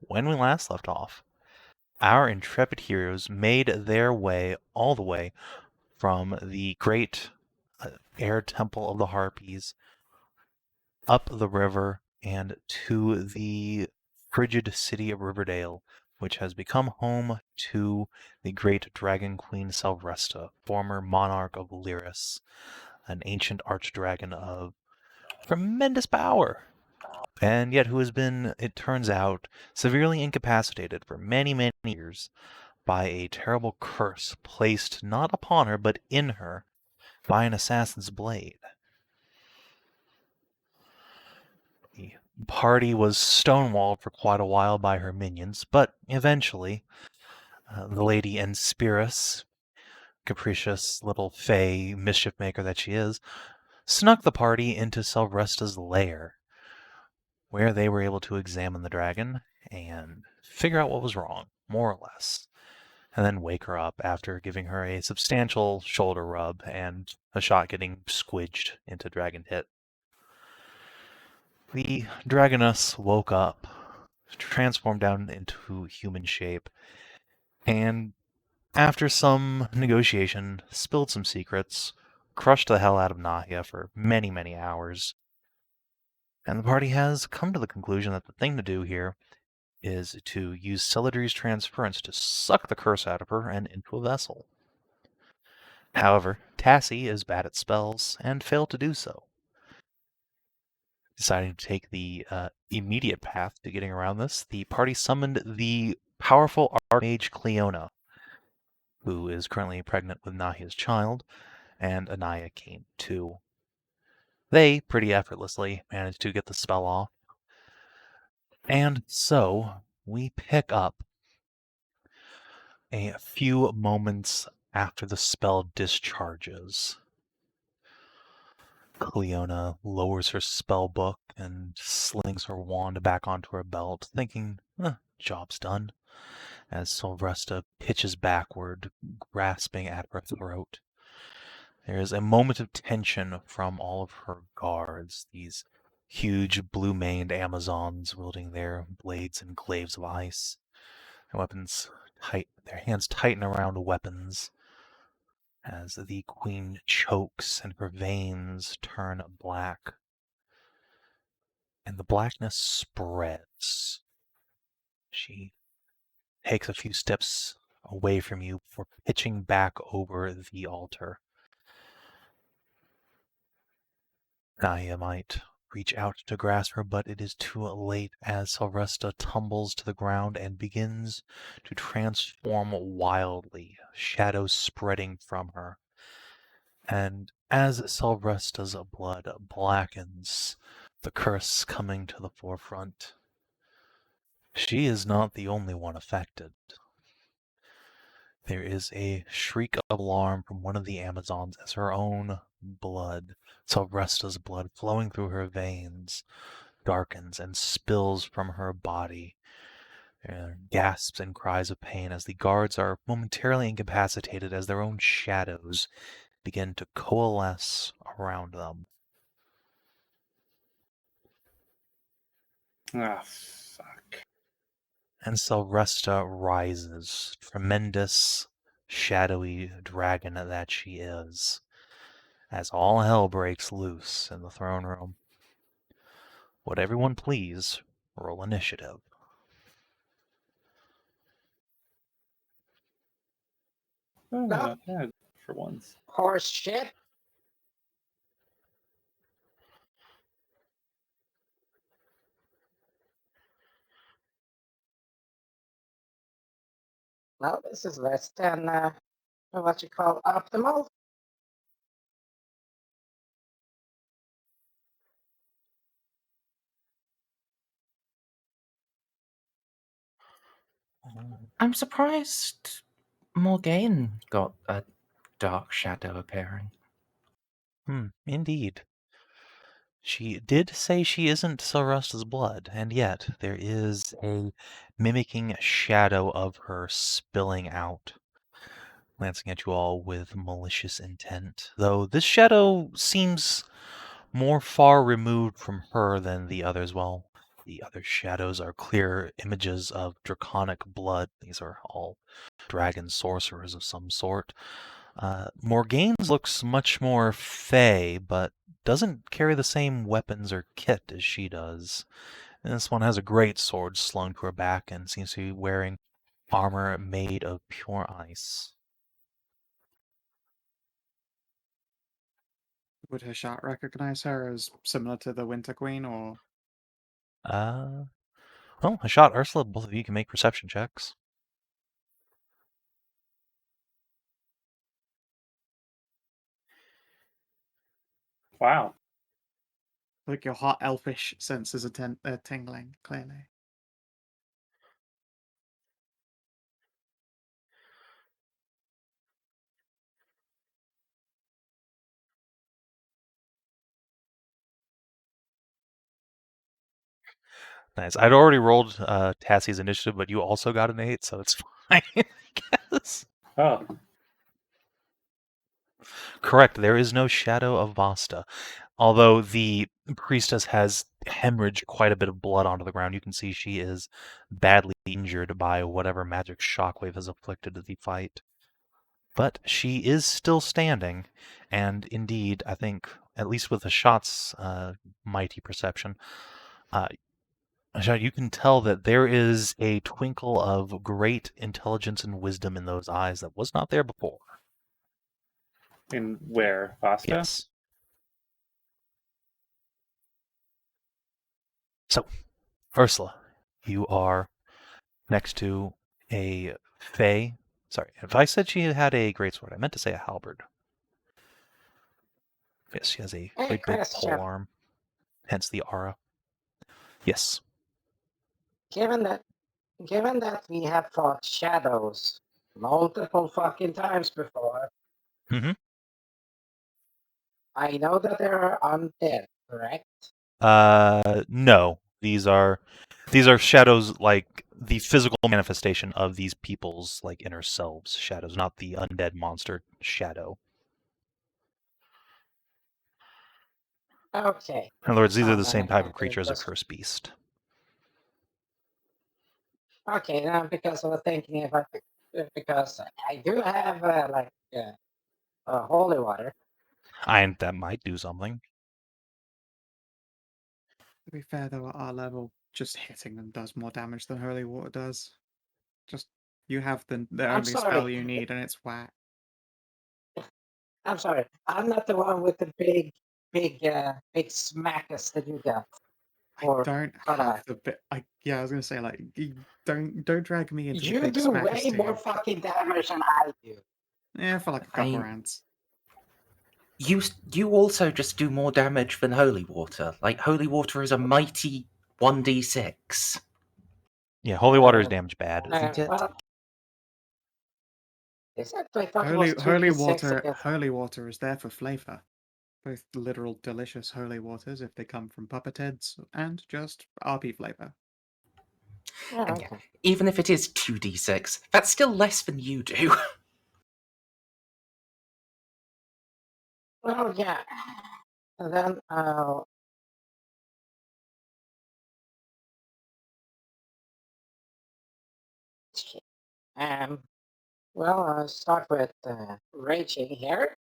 when we last left off, our intrepid heroes made their way all the way from the great air temple of the Harpies up the river and to the frigid city of Riverdale, which has become home to the great dragon queen Salvresta, former monarch of Lyris, an ancient archdragon of tremendous power, and yet who has been, it turns out, severely incapacitated for many, many years by a terrible curse placed not upon her, but in her by an assassin's blade. The party was stonewalled for quite a while by her minions, but eventually the Lady Enspirus, capricious little fey mischief maker that she is, snuck the party into Salvresta's lair, where they were able to examine the dragon and figure out what was wrong, more or less, and then wake her up after giving her a substantial shoulder rub and Hashat getting squidged into dragon pit. The dragoness woke up, transformed down into human shape, and after some negotiation, spilled some secrets, crushed the hell out of Nahia for many, many hours. And the party has come to the conclusion that the thing to do here is to use Celadri's transference to suck the curse out of her and into a vessel. However, Tassie is bad at spells and failed to do so. Deciding to take the immediate path to getting around this, the party summoned the powerful Archmage Cleona, who is currently pregnant with Nahia's child, and Anaya came too. They, pretty effortlessly, managed to get the spell off. And so, we pick up a few moments after the spell discharges. Cleona lowers her spell book and slings her wand back onto her belt, thinking, job's done, as Salvresta pitches backward, grasping at her throat. There is a moment of tension from all of her guards, these huge blue-maned Amazons wielding their blades and glaives of ice. Their hands tighten around weapons as the queen chokes and her veins turn black. And the blackness spreads. She takes a few steps away from you before pitching back over the altar. Nahia might reach out to grasp her, but it is too late as Salvresta tumbles to the ground and begins to transform wildly, shadows spreading from her. And as Salvresta's blood blackens, the curse coming to the forefront, she is not the only one affected. There is a shriek of alarm from one of the Amazons as her own blood, Salvresta's blood flowing through her veins, darkens and spills from her body. There are gasps and cries of pain as the guards are momentarily incapacitated as their own shadows begin to coalesce around them. Ah, fuck. And Salvresta rises, tremendous, shadowy dragon that she is, as all hell breaks loose in the throne room. Would everyone please roll initiative? Oh, yeah, for once. Horse shit. Well, this is less than what you call optimal. I'm surprised Morgaine got a dark shadow appearing. Indeed. She did say she isn't Salvresta's blood, and yet there is a mimicking shadow of her spilling out, glancing at you all with malicious intent, though this shadow seems more far removed from her than the others. Well, The other shadows are clear images of draconic blood. These are all dragon sorcerers of some sort. Morgaine's looks much more fey, but doesn't carry the same weapons or kit as she does. And this one has a great sword slung to her back and seems to be wearing armor made of pure ice. Would Hashat recognize her as similar to the Winter Queen, or Well, Hashat, Ursula, both of you can make perception checks. Wow. like your hot elfish senses are tingling? Clearly, Nice. I'd already rolled Tassie's initiative, but you also got an 8, so it's fine, I guess. Oh, Correct, there is no Shadow of Vasta. Although the priestess has hemorrhaged quite a bit of blood onto the ground, you can see she is badly injured by whatever magic shockwave has afflicted the fight. But she is still standing, and indeed, I think, at least with the shot's mighty perception, Hashat, you can tell that there is a twinkle of great intelligence and wisdom in those eyes that was not there before. in where? Vasta? Yes. So, Ursula, you are next to a Fey. Sorry, if I said she had a greatsword, I meant to say a halberd. Yes, she has a Hey, quite big question. polearm, hence the aura. Yes. Given that we have fought shadows multiple fucking times before, Mm-hmm. I know that they are undead, correct? No. These are shadows, like the physical manifestation of these people's like inner selves shadows, not the undead monster shadow. Okay. In other words, these are the Oh, same type of okay, creature as a just- cursed beast. Okay, now because I was thinking if because I do have holy water. And that might do something. to be fair though, at our level, just hitting them does more damage than holy water does. Just you have the I'm only spell sorry. you need, and it's whack. I'm sorry, I'm not the one with the big smackers that you got. I Or don't have the bit. I was gonna say like don't drag me into the You big do smackers way more too. fucking damage than I do. Yeah, for like a I couple mean- rounds. You also just do more damage than holy water. Like holy water is a mighty 1d6. Yeah, holy water is Uh, damage bad. Isn't it? Well, is that I thought it was Holy 2d6 water. against- Holy water is there for flavor. Both literal delicious holy waters if they come from puppet heads, and just RP flavor. Oh, And yeah, okay. even if it is 2d6, that's still less than you do. Well, yeah. And then shit. Well, I'll start with raging here.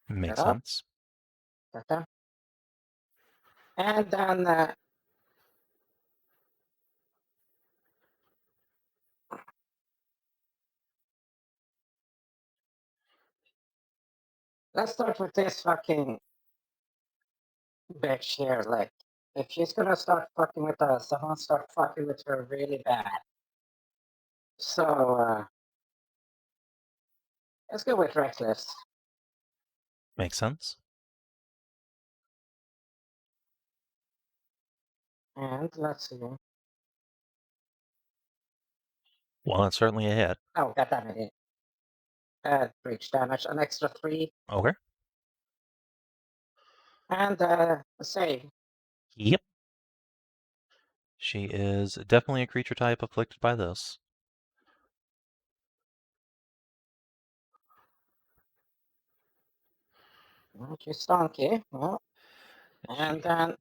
Makes Get up. sense. Okay. And then let's start with this fucking bitch here. Like, if she's gonna start fucking with us, I'm gonna start fucking with her really bad. So, let's go with reckless. Makes sense. And let's see. Well, that's certainly a hit. Oh, goddammit it. Breach damage, an extra 3. Okay. And save. Yep. She is definitely a creature type afflicted by this. Well, she's stonky. Well, and then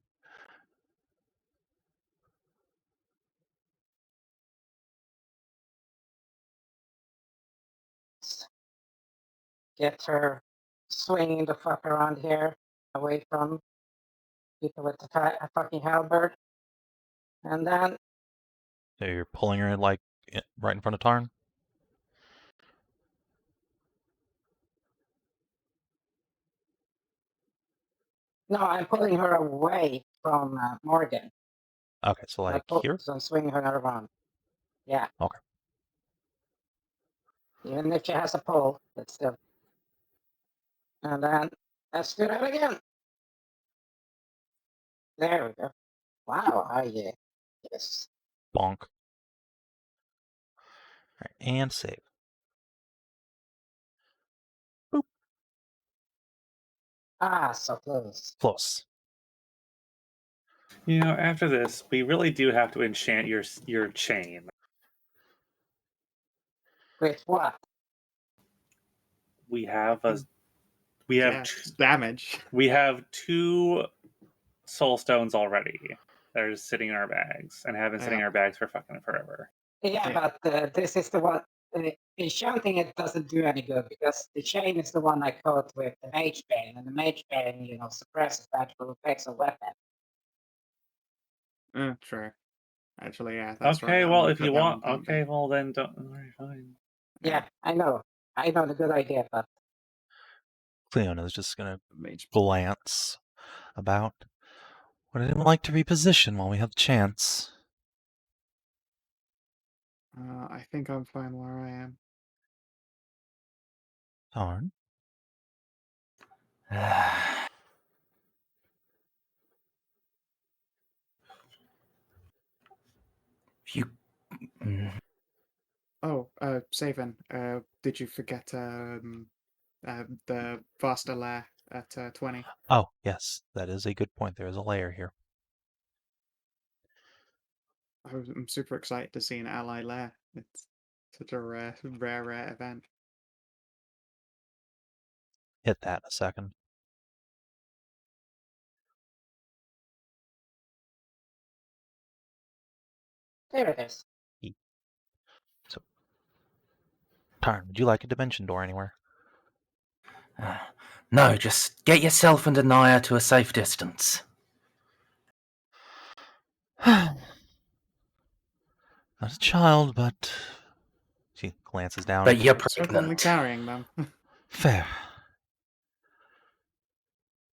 get her swinging the fuck around here, away from people with the fucking halberd. And then, So you're pulling her like right in front of Tarn. no, I'm pulling her away from Morgan. Okay, so like here. So I'm swinging her around. Yeah. Okay. Even if she has a pole, it's still. And then, let's do that again. There we go. Wow, yeah. Yes. Bonk. All right, and save. Boop. Ah, so close. Close. You know, after this, we really do have to enchant your chain. With what? We have Yeah, damage. we have 2 soul stones already. That are sitting in our bags and have been sitting in our bags for fucking forever. Yeah, Yeah. but this is the one. Enchanting it doesn't do any good because the chain is the one I caught with the mage bane, and the mage bane, suppresses magical effects of weapon. Sure. Actually, yeah, that's right. Okay, I well, won't if put you that want, on Pump okay, Bait. well then don't. Alright, fine. Yeah, I know the good idea, but Cleona's just gonna Mage. glance about. Would anyone like to reposition while we have the chance? I think I'm fine where I am. Tarn. You. Mm. Oh, Savin, did you forget the Vaster Lair at 20? Oh, yes, that is a good point. There is a layer here. I'm super excited to see an ally lair. It's such a rare event. Hit that in a second. there it is. So, Tarn, would you like a dimension door anywhere? No, just get yourself and Nahia to a safe distance. Not a child, but she glances down. But you're Certainly pregnant. carrying them. Fair.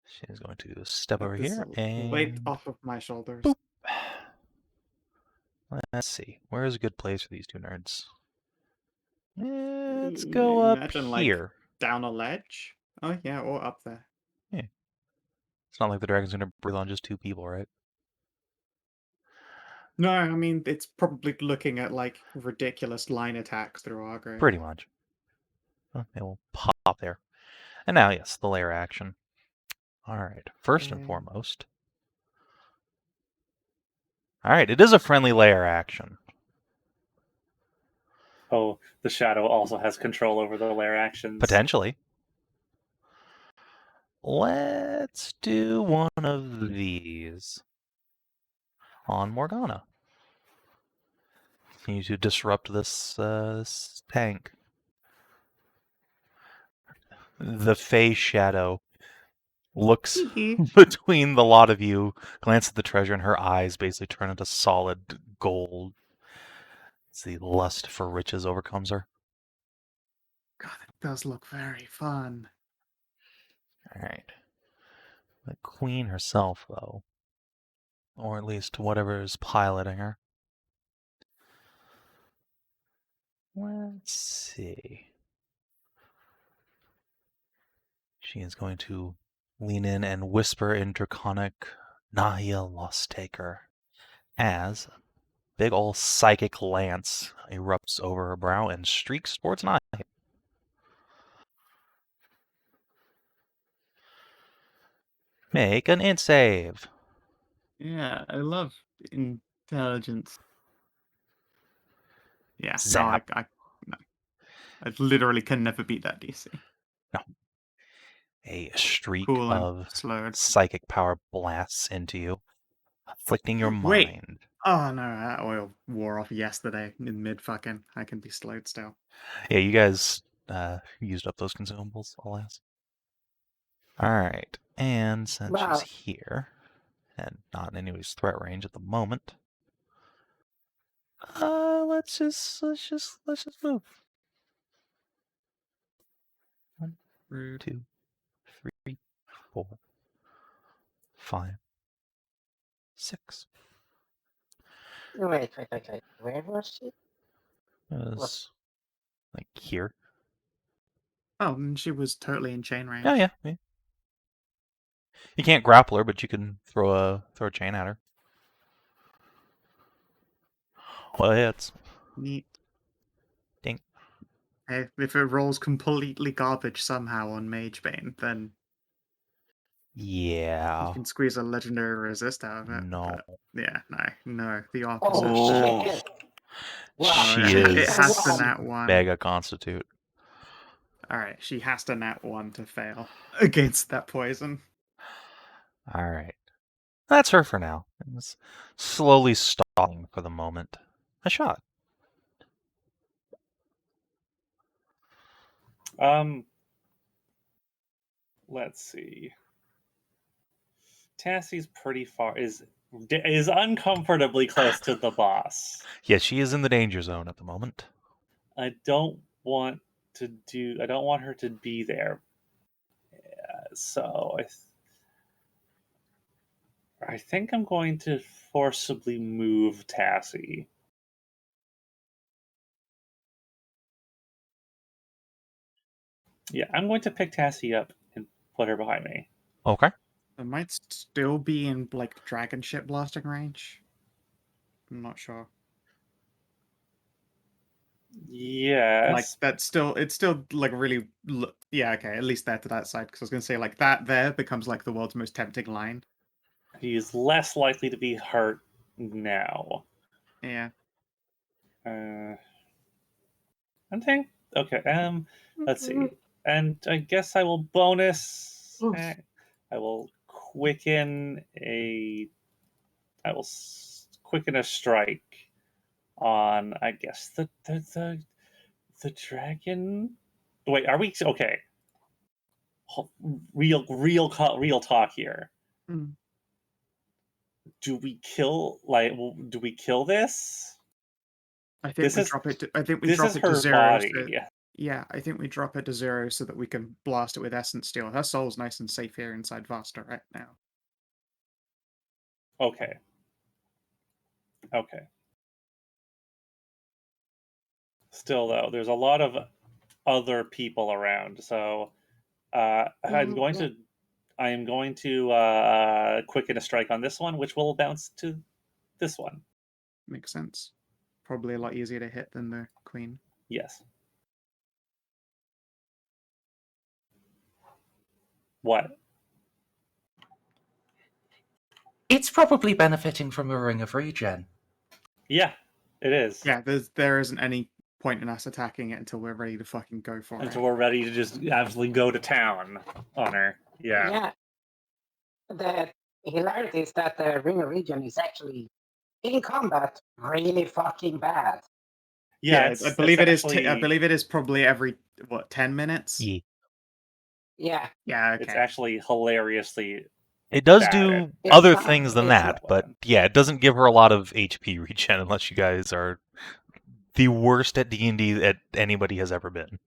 She's going to step over This here weight and off of my shoulders. boop. Let's see. Where is a good place for these 2 nerds? Let's go up Imagine, like, here. down a ledge? Oh, yeah, or up there. It's not like the dragon's going to breathe on just 2 people, right? No, I mean, it's probably looking at, like, ridiculous line attacks through aggro. Pretty much. It will pop there. And now, yes, the layer action. Alright, first and Yeah. foremost. Alright, it is a friendly layer action. Oh, the shadow also has control over the lair actions. Potentially. Let's do one of these on Morgana. Need to disrupt this this tank. The Fey shadow looks between the lot of you, glances at the treasure, and her eyes basically turn into solid gold. The lust for riches overcomes her. God, it does look very fun. Alright. The queen herself, though. Or at least whatever is piloting her. Let's see. She is going to lean in and whisper in Draconic, Nahia Losstaker, as a big ol' psychic lance erupts over her brow and streaks towards Nahia. Make an int save. Yeah, I love intelligence. Yeah, Zap. no, I literally can never beat that DC. A streak Cool and of slowed. psychic power blasts into you, afflicting your Wait. mind. Oh no, that oil wore off yesterday in mid fucking. I can be slowed still. Yeah, you guys used up those consumables, alas. Alright, and since Well- she's here, and not in anybody's threat range at the moment, let's just move. 1, Rude. 2, 3, 4, 5, 6. Wait. Where was she? It was like here. Oh, and she was totally in chain range. Oh yeah. You can't grapple her, but you can throw a chain at her. Well, hits. Neat. Dink. If it rolls completely garbage somehow on Magebane, then Yeah. you can squeeze a legendary resist out of it. No. But yeah, no, the opposite. Oh, shit. Wow. She it is has to Wow. nat 1. Mega Constitute. Alright, she has to nat 1 to fail against that poison. Alright. That's her for now. It's slowly stalling for the moment. A shot. Let's see. Tassie's pretty far. Is uncomfortably close to the boss. Yes, she is in the danger zone at the moment. I don't want her to be there. So I think I'm going to forcibly move Tassie. Yeah, I'm going to pick Tassie up and put her behind me. Okay. It might still be in like dragon ship blasting range. I'm not sure. Yes. Like it's still like really yeah, okay, at least there to that side, because I was gonna say like that there becomes like the world's most tempting line. He's less likely to be hurt now. Yeah. I think okay. Let's see. And I guess I will bonus. Oof. I will quicken a. I will quicken a strike on. I guess the dragon. Wait, are we okay? Real talk here. Mm. Do we kill do we kill this? I think This we is- drop it. I think we This drop is it to her 0. body. So, yeah, I think we drop it to 0 so that we can blast it with Essence Steel. Her soul's nice and safe here inside Vasta right now. Okay. Still though, there's a lot of other people around, so I am going to quicken a strike on this one, which will bounce to this one. Makes sense. Probably a lot easier to hit than the Queen. Yes. What? It's probably benefiting from a ring of regen. Yeah, it is. Yeah, there isn't any point in us attacking it until we're ready to fucking go for Until it. we're ready to just absolutely go to town on her. Yeah. Yeah. The hilarity is that the Ring of Region is actually in combat really fucking bad. Yeah, I believe it is. actually, I believe it is probably every 10 minutes. Yeah. Yeah. Yeah. it's Okay. actually hilariously. It does Bad. do It's other not- things than it's that, not but weapon. yeah, it doesn't give her a lot of HP regen unless you guys are the worst at D&D that anybody has ever been.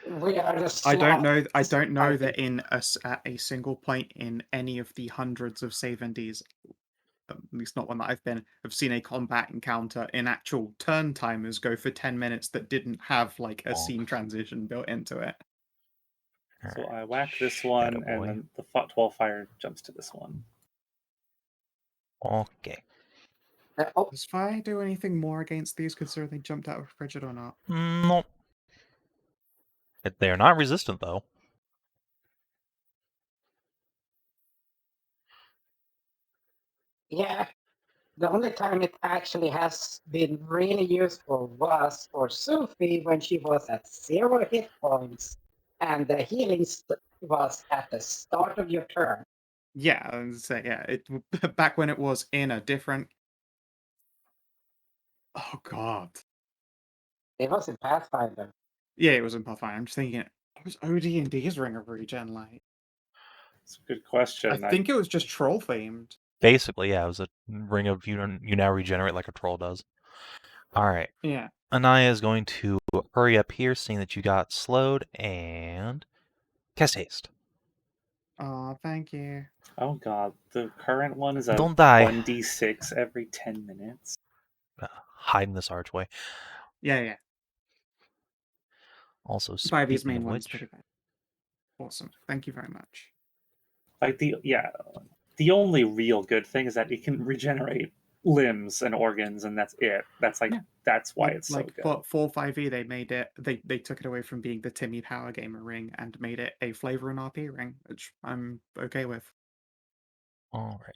We are just I don't know. I slobs, don't know that think. at a single point in any of the hundreds of Sav&Ds, at least not one that I've been, have seen a combat encounter in actual turn timers go for 10 minutes that didn't have like a scene transition built into it. So Alright, I whack this one, and Shadowboy. then the 12 fire jumps to this one. Okay. Does fire do anything more against these considering they jumped out of frigid or not? Nope. They are not resistant, though. Yeah. The only time it actually has been really useful was for Sophie when she was at 0 hit points and the healing was at the start of your turn. Yeah, I was say yeah. It back when it was in a different. Oh God. It was in Pathfinder. Yeah, it was in Pathfinder. I'm just thinking, what was OD&D's Ring of Regen like? It's a good question. I think it was just troll themed. Basically, yeah, it was a ring of you now regenerate like a troll does. All right. Yeah. Nahia is going to hurry up here, seeing that you got slowed, and cast haste. Oh, thank you. Oh god, the current one is a Don't die. 1d6 every 10 minutes. Hide in this archway. Yeah. Also, By these speaking main of ones, which, pretty bad. Awesome. Thank you very much. Like the only real good thing is that it can regenerate limbs and organs, and that's it. That's Yeah. that's why it's so good. For 4-5e, they made it. They took it away from being the Timmy Power Gamer ring and made it a flavor and RP ring, which I'm okay with. all right.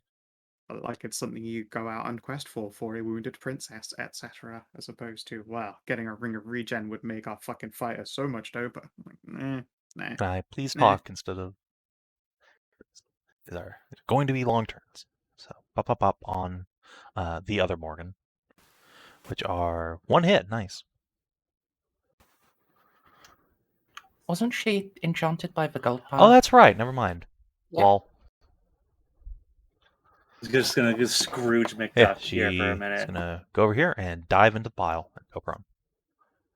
Like it's something you go out and quest for a wounded princess, etc. As opposed to, well, getting a ring of regen would make our fucking fighter so much doper. Like, nah. Please Nah. talk instead of. These are going to be long turns. So pop on the other Morgan, which are one hit. Nice. Wasn't she enchanted by the gold Oh, pile? that's right. Never mind. Yeah. Well, I'm just gonna get Scrooge yeah, McDuck here for a she's minute. gonna go over here and dive into the pile and go prone.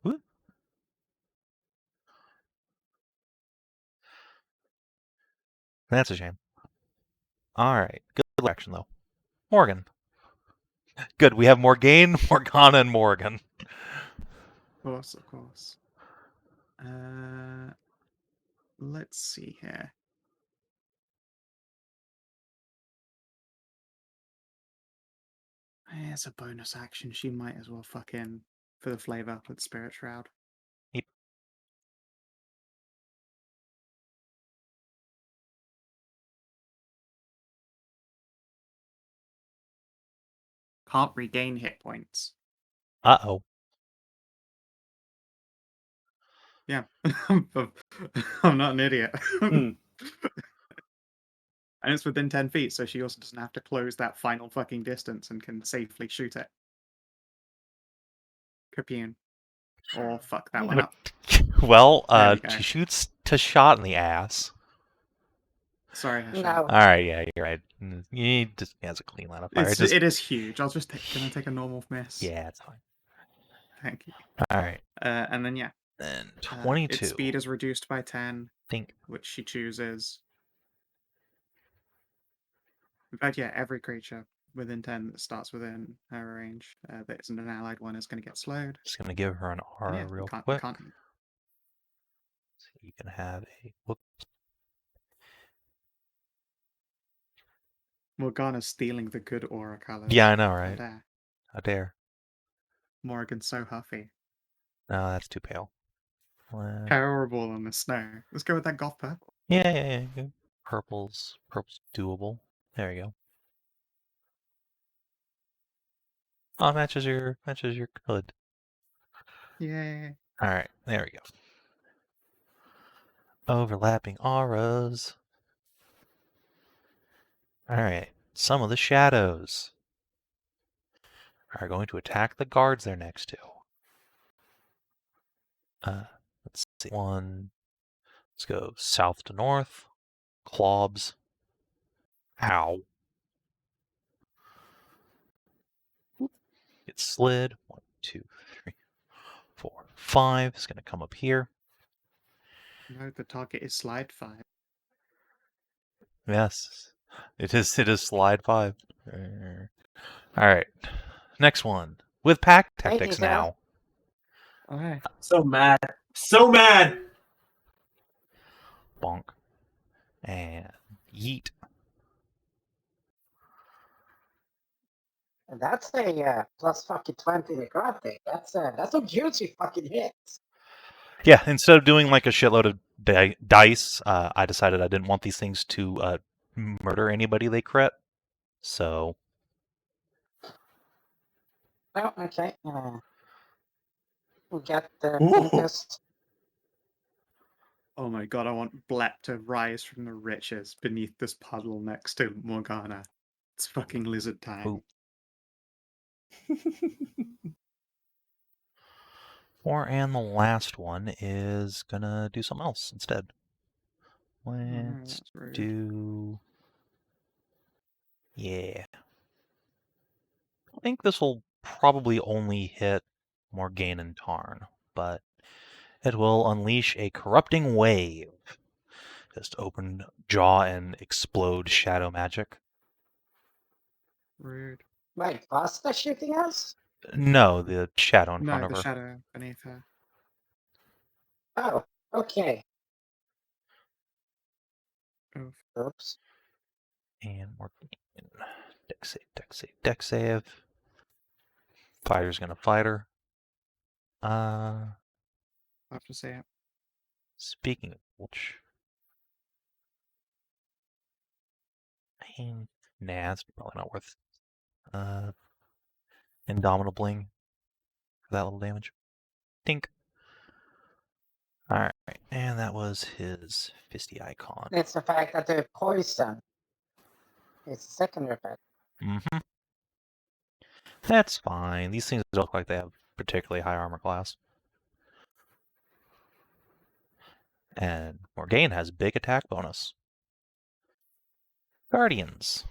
Whoop. That's a shame. All right, good action though. Morgan. Good. We have Morgane, Morgana, and Morgan. Of course. Let's see here. It's a bonus action. She might as well fuck in for the flavor with Spirit Shroud. Yep. Can't regain hit points. Uh-oh. Yeah. I'm not an idiot. Hmm. And it's within 10 feet, so she also doesn't have to close that final fucking distance and can safely shoot it. Capune. Or fuck that one up. Well, There we go. she shoots to shot in the ass. Sorry, Hashat. No. All right, yeah, you're right. You just has a clean line of fire. It is huge. I'll just can I take a normal miss? Yeah, it's fine. Thank you. All right. And then yeah. Then 22. Its speed is reduced by 10, Think. which she chooses. In fact, yeah, every creature within 10 that starts within her range that isn't an allied one is going to get slowed. Just gonna give her an And aura yeah, real can't. quick. So you can have a. Whoop. Morgana's stealing the good aura colors. Yeah, I know, How right? dare. How dare. Morgan's so huffy. No, that's too pale. Terrible on the snow. Let's go with that goth purple. Yeah. Good. Purple's doable. There you go. Oh, matches your hood. Yay. All right, there we go. Overlapping auras. All right, some of the shadows are going to attack the guards they're next to. Let's see. Let's go south to north. Clobs. Ow. Get slid. 1, 2, 3, 4, 5. It's going to come up here. No, the target is slide 5. Yes, it is slide 5. All right, next one with pack tactics Sarah. now. Okay. So mad. So mad. Bonk. And yeet. And that's a plus fucking 20 necrotic. That's a juicy fucking hit. Yeah, instead of doing like a shitload of dice, I decided I didn't want these things to murder anybody they crit. So. Oh, okay. We'll get the Ooh. Incest. Oh my god, I want Blep to rise from the riches beneath this puddle next to Morgana. It's fucking lizard time. Ooh. And the last one is gonna do something else instead. Oh, Let's that's rude. do... Yeah. I think this will probably only hit Morgane and Tarn, but it will unleash a corrupting wave. Just open jaw and explode shadow magic. Rude. Wait, Pasta shooting us? No, the shadow in front No, of the her. shadow beneath her. Oh, okay. Oof. Oops. And Morgane. Dex save, dex save, dex save. Fighter's gonna fight her. I have to say it. Speaking of which... Nah, it's probably not worth Indomitable Bling for that little damage. Dink. Alright, and that was his fisty icon. It's the fact that they're poison. It's the second effect. Mm-hmm. That's fine. These things don't look like they have particularly high armor class. And Morgane has big attack bonus. Guardians.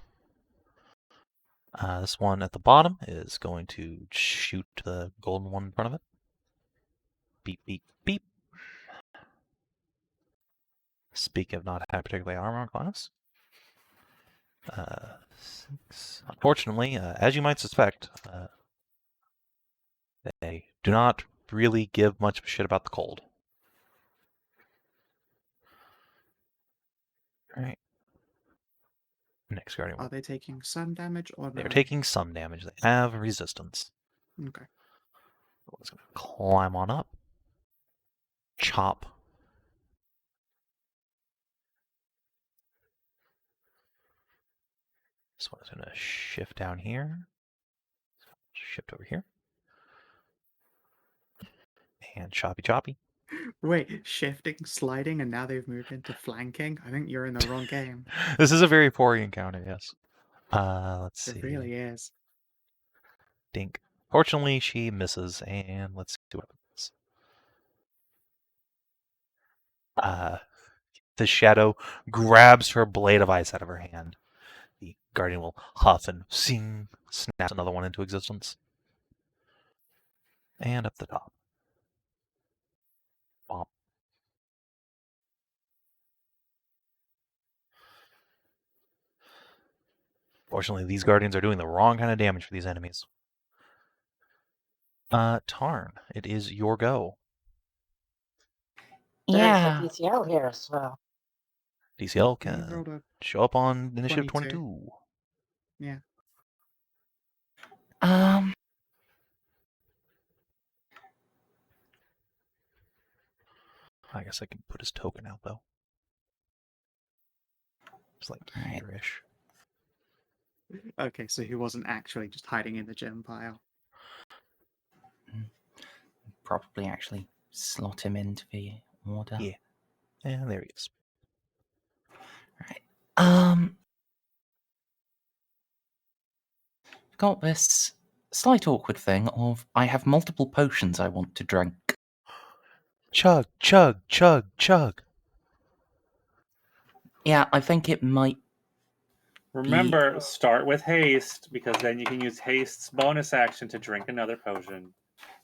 This one at the bottom is going to shoot the golden one in front of it. Beep, beep, beep. Speak of not having particularly armor class. 6. Unfortunately, as you might suspect, they do not really give much of a shit about the cold. Alright. Next Guardian. Are they taking some damage or no? They're taking some damage. They have resistance. Okay. One's going to climb on up. Chop. This one's going to shift down here. Shift over here. And choppy choppy. Wait, shifting, sliding, and now they've moved into flanking? I think you're in the wrong game. This is a very poor encounter, yes. Let's see. It really is. Dink. Fortunately, she misses, and let's see what happens. The shadow grabs her blade of ice out of her hand. The Guardian will huff and sing, snaps another one into existence. And up the top. Bomp. Fortunately, these Guardians are doing the wrong kind of damage for these enemies. Tarn, it is your go. There's Yeah. a DCL here as well. DCL You can rolled a show up on initiative 22. 22. Yeah. Um. I guess I can put his token out, though. It's like Right. here-ish. Okay, so he wasn't actually just hiding in the gem pile. Probably actually slot him into the order. Yeah. And there he is. Right. Got this slight awkward thing of I have multiple potions I want to drink. Chug, chug, chug, chug. Yeah, I think it might. Remember, start with haste, because then you can use haste's bonus action to drink another potion.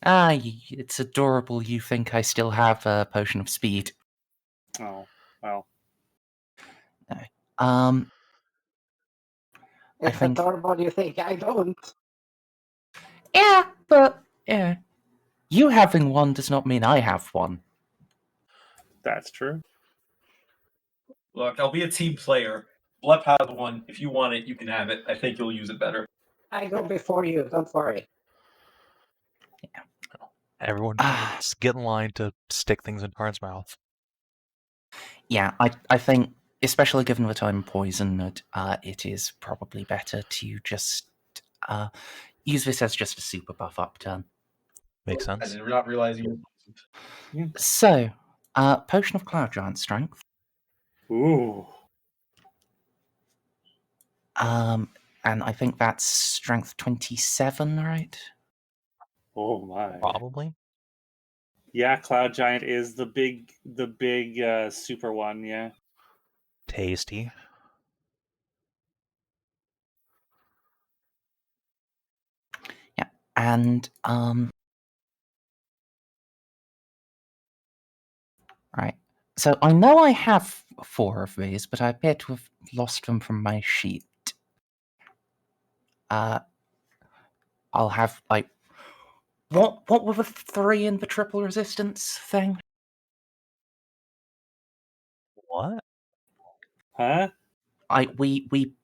It's adorable you think I still have a potion of speed. Oh, well. I It's think. adorable, you think I don't. Yeah, but yeah. You having one does not mean I have one. That's true. Look, I'll be a team player. Blep has one. If you want it, you can have it. I think you'll use it better. I go before you, don't worry. Everyone, just get in line to stick things in Tarn's mouth. Yeah, I think, especially given that I'm poisoned, it is probably better to just use this as just a super buff upturn. Makes I sense. did not realize you were. So, Potion of Cloud Giant Strength. Ooh. And I think that's Strength 27, right? Oh my. Probably. Yeah, Cloud Giant is the big super one. Yeah. Tasty. Yeah, and right. So I know I have 4 of these, but I appear to have lost them from my sheet. I'll have like what were the 3 in the triple resistance thing? What? Huh? We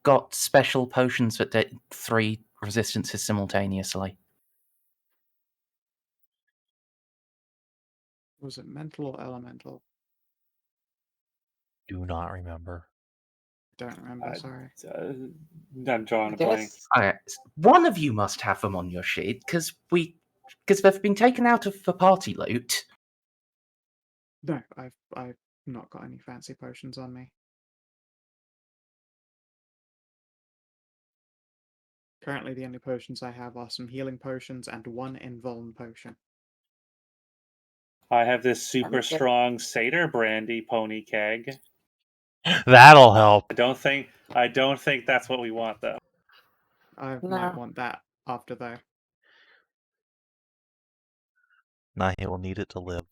got special potions that did 3 resistances simultaneously. Was it mental or elemental? Do not remember. Don't remember. Sorry. I'm drawing a blank. One of you must have them on your sheet because they've been taken out of the party loot. No, I've not got any fancy potions on me. Currently, the only potions I have are some healing potions and 1 invuln potion. I have this super Okay. strong Satyr brandy pony keg. That'll help. I don't think that's what we want though. I No. might want that after though. Nahia will need it to live.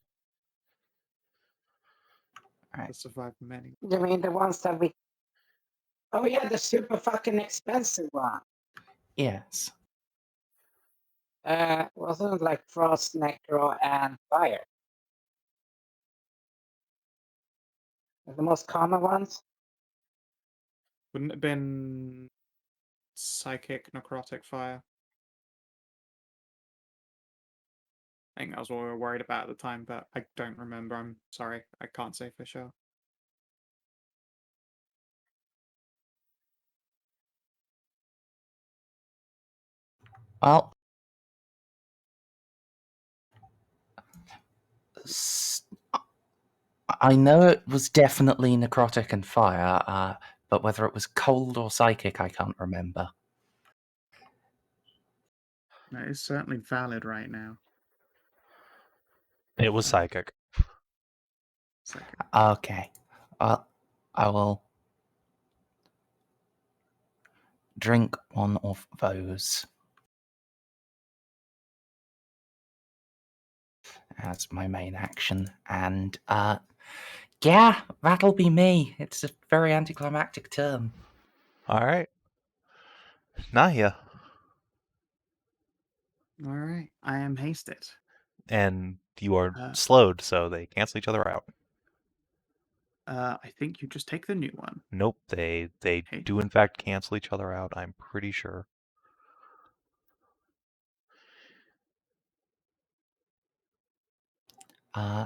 To survive many. You mean the ones that we... Oh yeah, the super fucking expensive one. Yes. Wasn't it like Frost, Necro, and Fire? The most common ones? Wouldn't it have been psychic, necrotic, fire? I think that was what we were worried about at the time, but I don't remember. I'm sorry. I can't say for sure. Well, I know it was definitely necrotic and fire, but whether it was cold or psychic, I can't remember. No, it's certainly valid right now. It was psychic. Psychic. Okay. Well, I will drink one of those as my main action, and yeah, that'll be me. It's a very anticlimactic turn. All right. Nahia. All right, I am hasted. And you are Uh, slowed, so they cancel each other out. I think you just take the new one. Nope, they Okay. do in fact cancel each other out, I'm pretty sure.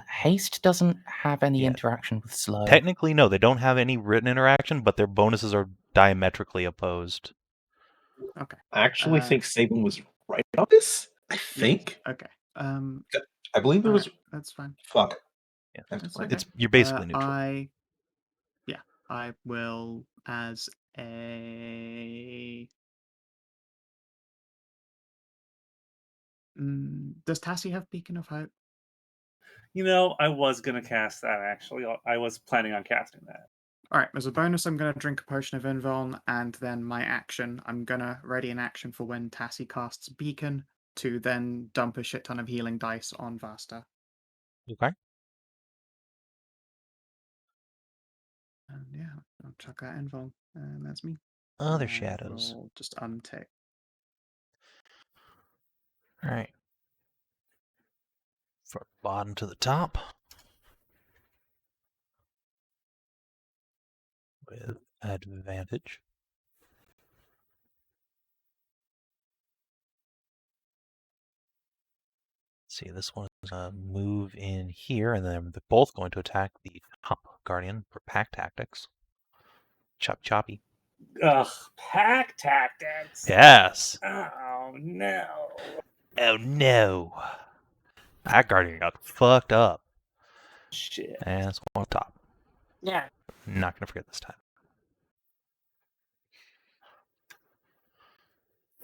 Haste doesn't have any Yeah. interaction with slow. Technically, no, they don't have any written interaction, but their bonuses are diametrically opposed. Okay. I actually think Savin was right about this. I think. Okay. I believe it all was. right, that's fine. Fuck. Yeah. That's It's okay. you're basically neutral. I will as a. Does Tassie have Beacon of Hope? You know, I was gonna cast that actually. I was planning on casting that. All right, as a bonus, I'm going to drink a potion of Invuln, and then my action, I'm going to ready an action for when Tassie casts Beacon to then dump a shit ton of healing dice on Vasta. Okay. And yeah, I'll chuck that Invuln, and that's me. Other And shadows. we'll just untick. All right. From bottom to the top. With advantage. See, this one is going to move in here, and then they're both going to attack the top guardian for pack tactics. Chop choppy. Ugh, pack tactics. Yes. Oh no. Oh no. Pack guardian got fucked up. Shit. And it's on top. Yeah. Not going to forget this time.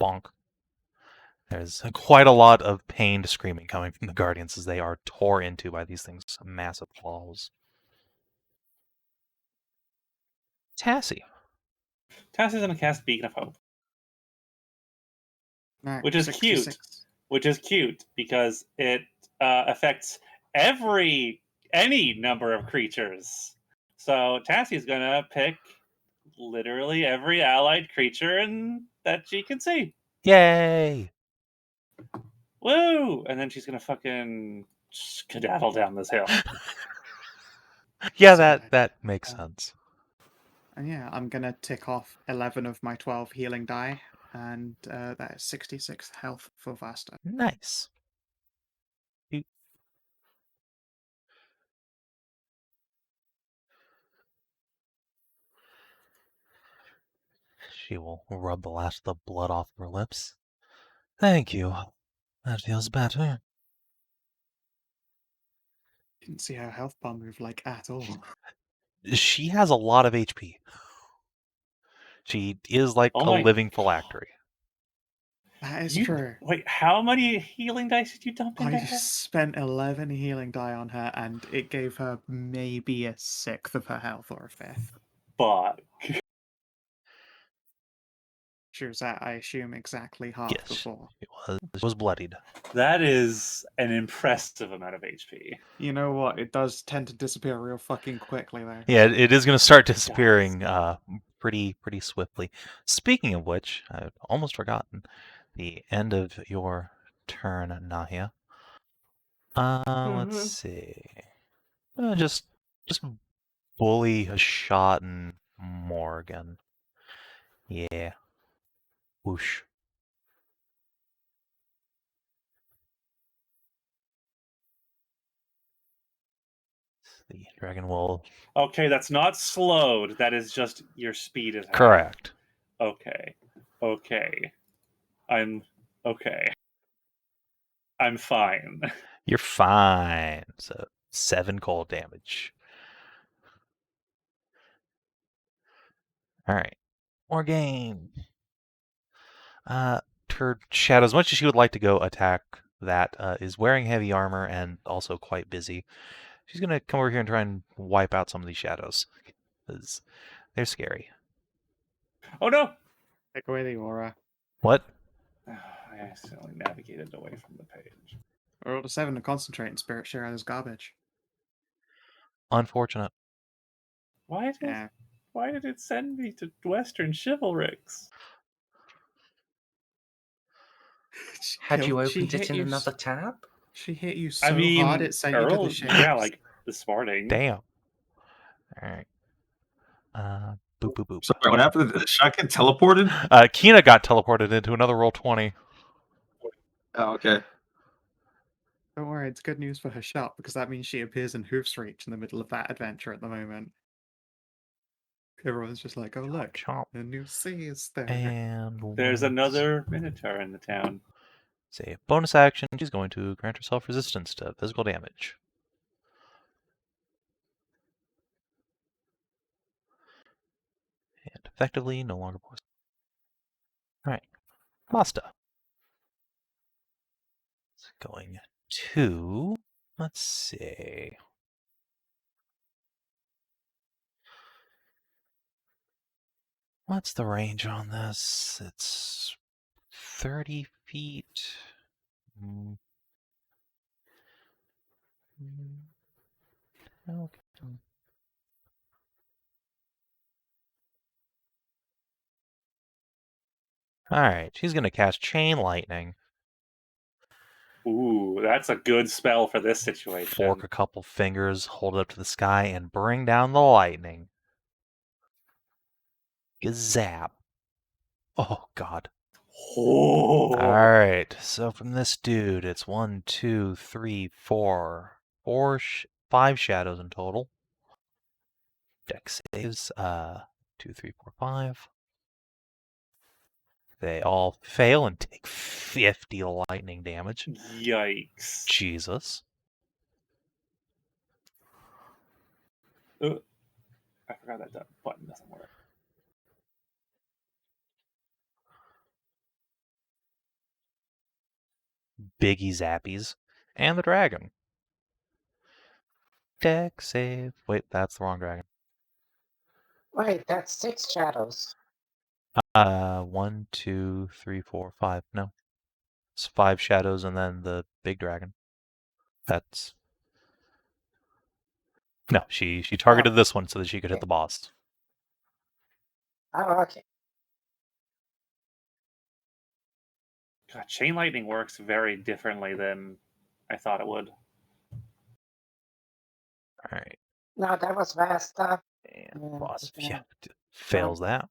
Bonk. There's quite a lot of pained screaming coming from the Guardians as they are tore into by these things' massive claws. Tassie. Tassie's gonna cast Beacon of Hope, Nah, which is 66. cute. Which is cute because it affects any number of creatures. So Tassie's gonna pick literally every allied creature that she can see. Yay! Woo! And then she's gonna fucking skedaddle down this hill. Yeah, That's a good that idea. makes sense. And yeah, I'm gonna tick off 11 of my 12 healing die, and that is 66 health for Vasta. Nice. She will rub the last of the blood off her lips. Thank you. That feels better. Didn't see her health bar move like at all. She has a lot of HP. She is like Oh a my- living phylactery. That is true. Wait, how many healing dice did you dump into I her? spent 11 healing die on her, and it gave her maybe a sixth of her health or a fifth. But She was at, I assume, exactly half Yes. before. It was bloodied. that is an impressive amount of HP. You know what? It does tend to disappear real fucking quickly, though. Yeah, it is going to start disappearing pretty swiftly. Speaking of which, I've almost forgotten the end of your turn, Nahia. Let's see. Just bully Hashat and Morgan. Yeah. Whoosh. The dragon will. Okay, that's not slowed. That is just your speed is high. Correct. Okay. I'm okay. I'm fine. You're fine. So 7 cold damage. All right. Morgan. Her shadow, as much as she would like to go attack that, is wearing heavy armor and also quite busy. She's gonna come over here and try and wipe out some of these shadows, because they're scary. Oh no! Take away the aura. What? I accidentally navigated away from the page. I rolled a 7 to concentrate, and Spirit Share is garbage. Unfortunate. Why did it send me to Western Chivalrics? Had you She opened it hit in you another tab? She hit you so I mean, hard it sent you to the shapes. yeah, like this morning. Damn. All right. Boop boop boop. Sorry, what happened? Did Shot get teleported? Kina got teleported into another roll 20. Oh, okay. Don't worry, it's good news for her shop, because that means she appears in Hoof's Reach in the middle of that adventure at the moment. Everyone's just like, oh look, Chomp. the new sea is there. And There's once. another Minotaur in the town. Say bonus action. She's going to grant herself resistance to physical damage. And effectively no longer poison. Alright. Basta. It's going to. Let's see. What's the range on this? It's 30 feet. Okay. Alright, she's going to cast Chain Lightning. Ooh, that's a good spell for this situation. Fork a couple fingers, hold it up to the sky, and bring down the lightning. Gazap. Oh, God. Oh. Alright, so from this dude, it's 5 shadows in total. Dex saves, 2, 3, 4, 5. They all fail and take 50 lightning damage. Yikes. Jesus. I forgot that button doesn't work. biggie zappies, and the dragon. Deck save. Wait, that's the wrong dragon. Wait, that's 6 shadows. 1, 2, 3, 4, 5. No. It's 5 shadows and then the big dragon. That's... No, she targeted this one so that she could hit the boss. Oh, okay. God, Chain Lightning works very differently than I thought it would. Alright. No, that was Vasta. And Yeah, boss, yeah. yeah, fails that.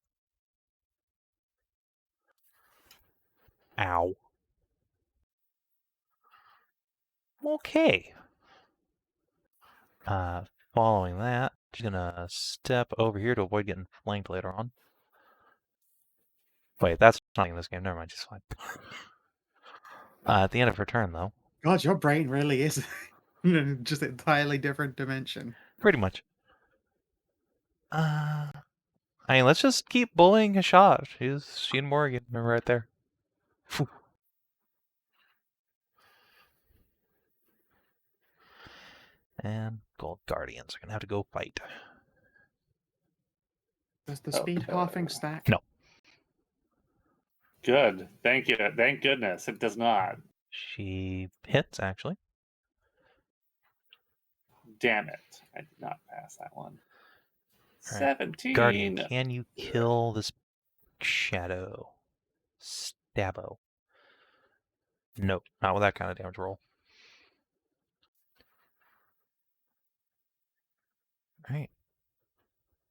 Ow. Okay. Following that, she's gonna step over here to avoid getting flanked later on. Wait, that's not in this game. Never mind, she's fine. At the end of her turn, though. God, your brain really is just an entirely different dimension. Pretty much. I mean, let's just keep bullying Hashat. She and Morgan are right there. Phew. And Gold Guardians are gonna have to go fight. Does the speed halving stack? No. Good. Thank you. Thank goodness it does not. She hits, actually. Damn it. I did not pass that one. All right. 17. Guardian, can you kill this shadow? Stabbo. Nope, not with that kind of damage roll. Alright.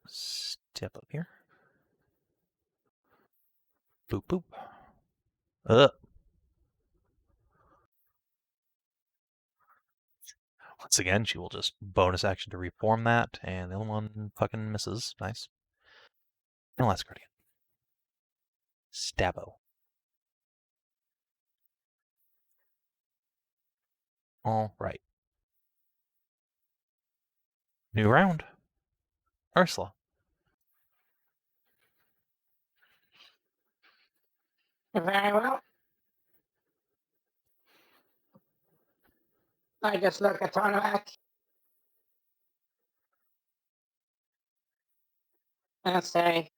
Step up here. Boop, boop. Once again, she will just bonus action to reform that, and the other one fucking misses. Nice. And last Guardian. Stabbo. Alright. New round. Ursula. Very well. I just look at Tarnavak and say,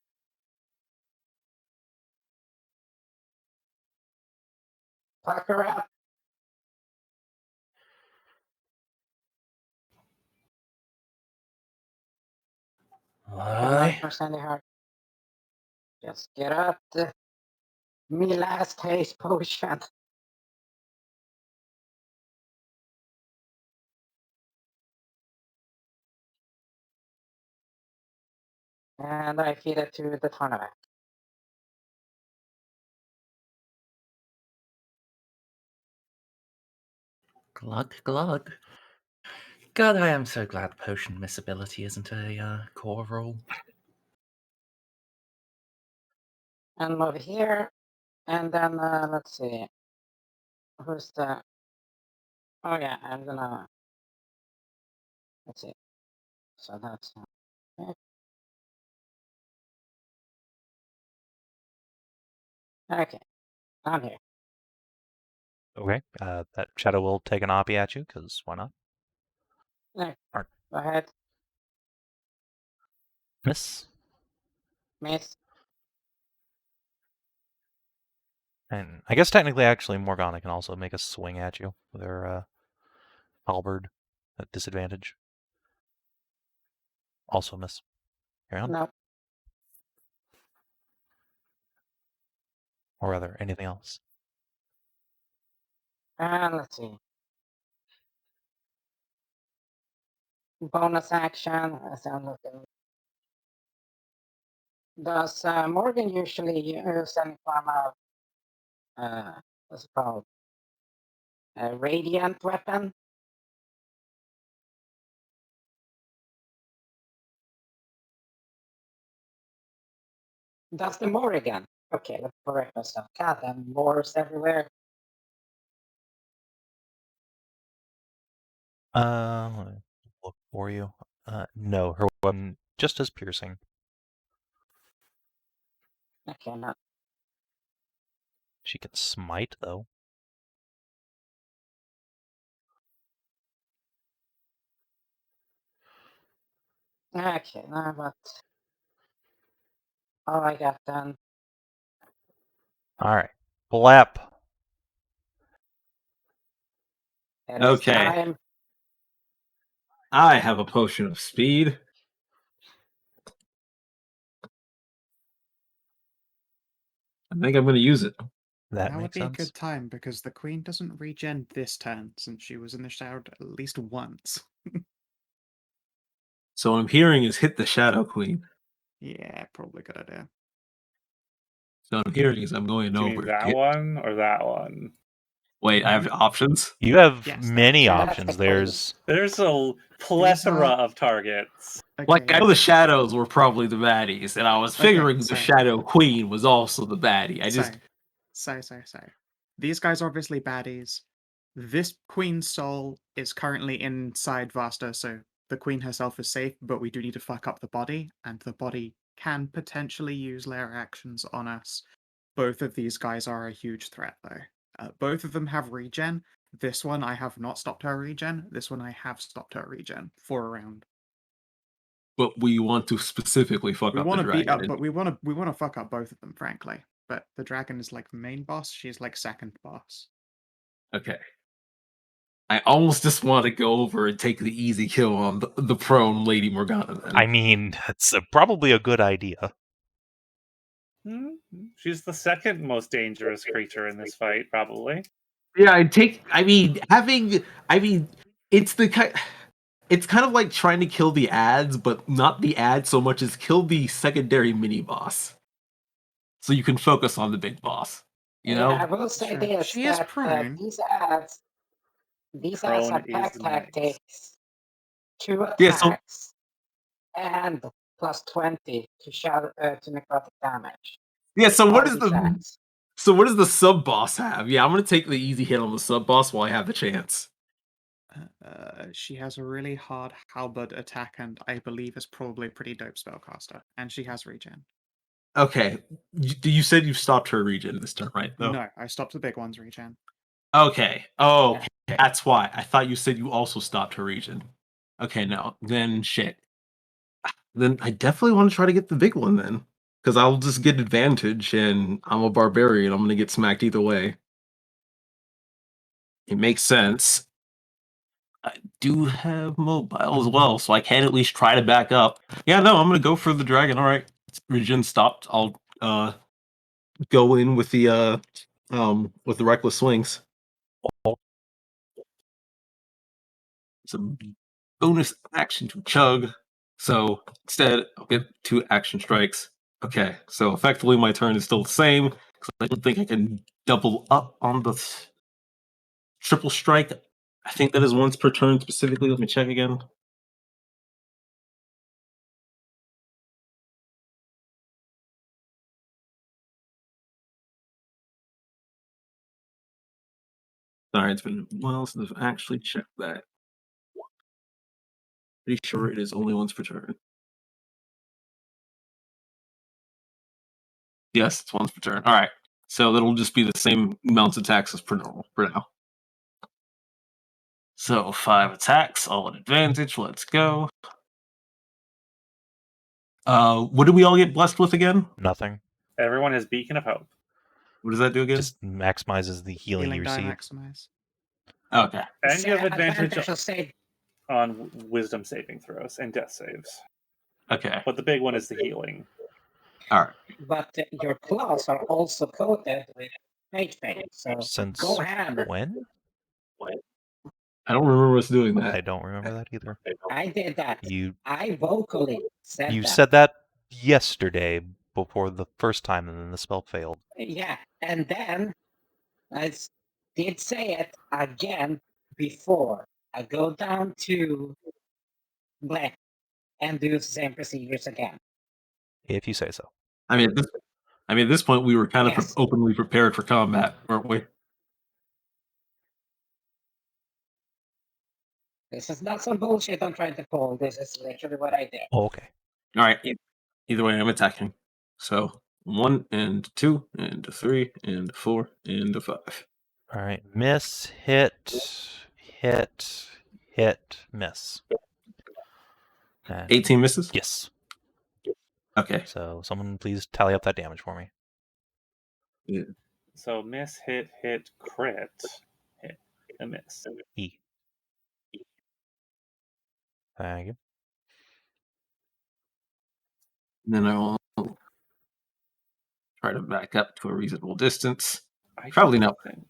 fuck her up. Aye. Merzendi heart. Just get up the me last haste potion. And I feed it to the Tarnavak. Glug, glug. God, I am so glad potion missability isn't a core rule. And move here. And then, let's see. Who's the... Oh yeah, I'm gonna... Let's see. So that's... Okay, I'm here. Okay, that shadow will take an oppie at you, because why not? No, Alright. go ahead. Miss. Miss. And I guess technically, actually, Morgana can also make a swing at you with her halberd at disadvantage. Also miss. Carry on. No. Or rather, anything else. And let's see. Bonus action, as I'm looking. Does Morgan usually use any form of, what's it called? A radiant weapon? Does the Morrigan? Okay, let's correct myself. God, and Moors everywhere. Let me look for you. No, her weapon just as piercing. Okay, not. She can smite, though. Okay, no, but all I got done. All right. Blep. It is Okay. time. I have a potion of speed. I think I'm going to use it. That Now would makes be a sense. good time because the queen doesn't regen this turn since she was in the shadow at least once. So what I'm hearing is hit the Shadow Queen. Yeah, probably a good idea. So what I'm hearing is I'm going Do you over. mean that one or that one? Wait, I have options? You have Yes, many that's options. the queen. There's There's a plethora of targets. Like, I Okay, know the Shadows were probably the baddies, and I was figuring the so- Shadow Queen was also the baddie. I just... So. These guys are obviously baddies. This queen's soul is currently inside Vasta, so the queen herself is safe, but we do need to fuck up the body, and the body can potentially use lair actions on us. Both of these guys are a huge threat, though. Both of them have regen. This one I have not stopped her regen. This one I have stopped her regen for a round. But we want to specifically fuck We up want the to beat dragon. up, but we want to fuck up both of them, frankly. But the dragon is like main boss. She's like second boss. Okay. I almost just want to go over and take the easy kill on the prone Lady Morgana then. I mean, that's probably a good idea. She's the second most dangerous creature in this fight, probably. Yeah, it's the kind... It's kind of like trying to kill the ads, but not the ads so much as kill the secondary mini boss. So you can focus on the big boss. You know? Yeah, I will say Sure. this: She is that prone. these ads Prone have is pack nice. tactics, 2 Yeah, so- attacks, and plus 20 to to necrotic damage. Yeah, so what All is these the... ads. So what does the sub boss have? Yeah, I'm gonna take the easy hit on the sub boss while I have the chance. She has a really hard halberd attack, and I believe is probably a pretty dope spellcaster. And she has regen. Okay, you said you stopped her regen this turn, right? Though. No, I stopped the big one's regen. Okay. Oh, okay. That's why. I thought you said you also stopped her regen. Okay, no. Then shit. Then I definitely want to try to get the big one then. Because I'll just get advantage, and I'm a barbarian. I'm gonna get smacked either way. It makes sense. I do have mobile as well, so I can at least try to back up. Yeah, no, I'm gonna go for the dragon. All right, regen stopped. I'll go in with the reckless swings. Some bonus action to chug. So instead, I'll get 2 action strikes. Okay, so effectively my turn is still the same because I don't think I can double up on the triple strike. I think that is once per turn specifically. Let me check again. Sorry, it's been a while since I've actually checked that. Pretty sure it is only once per turn. Yes, it's once per turn. All right, so that'll just be the same amounts of attacks as per normal for now. So 5 attacks, all at advantage. Let's go. What did we all get blessed with again? Nothing. Everyone has Beacon of Hope. What does that do again? Just maximizes the healing you die receive. maximize. Okay. And you have advantage of save. on wisdom saving throws and death saves. Okay. But the big one is the healing. All right. But your claws are also coated with Fate Fang, so Since go ham. when? I don't remember us doing I that. don't remember that either. I did that. You I vocally said that. said that yesterday before the first time, and then the spell failed. Yeah, and then I did say it again before. I go down to Blep and do the same procedures again. If you say so. I mean, at this point, we were kind of Yes. openly prepared for combat, weren't we? This is not some bullshit I'm trying to pull. This is literally what I did. Oh, okay. All right. Either way, I'm attacking. So 1 and 2 and 3 and 4 and 5. All right. Miss, hit, miss. And 18 misses? yes. Okay. So someone please tally up that damage for me. So miss, hit, crit, hit, a miss. E. Thank you. And then I will try to back up to a reasonable distance. I Probably don't not think.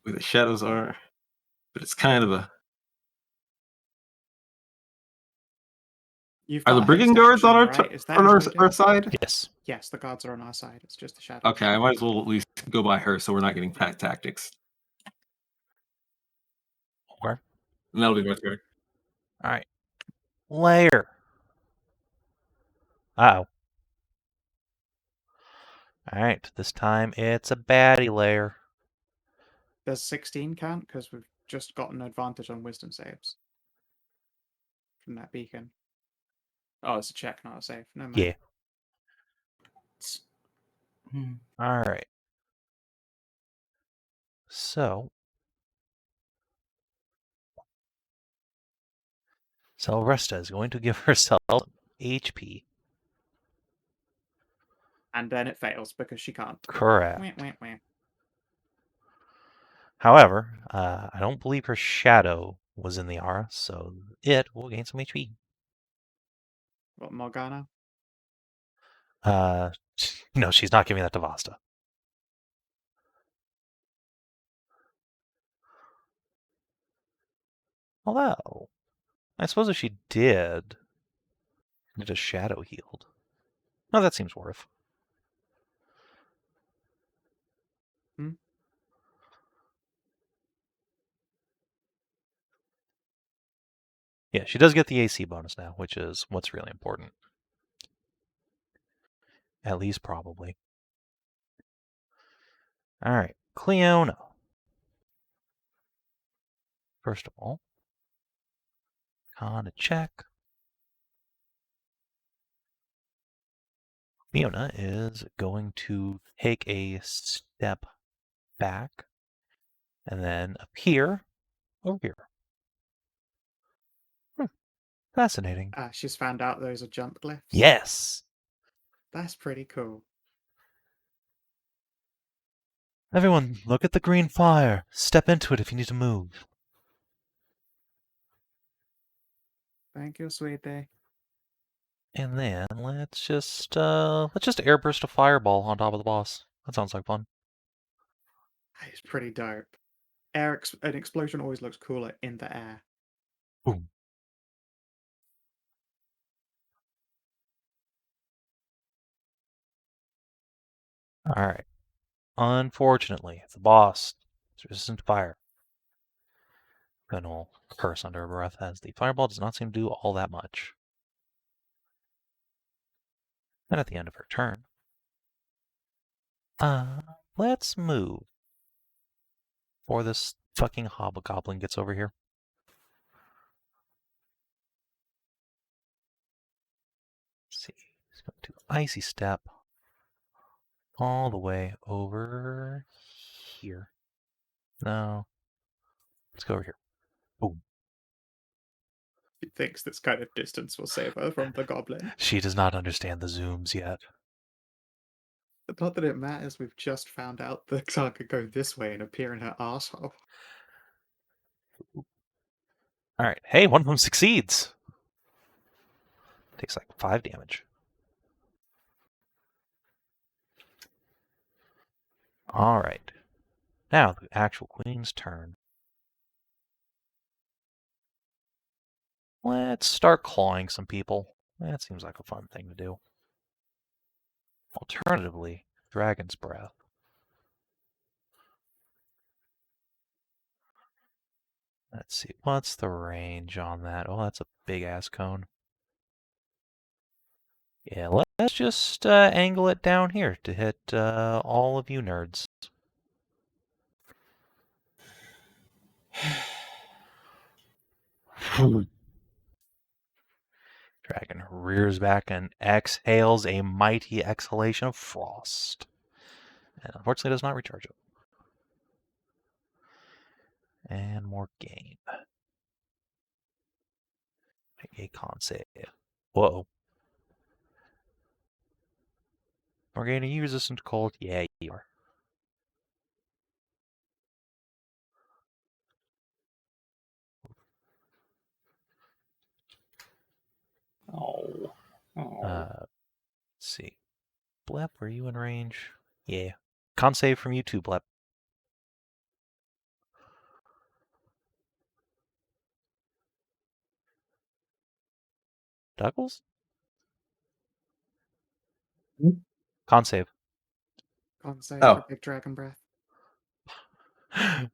where the shadows are, but it's kind of a. You've Are got the a brigand haste guards on action, right? Is that on included? our side? Yes. Yes, the guards are on our side. It's just the shadows. Okay, I might as well at least go by her so we're not getting pack tactics. Where? And that'll be my turn. All right. Layer. Uh-oh. All right. This time it's a baddie layer. Does 16 count? Because we've just got an advantage on wisdom saves from that beacon. Oh, it's a check, not a save. No, Yeah. Hmm. All right. So Resta is going to give herself HP. And then it fails because she can't. Correct. Wah, wah, wah. However, I don't believe her shadow was in the aura, so it will gain some HP. What, Morgana? No, she's not giving that to Vasta. Although, I suppose if she did a shadow healed. No, that seems worth. Hmm? Yeah, she does get the AC bonus now, which is what's really important. At least probably. All right, Cleona. First of all, con check. Cleona is going to take a step back and then appear over here. Fascinating. She's found out those are jump glyphs. Yes! That's pretty cool. Everyone, look at the green fire. Step into it if you need to move. Thank you, sweetie. And then let's just airburst a fireball on top of the boss. That sounds like fun. It's pretty dope. An explosion always looks cooler in the air. Boom. All right. Unfortunately, the boss is resistant to fire. Gun will curse under her breath as the fireball does not seem to do all that much. And at the end of her turn, let's move before this fucking hobgoblin gets over here. Let's see. He's going to icy step all the way over here. No. Let's go over here. Boom. She thinks this kind of distance will save her from the goblin. She does not understand the zooms yet. Not that it matters, we've just found out the Xar could go this way and appear in her arsehole. Alright. Hey, one of them succeeds. Takes like 5 damage. Alright. Now, the actual queen's turn. Let's start clawing some people. That seems like a fun thing to do. Alternatively, Dragon's Breath. Let's see, what's the range on that? Oh, that's a big-ass cone. Yeah, let's just angle it down here to hit all of you nerds. Dragon rears back and exhales a mighty exhalation of frost. And unfortunately does not recharge it. And more gain. Make a con save. Whoa. Are you resistant to cold? Yeah, you are. Oh. Let's see. Blep, are you in range? Yeah. Con save from you too, Blep. Douglas? Con save. Can't say Oh. for big dragon breath.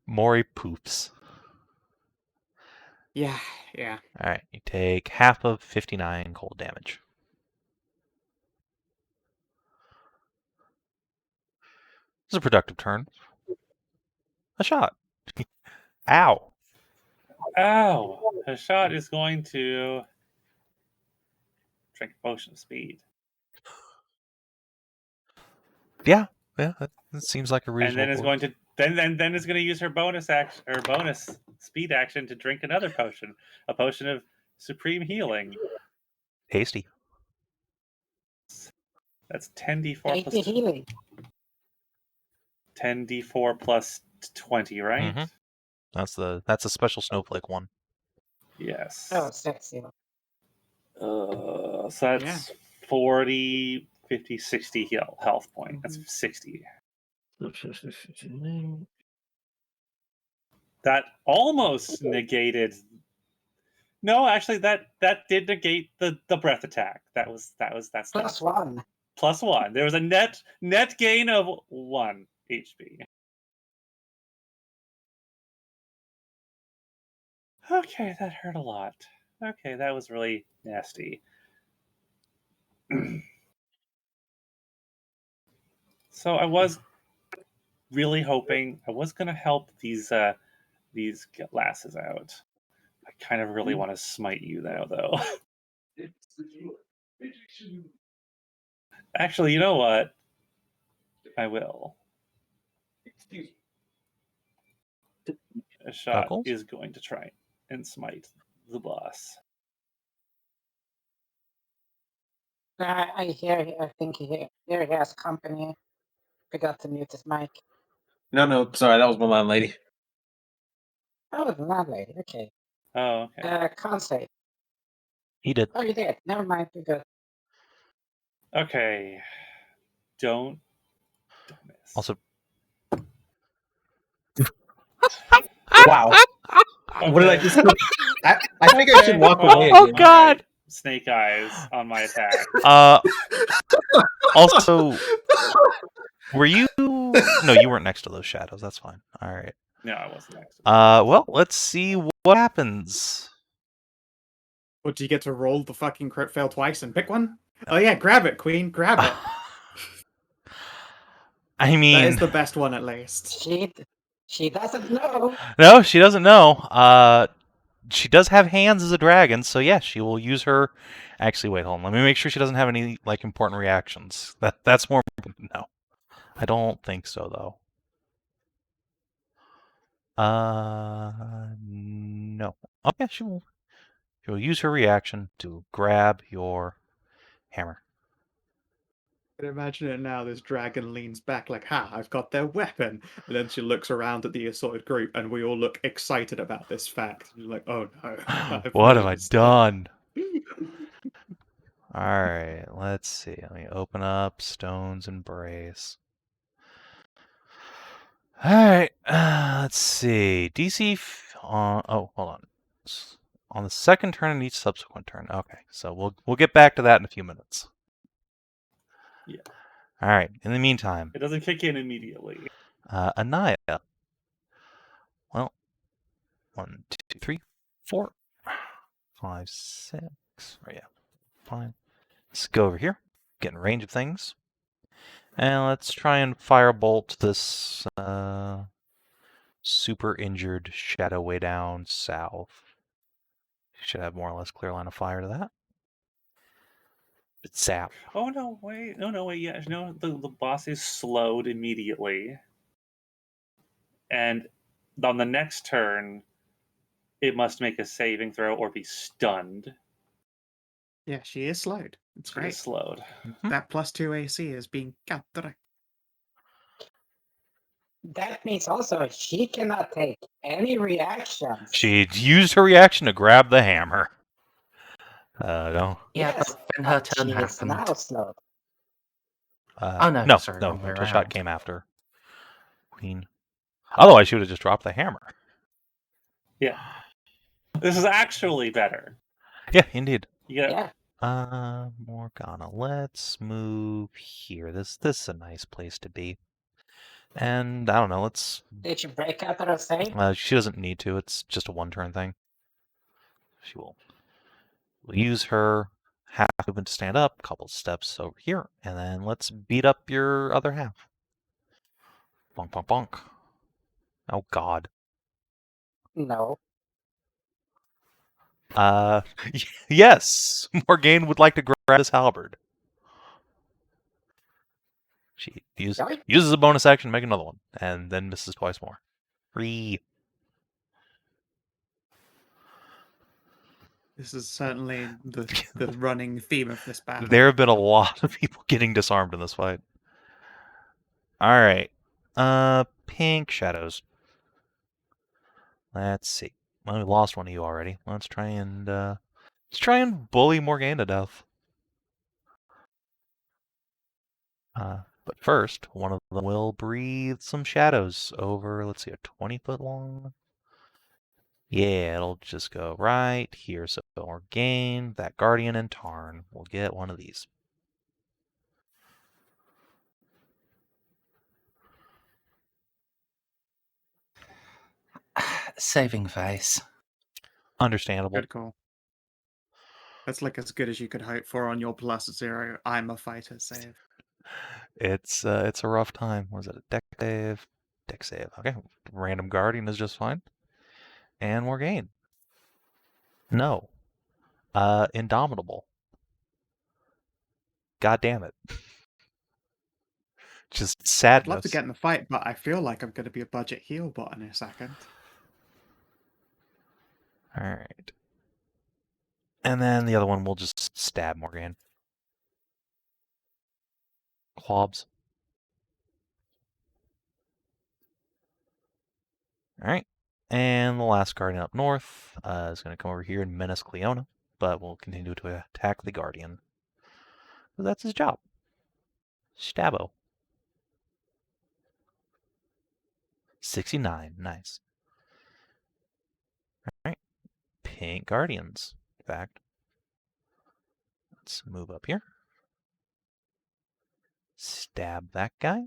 Mori poops. Yeah. Alright, you take half of 59 cold damage. This is a productive turn. A shot. Ow. Ow! Hashat is going to drink a potion of speed. Yeah, that seems like a And then reasonable. is going to then is going to use her bonus action or bonus speed action to drink another potion, a potion of supreme healing. Tasty. That's 10d4 80 plus healing. 10d4 plus 20, right? Mhm. That's a special snowflake one. Yes. Oh, sexy. So that's 40, 50, 60 health point. That's 60. That almost negated. No, actually, that did negate the breath attack. That's Plus one. plus one. There was a net gain of 1 HP. Okay, that hurt a lot. Okay, that was really nasty. So I was really hoping I was gonna help these lasses out. I kind of really want to smite you now, though. Actually, you know what? I will. A shot Duckles? is going to try and smite the boss. I hear. I think he has company. Forgot to mute his mic. No, sorry, that was my landlady. Oh, the landlady. Okay. Oh, okay. Can't say. He did. Oh, you did. Never mind. We're good. Okay. Don't miss. Also, Wow. Okay. What did I just? I think I should walk well, away Oh, again. God. alright. Snake eyes on my attack. Also, were you? No, you weren't next to those shadows. That's fine. All right. No, I wasn't next to Well, let's see what happens. What, do you get to roll the fucking crit fail twice and pick one? Oh yeah, grab it, Queen, grab it. I That mean, is the best one at least. She doesn't know. no, she doesn't know. She does have hands as a dragon, so yeah, she will use her. Actually, wait, hold on. Let me make sure she doesn't have any like important reactions. That's more important. No, I don't think so though. No. Oh yeah, she will. She will use her reaction to grab your hammer. I can imagine it now. This dragon leans back like, "Ha! I've got their weapon." And then she looks around at the assorted group, and we all look excited about this fact. You're like, "Oh no, I've What made have a I mistake." done? All right, let's see. Let me open up Stone's Embrace. All right, let's see. DC on. Oh, hold on. On the second turn and each subsequent turn. Okay, so we'll get back to that in a few minutes. Yeah. All right. In the meantime, It doesn't kick in immediately. Nahia. Well, 1, 2, 3, 4, 5, 6. Oh yeah, fine. Let's go over here. Get in range of things. And let's try and firebolt this super injured shadow way down south. Should have more or less clear line of fire to that. But zap. Oh no! Wait! No! Wait! Yeah, no. The boss is slowed immediately, and on the next turn, it must make a saving throw or be stunned. Yeah, she is slowed. It's She great. is slowed. That +2 AC is being countered. That means also she cannot take any reactions. She used her reaction to grab the hammer. No. Yeah, Yes, but when her but turn she is happened. now slowed. Oh, no, no, sorry, no. wrong way Hashat around. came after Queen. Otherwise, she would have just dropped the hammer. Yeah. This is actually better. Yeah, indeed. You get Yeah. Morgana, let's move here. This is a nice place to be. And I don't know, let's. Did you break out of her save? She doesn't need to. It's just a one-turn thing. She will use her half movement to stand up, couple steps over here, and then let's beat up your other half. Bonk, bonk, bonk. Oh God. No. Yes, Morgane would like to grab his halberd. She uses a bonus action to make another one, and then misses twice more. 3. This is certainly the running theme of this battle. There have been a lot of people getting disarmed in this fight. Alright. Pink shadows. Let's see. Well, we lost one of you already. Let's try and bully Morgane to death. But first, one of them will breathe some shadows over, let's see, a 20-foot long. Yeah, it'll just go right here. So Morgane, that Guardian, and Tarn will get one of these. Saving face. Understandable. Good call. That's like as good as you could hope for on your +0 I'm a fighter save. It's a rough time. Was it a deck save? Deck save. Okay. Random Guardian is just fine. And Morgane. No. Indomitable. God damn it. Just sadness. I'd love to get in the fight, but I feel like I'm going to be a budget heal bot in a second. Alright. And then the other one will just stab Morgane. Clobs. Alright. And the last Guardian up north is going to come over here and menace Cleona, but will continue to attack the Guardian. So that's his job. Stabbo. 69. Nice. Alright. Pink Guardians. In fact. Let's move up here. Stab that guy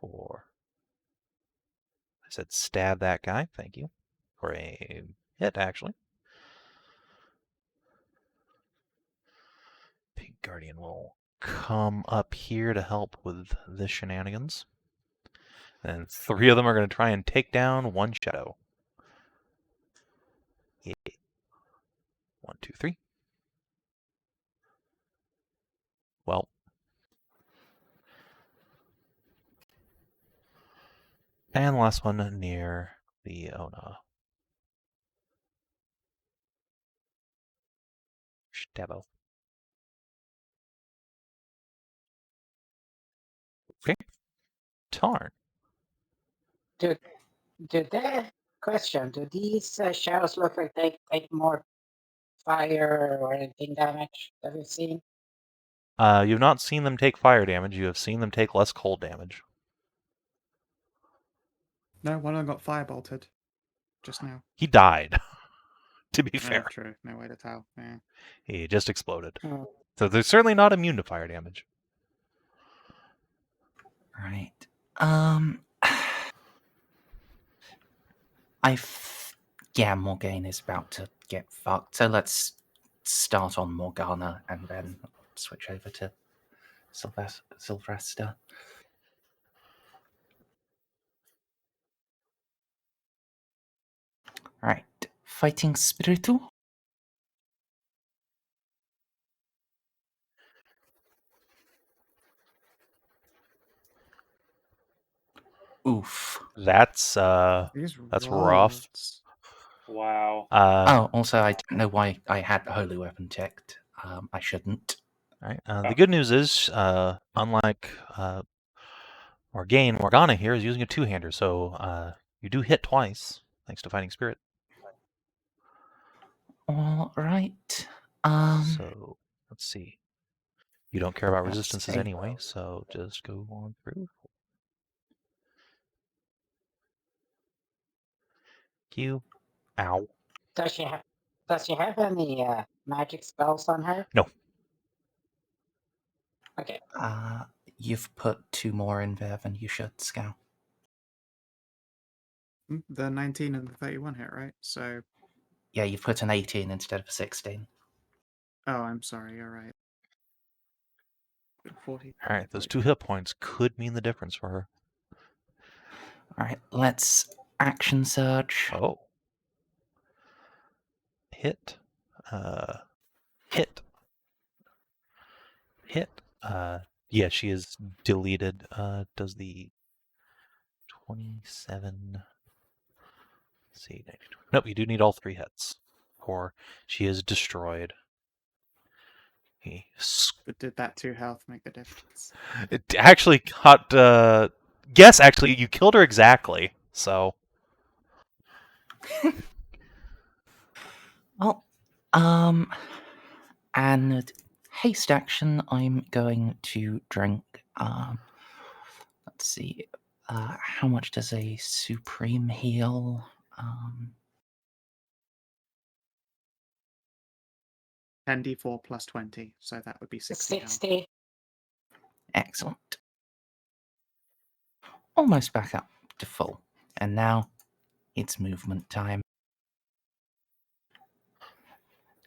for... I said stab that guy. Thank you. For a hit, actually. Pink Guardian will come up here to help with the shenanigans. And 3 of them are going to try and take down one shadow. Yeah. 1, 2, 3. Well. And the last one near the Ona. Stabbo. Okay. Tarn. Do these shadows look like they take more fire or anything damage that we've seen? You've not seen them take fire damage. You have seen them take less cold damage. No, one of them got firebolted just now. He died, to be Oh, fair. true. No way to tell. Yeah. He just exploded. Hmm. So they're certainly not immune to fire damage. Right. Yeah, Morgane is about to get fucked. So let's start on Morgana and then switch over to Sylvester. Right. Fighting Spiritu. Oof. That's These rough. rolls. Wow. Also, I don't know why I had the holy weapon checked. I shouldn't. All right. The good news is, unlike Morgana here is using a two-hander, so you do hit twice, thanks to Fighting Spirit. All right. So, let's see. You don't care about Let's resistances see. anyway, so just go on through. Q. Ow. Does she have any magic spells on her? No. Okay. You've put 2 more in there than you should, Scout. The 19 and the 31 hit, right? So, Yeah, you've put an 18 instead of a 16. oh, I'm sorry, you're right. 40. All right, those 2 hit points could mean the difference for her. All right, let's action surge. Oh. Hit. Hit. Hit. Yeah, she is deleted. Does the 27... Let's see. 90, nope, you do need all 3 hits. Or she is destroyed. But did that 2 health make the difference? It actually got... Yes, actually, you killed her exactly. So... Well, and haste action, I'm going to drink, let's see, how much does a supreme heal? 10d4 plus 20, so that would be 60 health. 60. Excellent. Almost back up to full. And now it's movement time.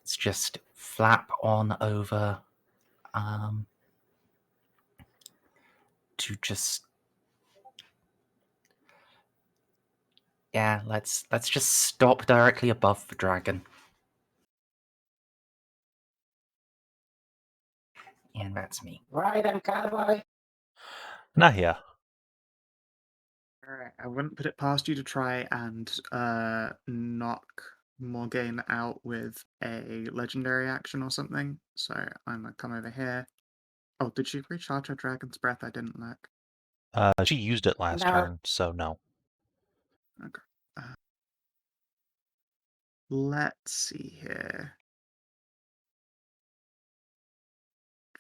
It's just flap on over to just let's just stop directly above the dragon. And that's me. Right, I'm cowboy. Nahia. Alright, I wouldn't put it past you to try and knock Morgane out with a legendary action or something. So I'm gonna come over here. Oh, did she recharge her Dragon's Breath? I didn't look. She used it last No. turn, so no. Okay. Let's see here.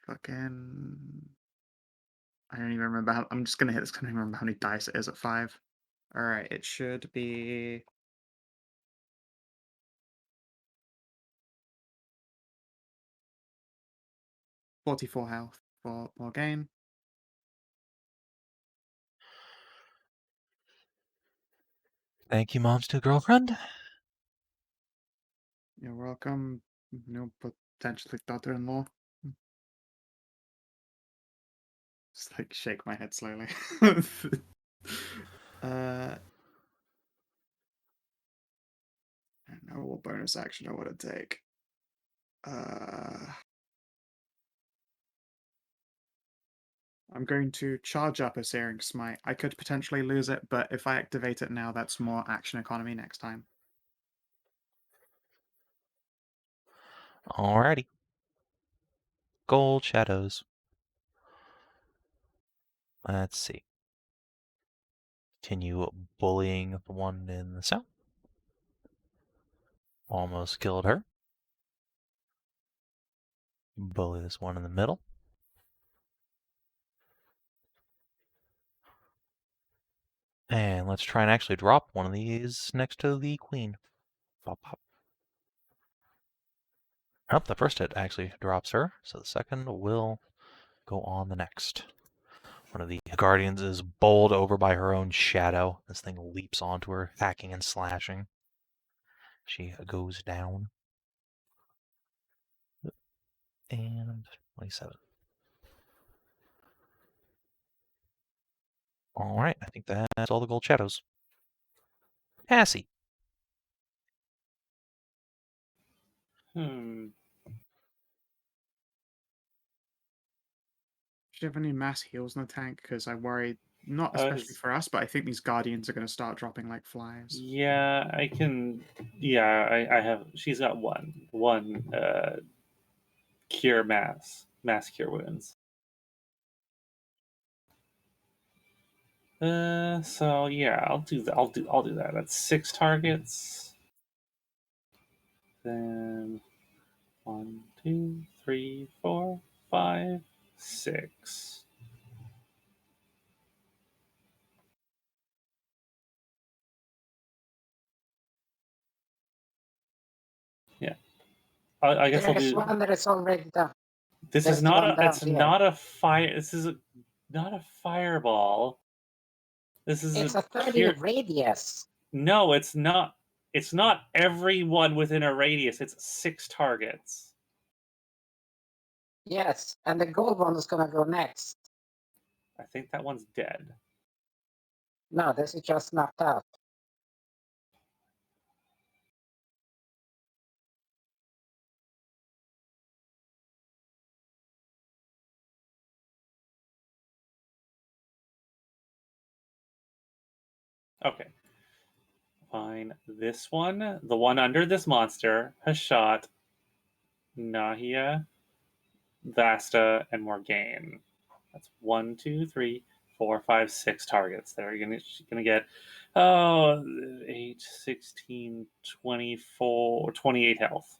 Fucking. I don't even remember how. I'm just gonna hit this. I don't even remember how many dice it is at 5. Alright, it should be. $44 health for Morgane. Thank you, Mom's new girlfriend. You're welcome. No, potentially daughter-in-law. Just like shake my head slowly. I don't know what bonus action I want to take. I'm going to charge up a Searing Smite. I could potentially lose it, but if I activate it now, that's more action economy next time. Alrighty. Gold shadows. Let's see. Continue bullying the one in the south. Almost killed her. Bully this one in the middle. And let's try and actually drop one of these next to the queen. Pop, pop. Oh, the first hit actually drops her, so the second will go on the next. One of the guardians is bowled over by her own shadow. This thing leaps onto her, hacking and slashing. She goes down. And 27. Alright, I think that's all the gold shadows. Cassie. Hmm. Do you have any mass heals in the tank? Because I worry, not I especially was- for us, but I think these guardians are going to start dropping like flies. Yeah, I can. Yeah, I have. She's got one cure mass cure wounds. So yeah, I'll do that. I'll do that. That's 6 targets. Then 1, 2, 3, 4, 5, 6. Yeah, I guess I'll There's do. one that is already done. This is there's not one a. down It's here. not a fire. This is not a fireball. This is It's a 30 cure. radius. No, it's not. It's not everyone within a radius. It's 6 targets. Yes, and the gold one is gonna go next. I think that one's dead. No, this is just knocked out. Okay. Fine. This one, the one under this monster, Hashat, Nahia, Vasta, and Morgaine. That's 1, 2, 3, 4, 5, 6 targets. They're gonna get 8, 16, 24, 28 health.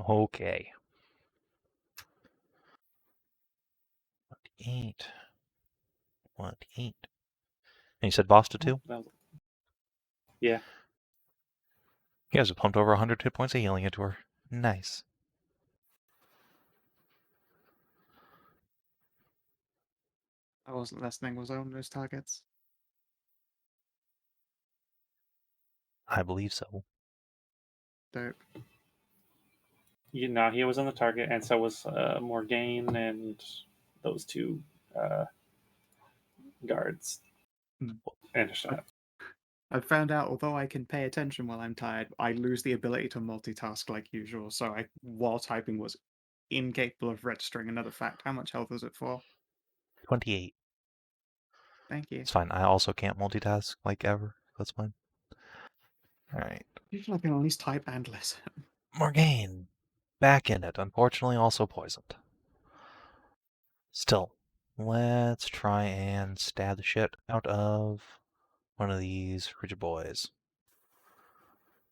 Okay. 28. 28. And you said Vasta too? Yeah. You guys have pumped over 100 hit points of healing into her. Nice. I wasn't listening. Was I on those targets? I believe so. Dope. Nahia was on the target, and so was Morgaine and those 2 guards. Hmm. And Hashat. I've found out, although I can pay attention while I'm tired, I lose the ability to multitask like usual, so while typing was incapable of registering another fact. How much health is it for? 28. Thank you. It's fine. I also can't multitask like ever. That's fine. Alright. Usually I can at least type and listen. Morgaine. Back in it. Unfortunately, also poisoned. Still, let's try and stab the shit out of one of these rigid boys.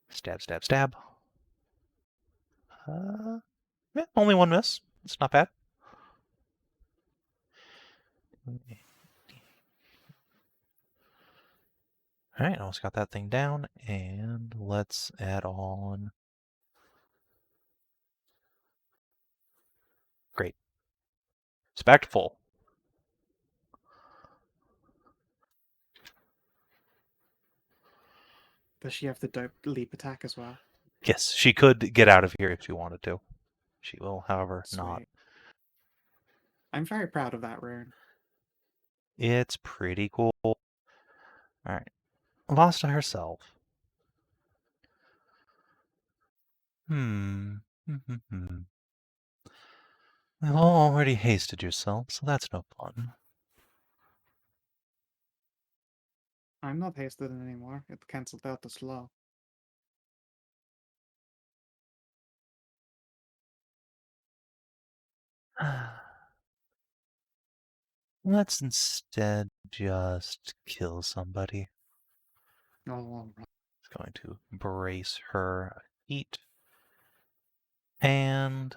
Stab, stab, stab. Yeah, only 1 miss. It's not bad. Alright, almost got that thing down, and let's add on. Great. It's back to full. Does she have the dope leap attack as well? Yes, she could get out of here if she wanted to. She will, however, not. Sweet. I'm very proud of that rune. It's pretty cool. Alright. Vasta herself. You've already hasted yourself, so that's no fun. I'm not hasted anymore. It cancelled out the slow. Let's instead just kill somebody. Oh, all right. It's going to brace her feet. And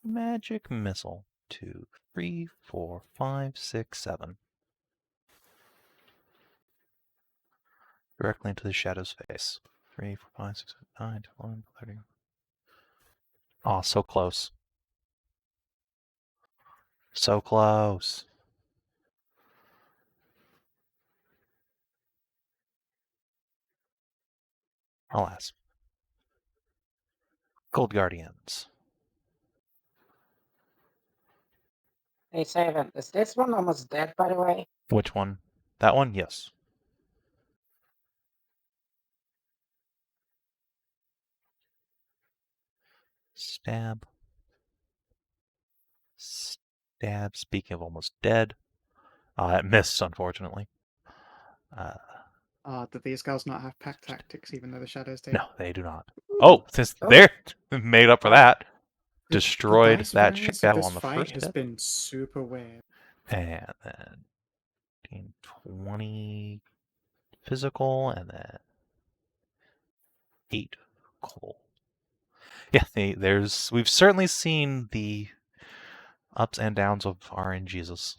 magic missile. 2, 3, 4, 5, 6, 7. Directly into the shadow's face. 3, 4, 5, 6, 7, 9, 11, 13. Aw, so close. So close. Alas. Gold Guardians. Hey, Savin, is this one almost dead, by the way? Which one? That one? Yes. Stab. Stab. Speaking of almost dead. It missed, unfortunately. Do these guys not have pack tactics even though the shadows do? No, they do not. Oh, since they're made up for that. destroyed dice that variance of shadow this on the fight first has hit. been super weird. And then 20 physical, and then 8 cold. Yeah, we've certainly seen the ups and downs of RNGesus.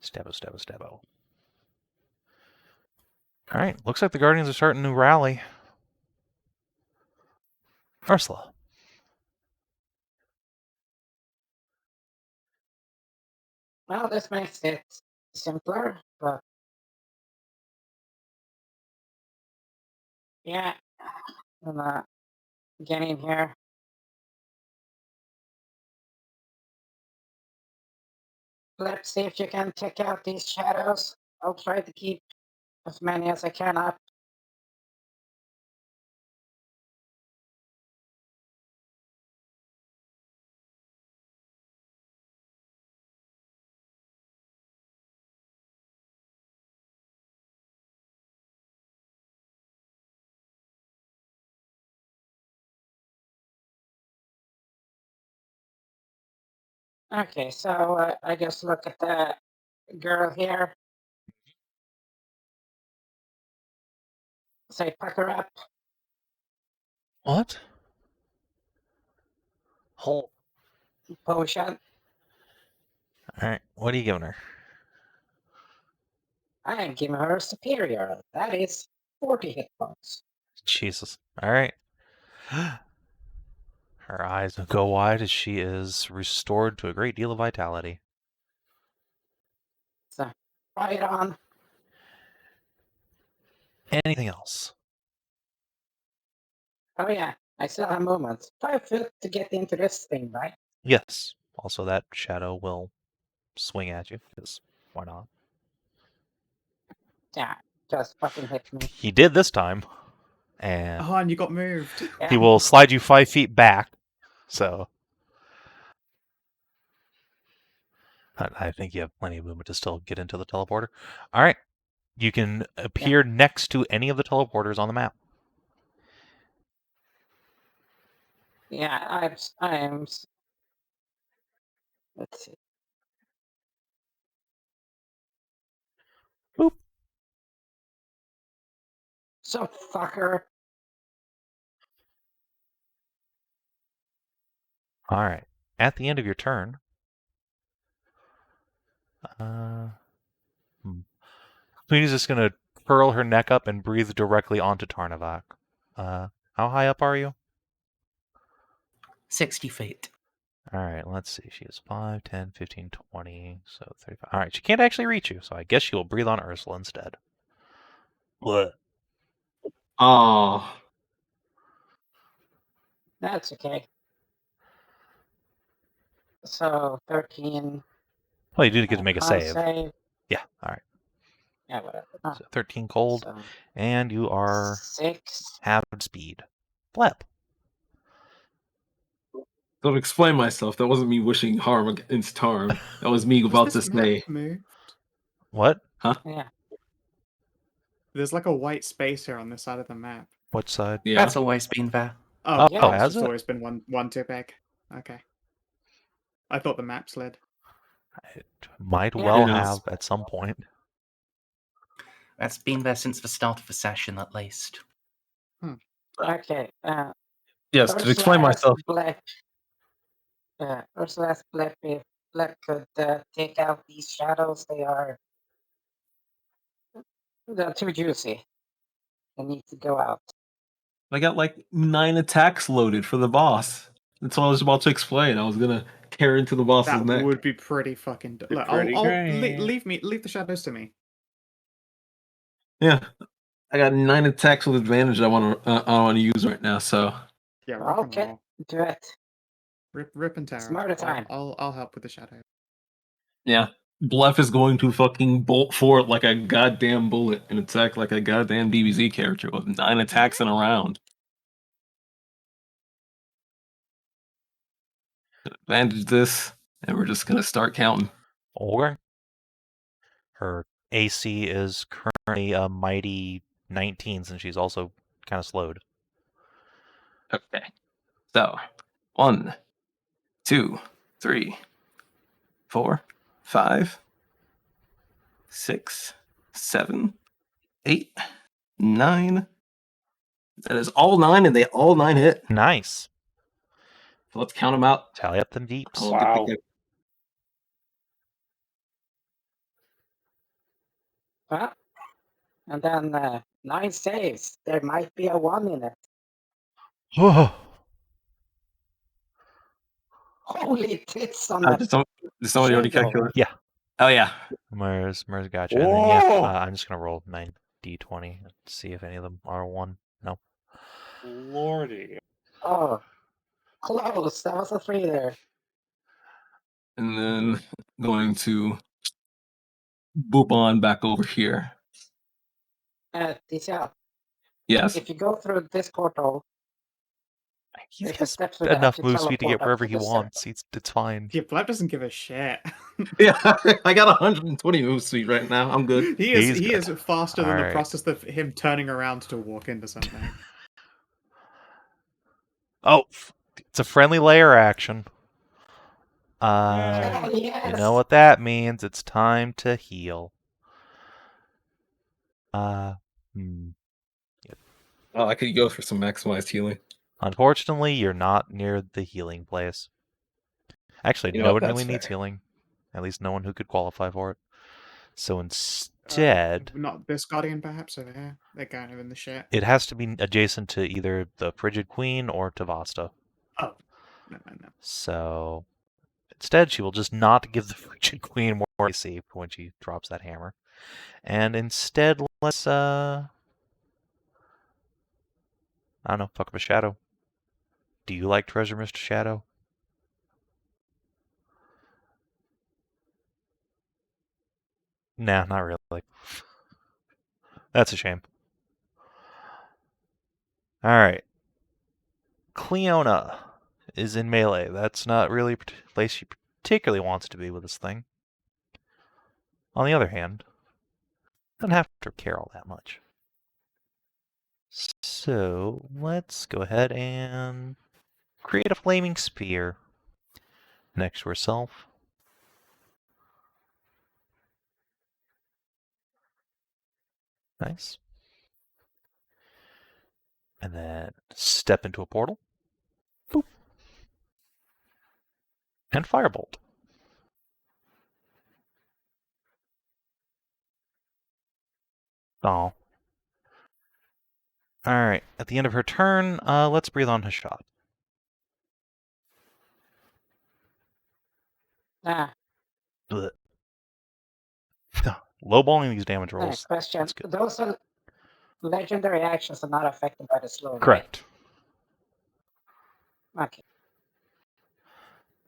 Stabbo. Alright, looks like the Guardians are starting to rally. Ursula. Well, this makes it simpler, but yeah, I'm gonna get in here. Let's see if you can check out these shadows. I'll try to keep as many as I can up. Okay, so I just look at the girl here. Say, pucker up. What? Hold. Potion. Alright, what are you giving her? I am giving her superior. That is 40 hit points. Jesus. Alright. Her eyes go wide as she is restored to a great deal of vitality. So, right on. Anything else? Oh yeah, I still have movement. 5 foot to get into this thing, right? Yes. Also, that shadow will swing at you, because why not? Yeah, just fucking hit me. He did this time, and Oh, and you got moved. Yeah. he will slide you 5 feet back. So I think you have plenty of movement to still get into the teleporter. All right, you can appear next to any of the teleporters on the map. Yeah, I'm. Let's see. Boop. So fucker. All right. At the end of your turn, Queenie's just gonna curl her neck up and breathe directly onto Tarnavak. How high up are you? 60 feet. All right, let's see. She is 5, 10, 15, 20, so 35. All right, she can't actually reach you, so I guess she will breathe on Ursula instead. What? Oh, That's okay. So 13. Well, you do get to make a Con save. save. Yeah, all right. Yeah, whatever. Oh, So 13 cold, so and you are 6. halved speed. Blep. so to explain myself, that wasn't me wishing harm against harm. That was me Was about to this map say, moved? What? Yeah. There's like a white space here on this side of the map. What side? yeah. That's always been there. Oh, yeah. it's has just it? always been one too big. Okay. I thought the map slid. It might Yeah. well Yeah. have at some point. That's been there since the start of the session, at least. Okay. Yes, to explain myself, Blep. Ursula's Blep. If Blep could take out these shadows, they're too juicy. They need to go out. I got like 9 attacks loaded for the boss. That's all I was about to explain. I was gonna tear into the boss's That neck. would be pretty fucking. Be Look, pretty I'll great. leave the shadows to me. Yeah, I got 9 attacks with advantage. I want to use right now. So Yeah, rock and Okay, roll. do it. Rip and tear. Smarter time. I'll help with the shadow. yeah, Blef is going to fucking bolt for it like a goddamn bullet and attack like a goddamn DBZ character with 9 attacks in a round. Advantage this, and we're just gonna start counting. Okay. Her AC is currently a mighty 19, since she's also kind of slowed. Okay. So 1, 2, 3, 4, 5, 6, 7, 8, 9. That is all 9, and they all 9 hit. Nice. So let's count them out. Tally up them deeps. I'll get Wow. the- Well, and then 9 saves. There might be a 1 in it. Oh, Holy tits on Uh, that. did somebody already Shield roll. calculate? yeah. Oh yeah. Merz gotcha. And then, yeah, Whoa! I'm just going to roll 9d20 and see if any of them are 1. No. Lordy. Oh, close. That was a 3 there. And then going to boop on back over here. DCL, Yes. if you go through this portal, He's you can got step through that enough to move speed to teleport get up wherever to he the wants. It's fine. Yeah, Blep doesn't give a shit. Yeah, I got 120 move speed right now. I'm good. He He's is good. faster than the Alright. process of him turning around to walk into something. Oh, it's a friendly layer action. Oh, You yes! know what that means. It's time to heal. Hmm. Oh, I could go for some maximized healing. Unfortunately, you're not near the healing place. Actually, You know what, nobody that's really needs fair. healing. At least no one who could qualify for it. So instead, Not this Guardian, perhaps, over here. They're kind of in the shit. it has to be adjacent to either the Frigid Queen or to Vasta. Oh. No. So instead, she will just not give the Frigid Queen more AC when she drops that hammer. And instead, let's, I don't know, fuck up a Shadow. Do you like Treasure Mist Shadow? Nah, not really. That's a shame. Alright. Cleona is in melee. That's not really a place she particularly wants to be with this thing. On the other hand, doesn't have to care all that much. So let's go ahead and create a flaming spear next to herself. Nice. And then step into a portal. Boop. And firebolt. Oh. Alright, at the end of her turn, let's breathe on Hashat. Ah, Blech. Lowballing these damage rolls. next question. That's good. Those are legendary actions are not affected by the slow, Correct. right? Okay.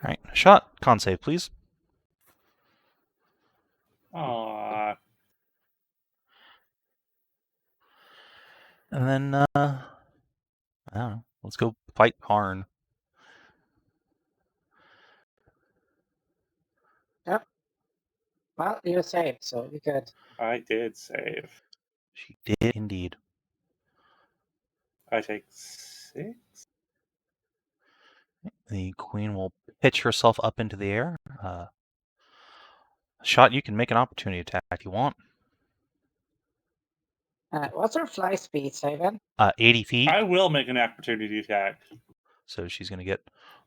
Alright, Hashat, con save, please. Aww. And then, I don't know, let's go fight Harn. Well, you saved, so you could. I did save. She did indeed. I take 6. The queen will pitch herself up into the air. Shot, you can make an opportunity attack if you want. What's her fly speed, Savin? 80 feet. I will make an opportunity attack. So she's going to get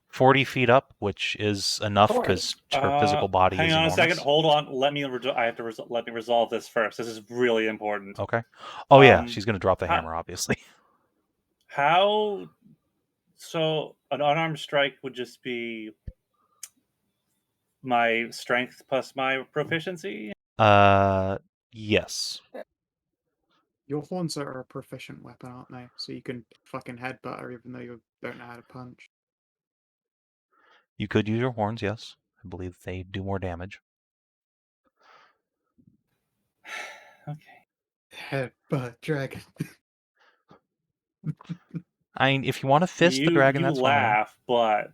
40 feet up, which is enough 40. because her physical body Hang is on enormous. a second. Hold on. Let me. Let me resolve this first. This is really important. Okay. Oh yeah, Um, she's going to drop the how- hammer, obviously. How? So an unarmed strike would just be my strength plus my proficiency. Yes. Your horns are a proficient weapon, aren't they? So you can fucking headbutt her even though you don't know how to punch. You could use your horns, yes. I believe they do more damage. Okay. Headbutt dragon. I mean, if you want to fist the dragon, you that's laugh, but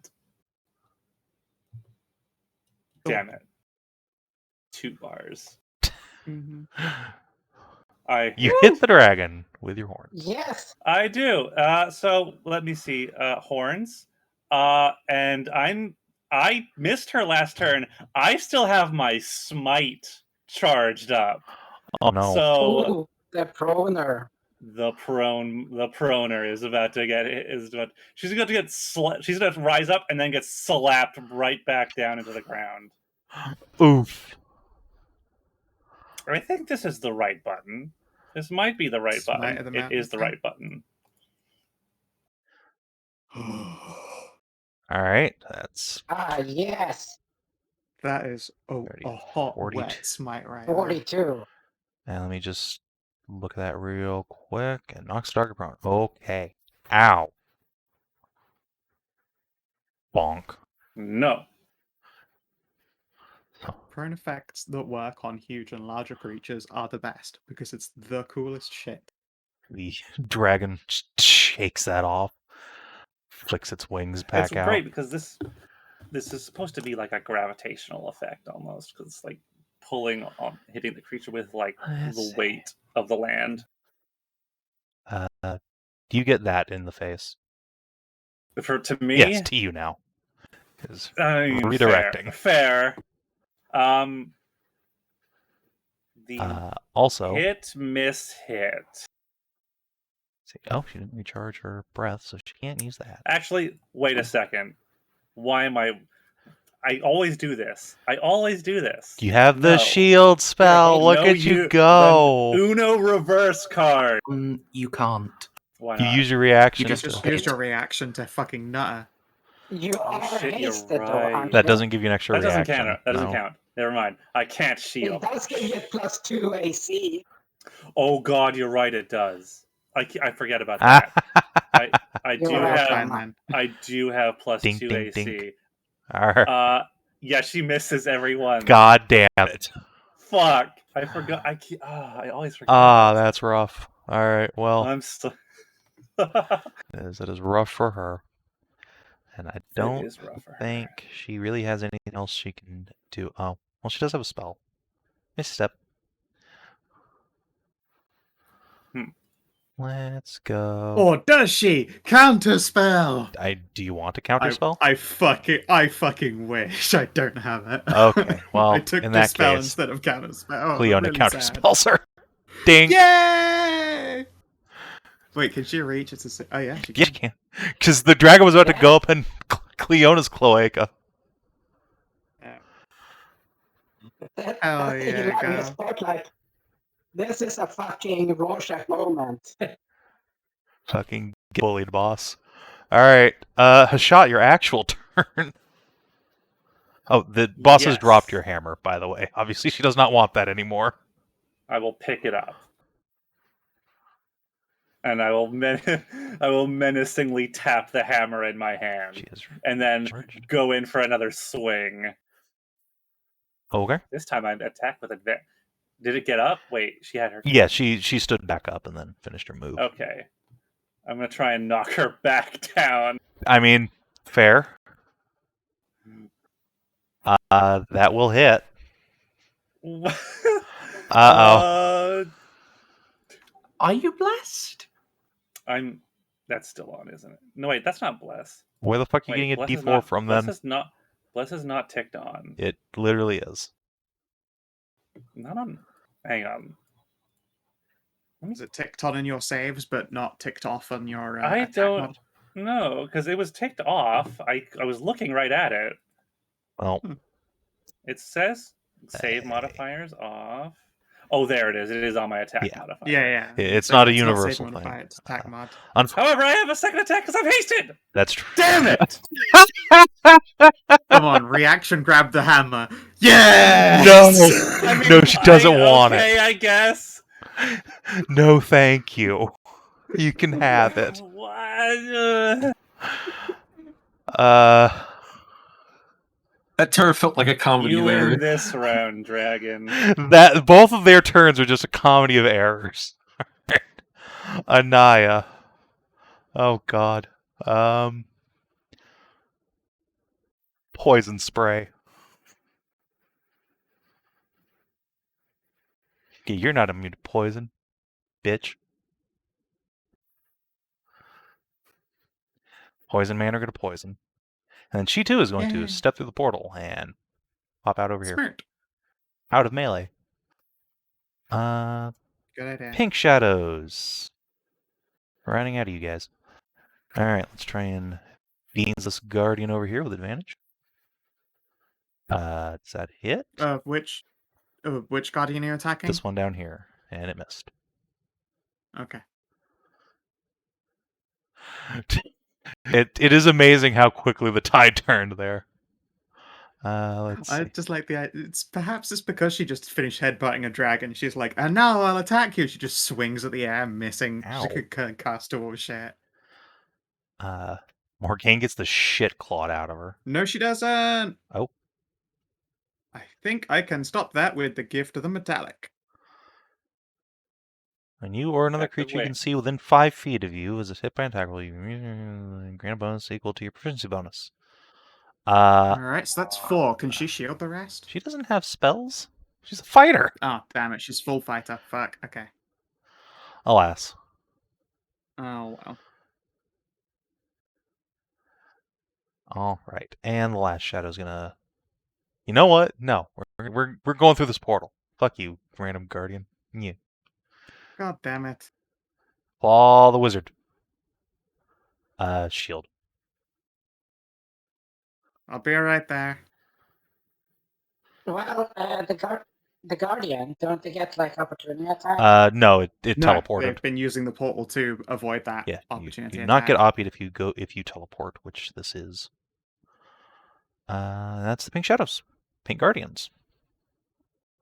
Oh. damn it, 2 bars. Mm-hmm. fine. You hit the dragon with your horns. Yes. I do. So let me see. Horns. And I missed her last turn. I still have my smite charged up. Oh no. So Ooh, the proner. the proner is about to get she's about to get she's about to rise up and then get slapped right back down into the ground. Oof. I think this is the right button. This might be the right Smite button. of the It is the mountain. right button. All right, that's Ah, yes. That is 30, a hot, 42. wet smite right there. 42. And let me just look at that real quick and knocks target prone. Okay. Ow. Bonk. No. Prone effects that work on huge and larger creatures are the best because it's the coolest shit. The dragon shakes that off, flicks its wings back It's out. great because this is supposed to be like a gravitational effect almost, because it's like pulling on hitting the creature with like Let's the see. weight of the land. Do you get that in the face? To me, Yes, to you now. Is I mean, redirecting. Fair. The also, hit, miss, hit. see, oh, she didn't recharge her breath, so she can't use that. Actually, wait a second. Why am I always do this. I always do this. You have the No. shield spell. No, Look at you go. The Uno reverse card. You can't. Why You not? use your reaction. just- Just hit. use your reaction to fucking nutter. You Oh, are shit, you're hasted, though, right. aren't That you? doesn't give you an extra That doesn't reaction. count. That doesn't No. count. Never mind. I can't It shield. does give you +2 AC. Oh God, you're right. It does. I forget about that. I do You're have welcome. man. I do have +2 Dink, dink, AC. dink. All right. Yeah, she misses every one. God damn it. Fuck. I forgot. I always forget. That's rough. All right. Well, I'm still. it is rough for her. And I don't is rough for her. think she really has anything else she can do. Oh, well, she does have a spell. Misstep. Let's go. Or does she? Counterspell! Do you want to counter spell? I fucking wish I don't have it. Okay, well, I took in the that spell case, instead of counterspell. Cleona Really counter sad. spells her. Ding! Yay! Wait, can she reach? Oh yeah, she Yeah, can. she can. Because the dragon was about to go up in Cleona's cloaca. Oh, That's yeah, the hilarious girl. part, like, this is a fucking Rorschach moment. Fucking get bullied, boss. Alright, Hashat, your actual turn. Oh, the boss has Yes. dropped your hammer, by the way. Obviously, she does not want that anymore. I will pick it up. And I will I will menacingly tap the hammer in my hand. She is And then charged. go in for another swing. Okay. This time I attack with advantage. Did it get up? Wait, she had her. Yeah, she stood back up and then finished her move. Okay. I'm going to try and knock her back down. I mean, fair. That will hit. Uh-oh. Are you blessed? That's still on, isn't it? No, wait, that's not bless. Where the fuck are you Wait, getting a bless is D4 not- from bless then? is not ticked on. It literally is. Not on. Hang on. Is it ticked on in your saves, but not ticked off on your I attack don't mod? know, because it was ticked off. I was looking right at it. Well, It says save modifiers off. Oh, there it is. It is on my attack Yeah. modifier. Yeah. it's not a save universal modifier, thing. It's attack mod. However, I have a second attack because I'm hasted. That's true. Damn it! Come on, reaction grab the hammer. Yeah! No! I mean, No, she doesn't want it. Okay, I guess. No, thank you. You can have it. What? That turn felt like a comedy You of errors. win this round, Dragon. That both of their turns are just a comedy of errors. Nahia. Oh god. Poison spray. Okay, you're not immune to poison, bitch. Poison man are gonna poison. And she too is going Yay. to step through the portal and pop out over here. Smart. Out of melee. Good idea. Pink shadows. Running out of you guys. Alright, let's try and beans this guardian over here with advantage. Does that hit? Which guardian are you attacking? This one down here. And it missed. Okay. It is amazing how quickly the tide turned there. Let's see. I just like perhaps it's because she just finished headbutting a dragon. She's like, and now I'll attack you. She just swings at the air, missing. Ow. She could cast all shit. Morgane gets the shit clawed out of her. No, she doesn't. Oh. I think I can stop that with the gift of the metallic. When you or another Effective creature you can win. see within 5 feet of you is hit by an attack roll, you grant a bonus equal to your proficiency bonus. Alright, so that's 4. Can she shield the rest? She doesn't have spells. She's a fighter. Oh, damn it. She's full fighter. Fuck. Okay. Alas. Oh, well. All right, and the last shadow's gonna. You know what? No, we're going through this portal. Fuck you, random guardian. Yeah. God damn it. Fall the wizard. Shield. I'll be right there. Well, the Guardian, don't they get like opportunity attack? No, it No, teleported. they've been using the portal to avoid that Yeah, opportunity you do not get attack. oppied if you teleport, which this is. That's the pink shadows, pink guardians.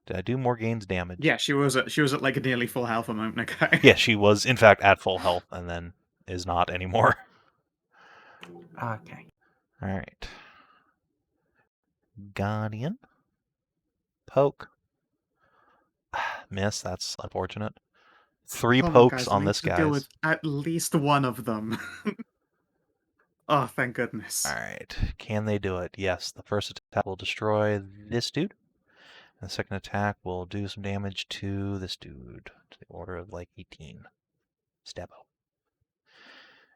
Did I do Morgane's damage? Yeah, she was at like nearly full health a moment ago. Yeah, she was in fact at full health, and then is not anymore. Okay. All right. Guardian. Poke. Miss. That's unfortunate. 3 Come pokes guys, on we this need to deal guy's. with at least one of them. Oh, thank goodness. All right. Can they do it? Yes. The first attack will destroy this dude. And the second attack will do some damage to this dude. To the order of like 18. Stabbo.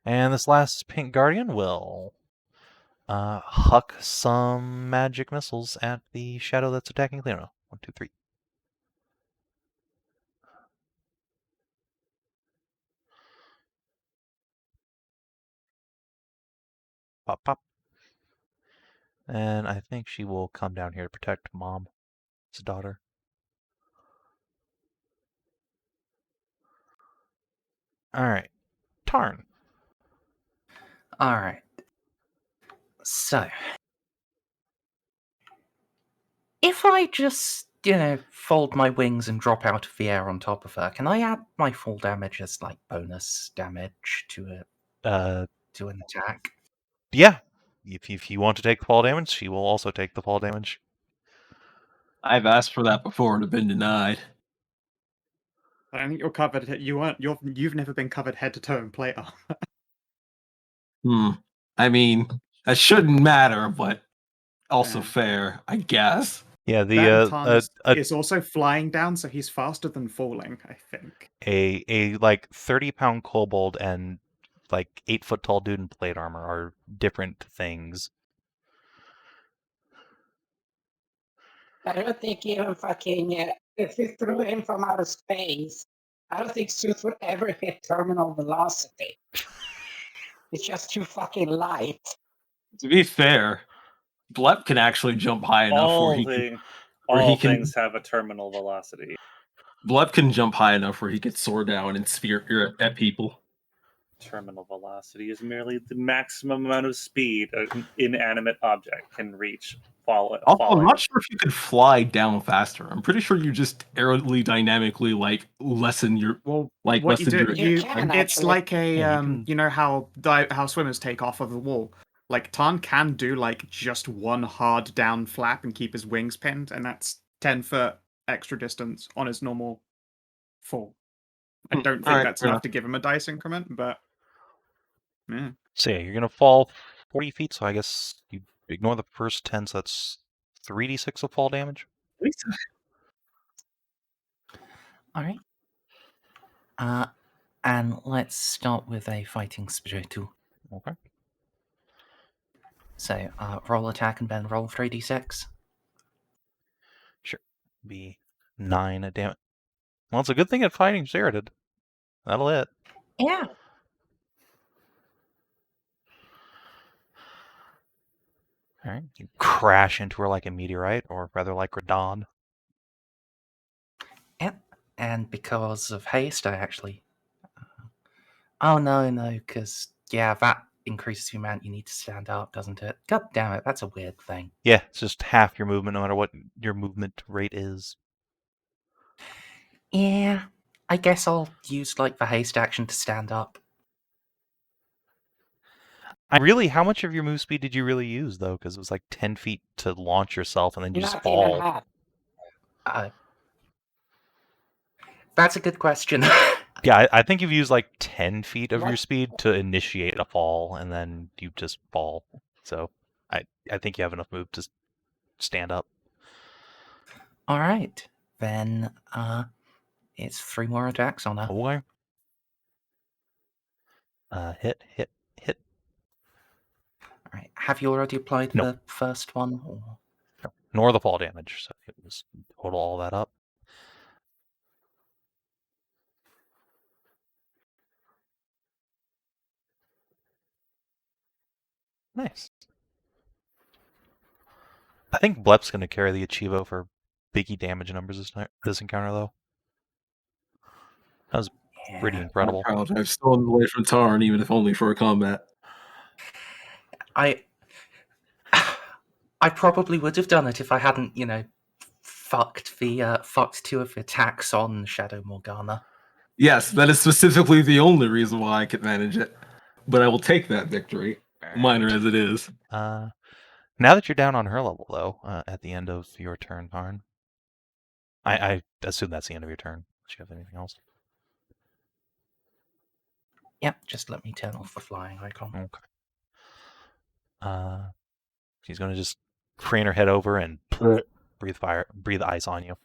And this last pink guardian will huck some magic missiles at the shadow that's attacking Cleano. 1, 2, 3. Pop, pop. And I think she will come down here to protect Mom's daughter. Alright. Tarn. Alright. So. If I just, fold my wings and drop out of the air on top of her, can I add my full damage as, like, bonus damage to an attack? Yeah. If you want to take the fall damage, she will also take the fall damage. I've asked for that before and have been denied. I don't think you're covered. You've never been covered head to toe in plate armor. I mean, that shouldn't matter, but also Yeah. fair, I guess. Yeah, is also flying down, so he's faster than falling, I think. a like 30-pound kobold and like 8-foot tall dude in plate armor are different things. I don't think even fucking if you threw him from outer space, I don't think suits would ever hit terminal velocity. It's just too fucking light. To be fair, Blep can actually jump high enough All things have a terminal velocity. Blep can jump high enough where he could soar down and spear at people. Terminal velocity is merely the maximum amount of speed an inanimate object can reach while I'm falling. not sure if you could fly down faster. I'm pretty sure you just aerodynamically lessen your what you do. It's like a Yeah, you you know how swimmers take off of the wall. Like Tarn can do like just one hard down flap and keep his wings pinned, and that's 10-foot extra distance on his normal fall. I don't think that's enough to give him a dice increment, but yeah. So yeah, you're gonna fall 40 feet, so I guess you ignore the first 10, so that's 3d6 of fall damage. Alright. And let's start with a fighting spirit too. Okay. So, roll attack and then roll 3d6. Sure. Be 9 damage. Well, it's a good thing at fighting Spirited. That'll hit. Yeah. All right. You crash into her like a meteorite, or rather like Radon. Yep. And because of haste, I actually... Oh, no, because, yeah, that increases the amount you need to stand up, doesn't it? God damn it, that's a weird thing. Yeah, it's just half your movement, no matter what your movement rate is. Yeah, I guess I'll use, like, the haste action to stand up. Really, how much of your move speed did you really use, though? Because it was like 10 feet to launch yourself, and then you just Not even fall. half. That's a good question. Yeah, I think you've used like 10 feet of your What? speed to initiate a fall, and then you just fall. So I think you have enough move to stand up. All right, then it's 3 more attacks on her. Okay. Hit. All right, have you already applied No. the first one? Or... No, nor the fall damage. So it was total all that up. Nice. I think Blep's going to carry the Achivo for biggie damage numbers this encounter, though. That was pretty incredible. I've stolen away from Tarn, even if only for a combat. I probably would have done it if I hadn't, fucked 2 of the attacks on Shadow Morgana. Yes, that is specifically the only reason why I could manage it. But I will take that victory, minor as it is. Now that you're down on her level, though, at the end of your turn, Tarn, I assume that's the end of your turn. Do you have anything else? Yep, just let me turn off the flying icon. Okay. She's going to just crane her head over and breathe ice on you.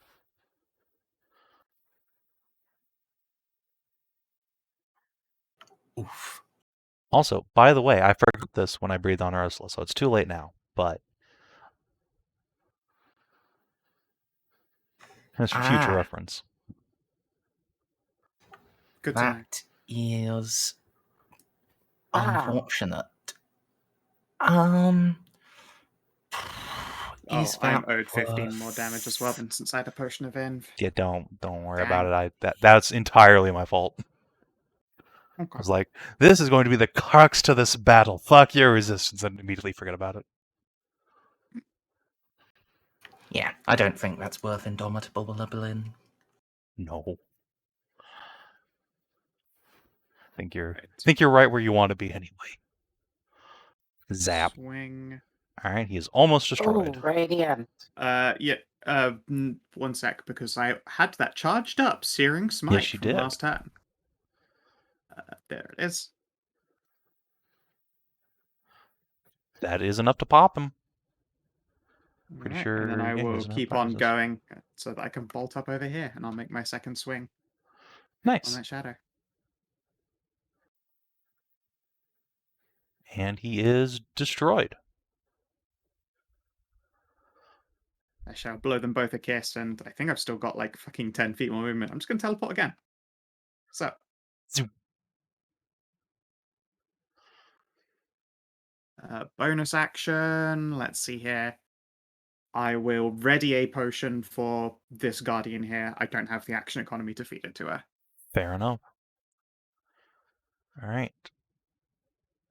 Oof. Also, by the way, I forgot this when I breathed on Ursula, so it's too late now, but it's for future reference. Good to know. That is Ah. unfortunate. Is I'm that owed 15 worth- more damage as well, and since I had a potion of Env. Yeah, don't worry Dang. about it. That's entirely my fault. Okay. I was like, this is going to be the crux to this battle. Fuck your resistance, and immediately forget about it. Yeah, I don't think that's worth Indomitable Liberlin. No. I think you're right where you want to be anyway. Zap. Swing. All right, he is almost destroyed. Oh, Radiant. One sec, because I had that charged up, Searing Smite Yes, you from did. last turn. There it is. That is enough to pop him. Pretty Alright, sure. and then I yeah, will there's enough keep pop on resist. going so that I can bolt up over here, and I'll make my second swing on Nice. that shadow. And he is destroyed. I shall blow them both a kiss, and I think I've still got like fucking 10 feet more movement. I'm just going to teleport again. So. Zoom. Bonus action. Let's see here. I will ready a potion for this guardian here. I don't have the action economy to feed it to her. Fair enough. All right.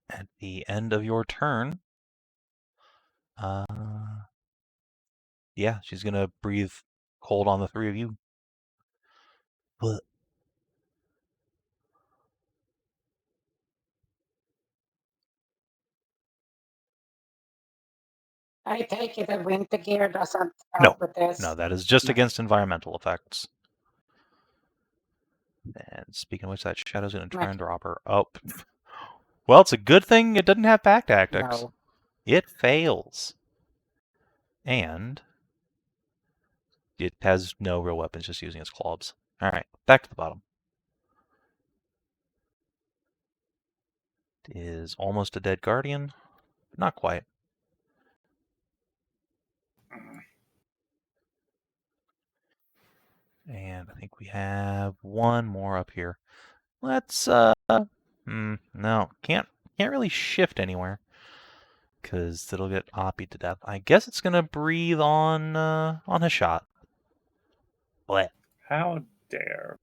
At the end of your turn, yeah, she's gonna breathe cold on the 3 of you. But I take it that winter gear doesn't help with this. no, that is just No. against environmental effects. And speaking of which, that shadow's gonna try and drop her. Oh, well, it's a good thing it doesn't have pack tactics. No. It fails, and it has no real weapons, just using its clubs. All right, back to the bottom. It is almost a dead guardian, not quite. And I think we have one more up here. Let's no, can't really shift anywhere. Because it'll get oppied to death. I guess it's gonna breathe on Hashat. Blep. How dare.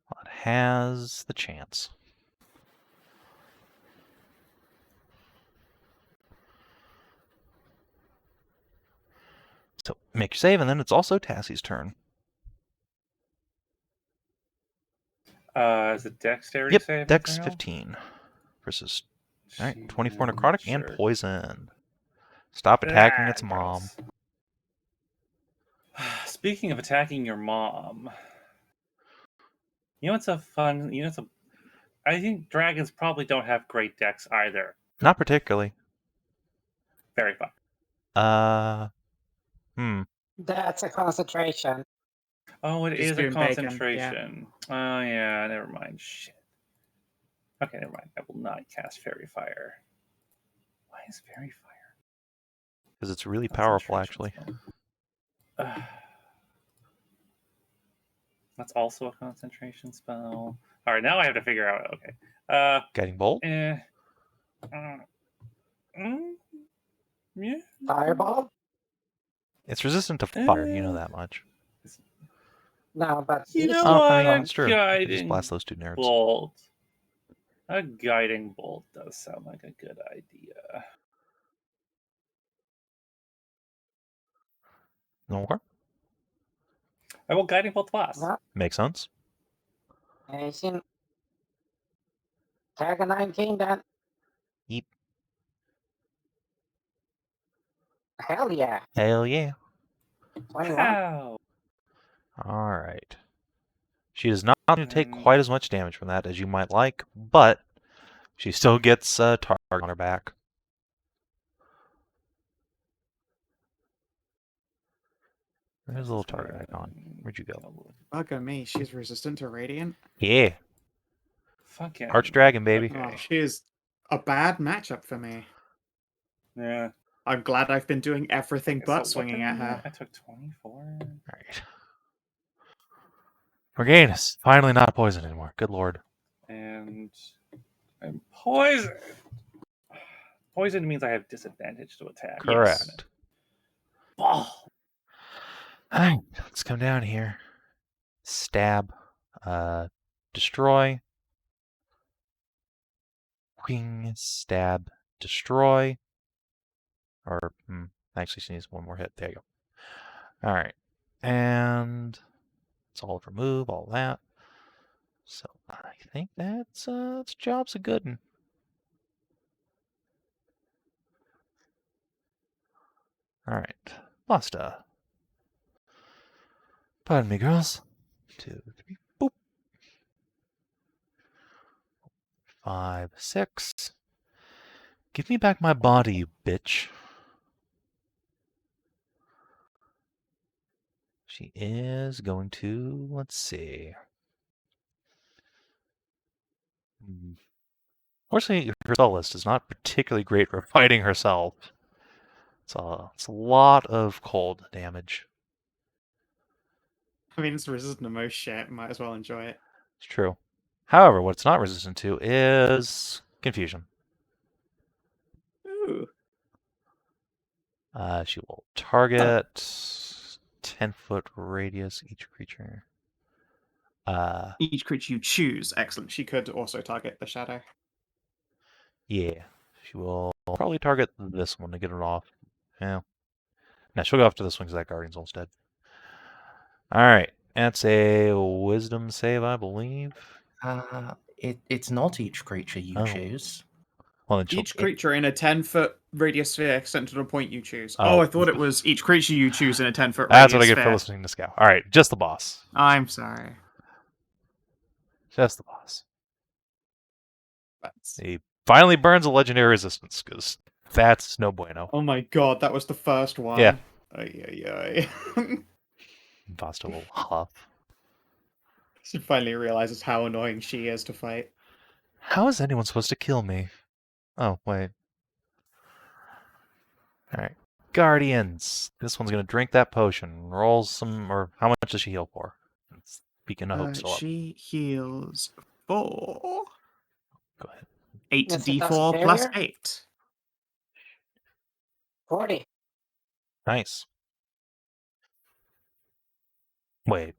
Well, it has the chance. So make your save, and then it's also Tassie's turn. Is it dexterity save? Yep, Dex 15 versus 24 necrotic and poison. Stop attacking its mom. Speaking of attacking your mom, you know what's a fun? I think dragons probably don't have great dex either. Not particularly. Very fun. That's a concentration. Oh, it Just is a doing bacon, concentration. Oh yeah, never mind. Shit. Okay, never mind. I will not cast Fairy Fire. Why is Fairy Fire? Because it's really powerful, actually. That's also a concentration spell. All right, now I have to figure out. Okay. Guiding Bolt? Yeah. Fireball? It's resistant to fire, you know that much. No, but You know Oh, what? I mean, it's true. Just Guiding blast those two nerds. bolt. A guiding bolt does sound like a good idea. No more? I will guiding bolt blast. Yeah. Makes sense. Asian. Tag a 19 then. Yeep. Hell yeah. Hell yeah. 21. How? Alright. She is not going to take quite as much damage from that as you might like, but she still gets a target on her back. There's a little target icon. Where'd you go? Bugger me, she's resistant to radiant. Yeah. Fucking Archdragon, baby. Oh, she is a bad matchup for me. Yeah. I'm glad I've been doing everything Okay, but so swinging at her. I took 24. Alright. Morganus, finally not poisoned anymore. Good lord. And I'm poisoned. Poison means I have disadvantage to attack. Correct. Ball. Alright, let's come down here. Stab. Destroy. Wing, stab, destroy. Or, actually, she needs one more hit. There you go. Alright. And it's all remove, all that. So I think that's job's a good one. Alright. Basta. Pardon me, girls. 2, 3, boop. 5, 6. Give me back my body, you bitch. She is going to, let's see. Fortunately, her spell list is not particularly great for fighting herself. It's a lot of cold damage. I mean, it's resistant to most shit. Might as well enjoy it. It's true. However, what it's not resistant to is confusion. Ooh. She will target 10-foot radius each creature. Each creature you choose. Excellent. She could also target the shadow. Yeah. She will probably target this one to get it off. Yeah. Now she'll go after this one because that guardian's almost dead. Alright. That's a wisdom save, I believe. It's not each creature you choose. Well, then Each creature in a 10-foot radius sphere centered on a point you choose. Oh. I thought it was each creature you choose in a 10-foot radius That's what I get sphere. for listening to Scout. Alright, just the boss. I'm sorry. Just the boss. That's... He finally burns a legendary resistance, because that's no bueno. Oh my god, that was the first one. Yeah. Ay. Basta will huff. She finally realizes how annoying she is to fight. How is anyone supposed to kill me? Oh, wait. Alright. Guardians. This one's gonna drink that potion. Roll some, or how much does she heal for? Speaking of hope, still up. She heals 4. Go ahead. 8d4 plus 8. 40. Nice. Wait,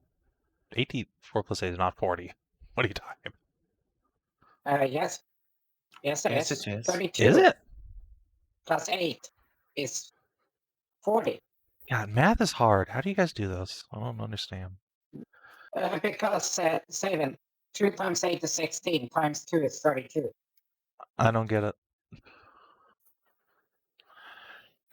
84 plus 8 is not 40. What are you talking about? Yes. Yes, it Yes, is. it is. 32 Is it? plus 8 is 40. God, math is hard. How do you guys do this? I don't understand. Because, Savin, 2 times 8 is 16, times 2 is 32. I don't get it.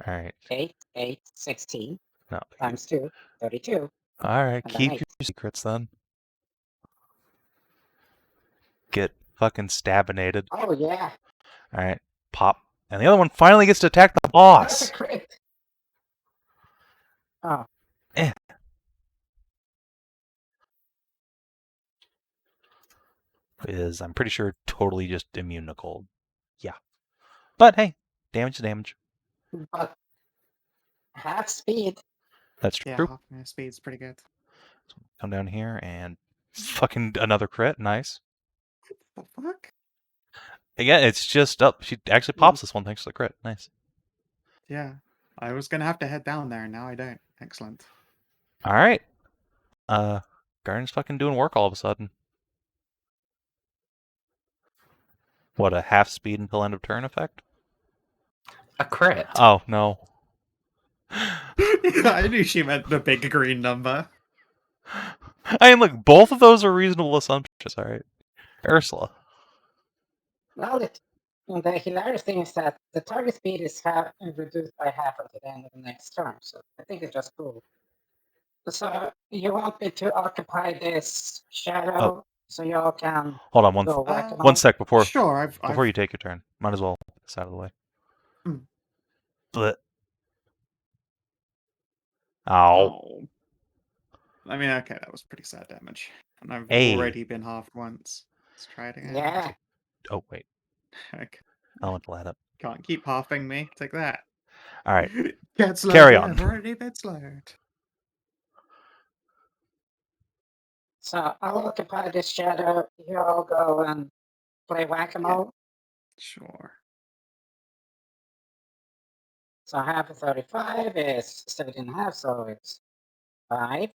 Alright. 8, 16, No. times 2, 32. Alright, and then keep 8. your secrets then. Get fucking stabinated. Oh, yeah. Alright, pop. And the other one finally gets to attack the That's boss! a crit. Oh. Is, I'm pretty sure, totally just immune to cold. Yeah. But hey, damage is damage. But half speed. That's Yeah, true. half my speed's pretty good. So come down here and fucking another crit. Nice. What the fuck? Again, it's just up. She actually pops this one thanks to the crit. Nice. Yeah. I was gonna have to head down there, and now I don't. Excellent. Alright. Guardian's fucking doing work all of a sudden. What, a half speed until end of turn effect? A crit. Oh, no. I knew she meant the big green number. I mean, look, both of those are reasonable assumptions, alright? Ursula. Well, the hilarious thing is that the target speed is reduced by half until the end of the next turn, so I think it's just cool. So you want me to occupy this shadow so y'all can Hold on, go whack 'em one all? sec before Sure, before you take your turn. Might as well get this out of the way. Mm. But ow. Oh. I mean, okay, that was pretty sad damage. And I've Hey. already been halved once. Let's try it again. Yeah. Oh, wait. Okay. I want to let up. Can't keep halving me. Take that. Alright. Get slowed. Carry on. I've already been slowed. So I'll occupy this shadow. You all go and play whack-a-mole. Sure. So half of 35 is 17.5, so it's 5,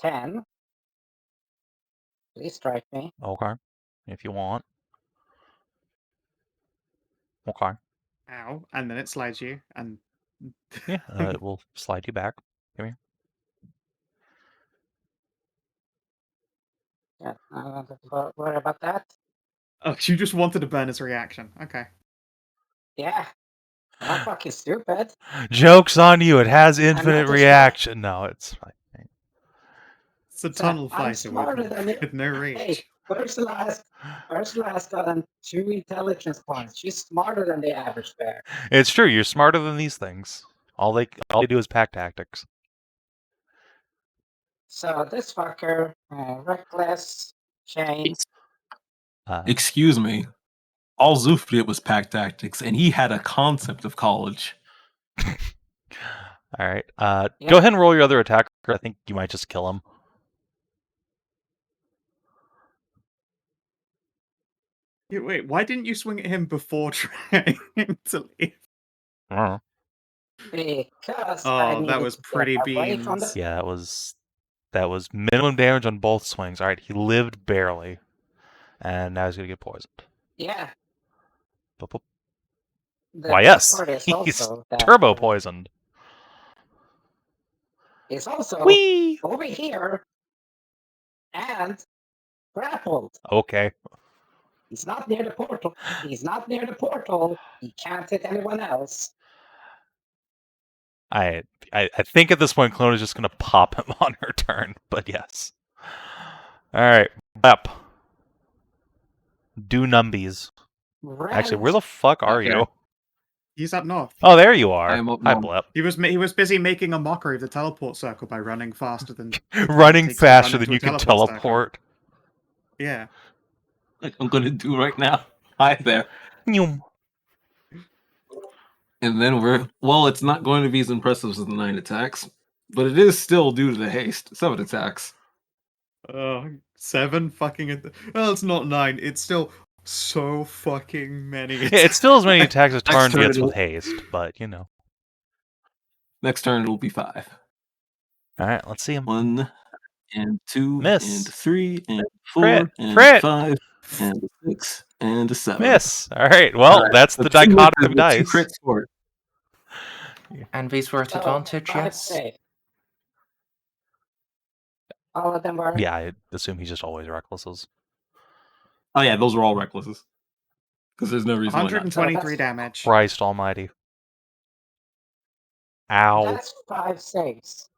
10. Please strike me. Okay. If you want. Okay. Ow. And then it slides you, and Yeah, it will slide you back. Come here. Yeah, I don't have to worry about that. oh, you just wanted to burn his reaction. Okay. Yeah. I'm not fucking stupid. Joke's on you. It has infinite just reaction. No, it's fine. It's a So, tunnel I'm fighter smarter than you. with no reach. Hey, Ursula has gotten 2 intelligence points. She's smarter than the average bear. It's true. You're smarter than these things. All they do is pack tactics. So this fucker, reckless, chains. Excuse me. All Zoof did was pack tactics, and he had a concept of college. All right. Yeah. Go ahead and roll your other attacker. I think you might just kill him. Wait, why didn't you swing at him before trying to leave? I don't know. Because I Oh, needed that was to get pretty away from beans. the. Yeah, that was minimum damage on both swings. All right, he lived barely, and now he's gonna get poisoned. Yeah. Boop, boop. The Why, best yes, part is he's also that turbo poisoned. He's also Whee! over here and grappled. Okay. He's not near the portal. He's not near the portal. He can't hit anyone else. I think at this point, Clone is just gonna pop him on her turn. But yes. All right, Blep. Do numbies. Actually, where the fuck are Okay. you? He's up north. Oh, there you are. I am up Hi, north. Blep. He was busy making a mockery of the teleport circle by running faster than Running takes to run faster than into a you can teleport circle. teleport. Yeah. Like I'm gonna do right now. Hi there. Nyum. And then it's not going to be as impressive as the 9 attacks, but it is still due to the haste. 7 attacks. 7 fucking. Well, it's not 9. It's still so fucking many. Yeah, it's still as many attacks as Next Tarn turn gets it'll- with haste, but you know. Next turn it'll be 5. Alright, let's see him. 1 and 2 Miss. and 3 and 4 Crit. and Crit. 5 and 6 and 7. Miss. Alright, well, Alright, that's so the 2 misses dichotomy with 2 dice. crits for it. And these were at So, advantage, 5 yes? save. All of them were? Yeah, I assume he just always recklesses. Oh yeah, those are all recklesses. Because there's no reason why not. 123 damage. Christ almighty. Ow. That's 5 saves.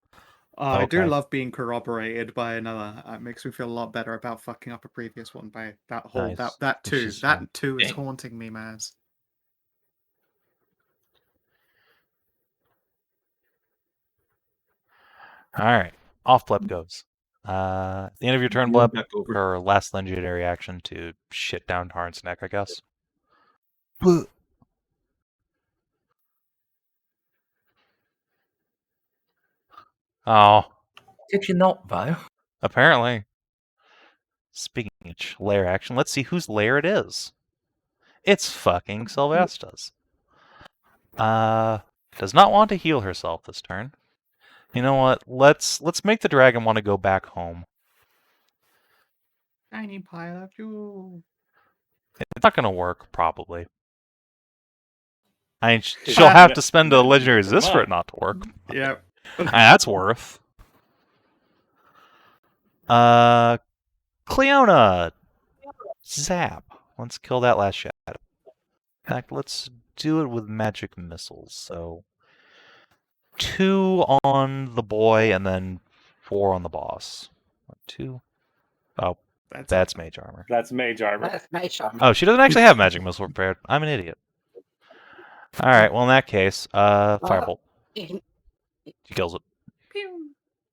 I do Okay. love being corroborated by another. It makes me feel a lot better about fucking up a previous one by that whole Nice. that It's 2. just, That 2 is dang. haunting me, Maz. Alright, off Blep goes. At the end of your turn, Move Blep, back over. or last legendary action to shit down Tarn's neck, I guess. Oh, Did you not, though? apparently. Speaking of which, lair action, let's see whose lair it is. It's fucking Sylvester's. Does not want to heal herself this turn. You know what? Let's make the dragon want to go back home. Tiny pile of you. It's not gonna work, probably. I mean, she'll have to spend a legendary resist for it not to work. Yep. That's worth. Cleona! Zap. Let's kill that last shadow. In fact, let's do it with magic missiles. So 2 on the boy and then 4 on the boss. 2. Oh, that's mage armor. That's mage armor. That's mage armor. Oh, she doesn't actually have magic missile prepared. I'm an idiot. Alright, well in that case, firebolt. You She kills it.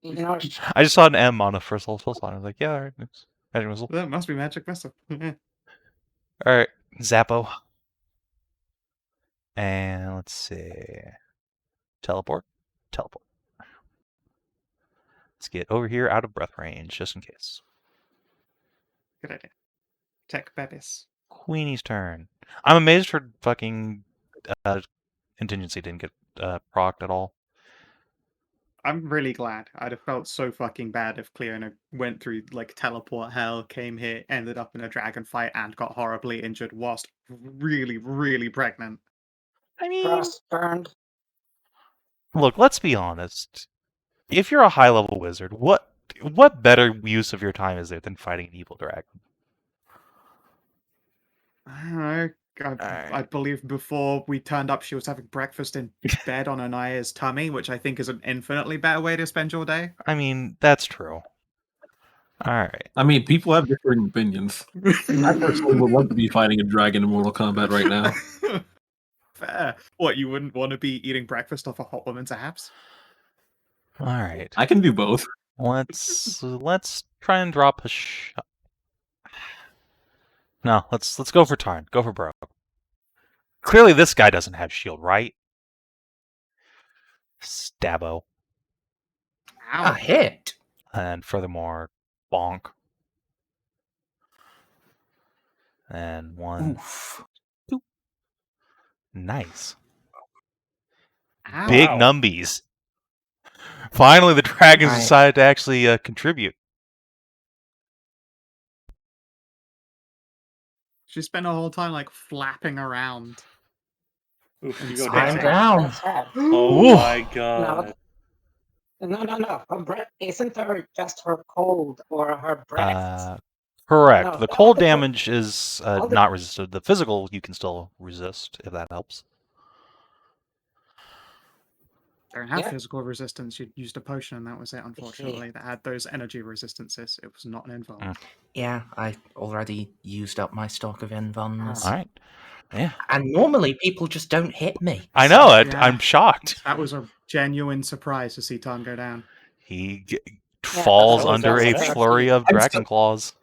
know, I just saw an M on the first level spell slot. I was like, yeah, alright, it's magic missile. That must be magic missile. Alright, Zappo. And let's see. Teleport. Teleport. Let's get over here out of breath range, just in case. Good idea. Tech Bebis. Queenie's turn. I'm amazed her fucking contingency didn't get procced at all. I'm really glad. I'd have felt so fucking bad if Cleona went through like teleport hell, came here, ended up in a dragon fight, and got horribly injured whilst really, really pregnant. I mean, frost burned. look, let's be honest. If you're a high-level wizard, what better use of your time is there than fighting an evil dragon? I don't know. I believe before we turned up, she was having breakfast in bed on Nahia's tummy, which I think is an infinitely better way to spend your day. I mean, that's true. Alright. I mean, people have differing opinions. I personally would love to be fighting a dragon in Mortal Kombat right now. Fair. What, you wouldn't want to be eating breakfast off a hot woman's abs? Alright. I can do both. Let's try and drop a shot. No, let's go for Tarn. Go for Bro. Clearly this guy doesn't have shield, right? Stabbo. A hit! And furthermore, bonk. And 1. Oof. Nice. Ow. Big Wow. numbies. Finally, the dragons Right. decided to actually contribute. She spent her whole time like flapping around. Oof, you go I'm dancing. down. That's sad. Oh Oof. my god. No. Her breath isn't her just her cold or her breath. Correct. No, The all cold the co- damage is all the- not resisted. The physical you can still resist, if that helps. Don't have Yeah. physical resistance. You used a potion, and that was it. Unfortunately, that had those energy resistances. It was not an invuln. Mm. Yeah, I already used up my stock of invulns. Alright. Yeah. And normally people just don't hit me. I know it. Yeah. I'm shocked. That was a genuine surprise to see Tarn go down. He Yeah, falls that was under a awesome. flurry of I'm dragon claws.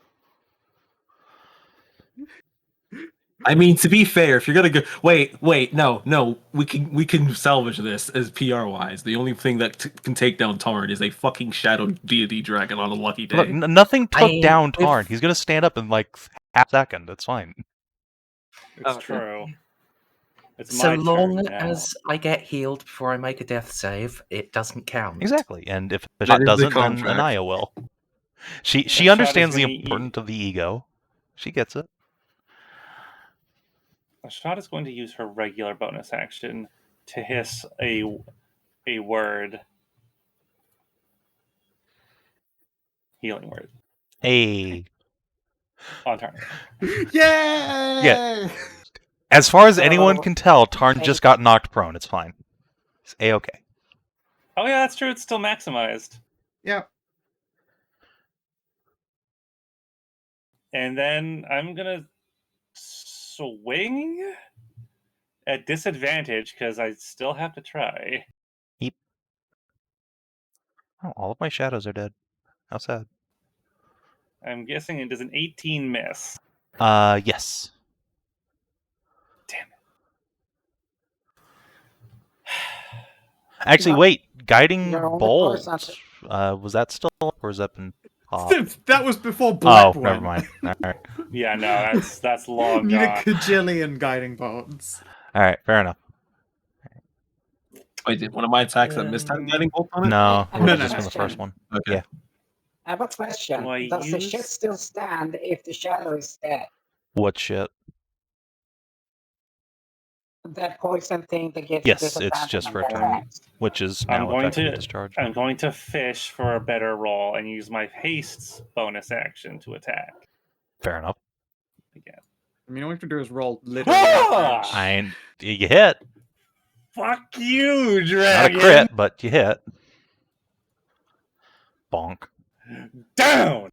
I mean, to be fair, if you're gonna go, wait, no, we can salvage this as PR wise. The only thing that can take down Tarn is a fucking shadow deity dragon on a lucky day. Look, nothing took I- down if- Tarn. He's gonna stand up in like half a second. It's fine. It's Okay. true. It's So my long turn now. as I get healed before I make a death save, it doesn't count. Exactly. And if That Hashat is the doesn't, then contract. Nahia will. She Hashat understands is the gonna importance of the ego. She gets it. Hashat is going to use her regular bonus action to hiss a word. Healing word. Hey. On turn. Yay! Yeah. As far as anyone So, can tell, Tarn I- just got knocked prone. It's fine. It's A-okay. Oh yeah, that's true. It's still maximized. Yep. And then I'm gonna swing at disadvantage because I still have to try. Oh, all of my shadows are dead. How sad. I'm guessing it does an 18 miss. Yes. Damn it. Actually, No. wait. Guiding You're only Bolt. person. Was that still up or has that been popped? That was before Blep Oh, went. never mind. Alright. Yeah, no, that's long Need a gone. cajillion guiding bolts. Alright, fair enough. Wait, did one of my attacks that missed time getting bolt on it? No, I it would have have a just been the first one. Okay. Yeah. I have a question. Do I Does the use- shit still stand if the shadow is dead? What shit? That poison thing that gives Yes, disadvantage it's just on for a turn. attacks. Which is I'm now going effectively to- discharged. I'm going to fish for a better roll and use my haste bonus action to attack Fair enough. again. I mean, all you have to do is roll literally. Ah! You hit. Fuck you, Not a dragon! crit, but you hit. Bonk. Down!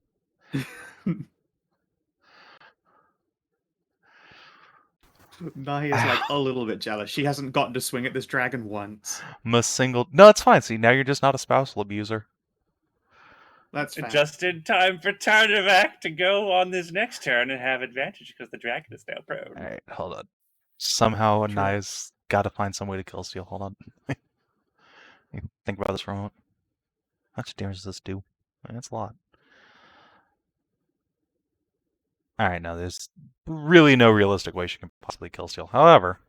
Nahia's like a little bit jealous. She hasn't gotten to swing at this dragon once. No, it's fine. See, now you're just not a spousal abuser. That's fair. Just in time for Tarnavak to go on this next turn and have advantage because the dragon is now prone. Alright, hold on. Somehow True. Naya's got to find some way to kill Steel. Hold on. Think about this for a moment. How much damage does this do? That's a lot. Alright, now there's really no realistic way she can possibly kill Steel. However,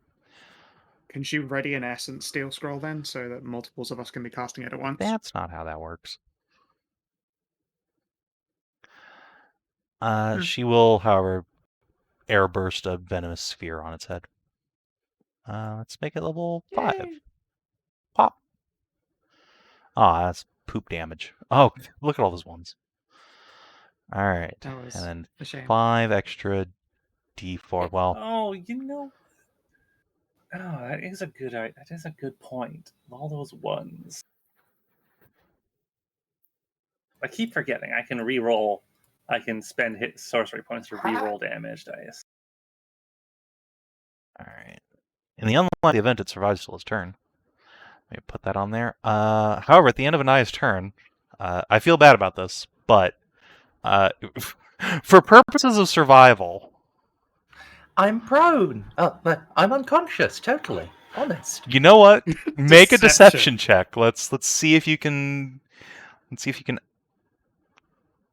Can she ready an essence steel scroll then, so that multiples of us can be casting it at once? that's not how that works. She will, however, air burst a venomous sphere on its head. Let's make it level 5. Yay. Pop. Ah, that's poop damage. Oh, look at all those ones. Alright. That was And then a shame. 5 extra d4. Well, Oh, you know. Oh, that is a good point. All those ones. I keep forgetting. I can re-roll. I can spend hit sorcery points to re-roll damage dice. alright. In the unlikely event it survives till its turn. Let me put that on there. However, at the end of Anaya's turn, I feel bad about this, but for purposes of survival, I'm prone. I'm unconscious, totally. Honest. you know what? Make a Deception. deception check. Let's see if you can. Let's see if you can.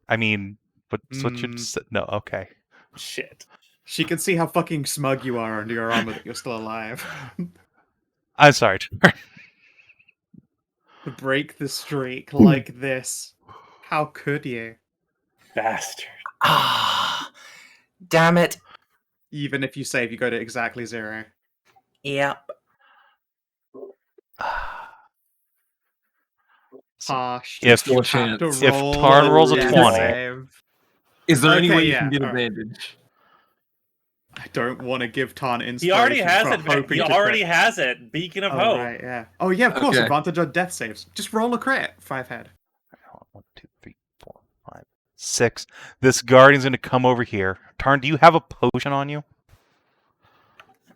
I mean, what's your no? Okay. Shit. She can see how fucking smug you are under your armor that you're still alive. I'm sorry. To break the streak like this. How could you? Bastard. Ah, damn it. Even if you save, you go to exactly 0. Yep. Harsh. If- you Still a have to chance. If roll Tarn rolls a death 20. save. Is there any Okay, way you yeah, can get alright. advantage? I don't want to give Tarn inspiration. He already has for it. hoping He to already crit. has it. Beacon of Oh, Hope. right, yeah. Oh, yeah, of course. Okay. Advantage on death saves. Just roll a crit. 5 head. 1, 2, 3, 4, 5, 6. This guardian's going to come over here. Tarn, do you have a potion on you?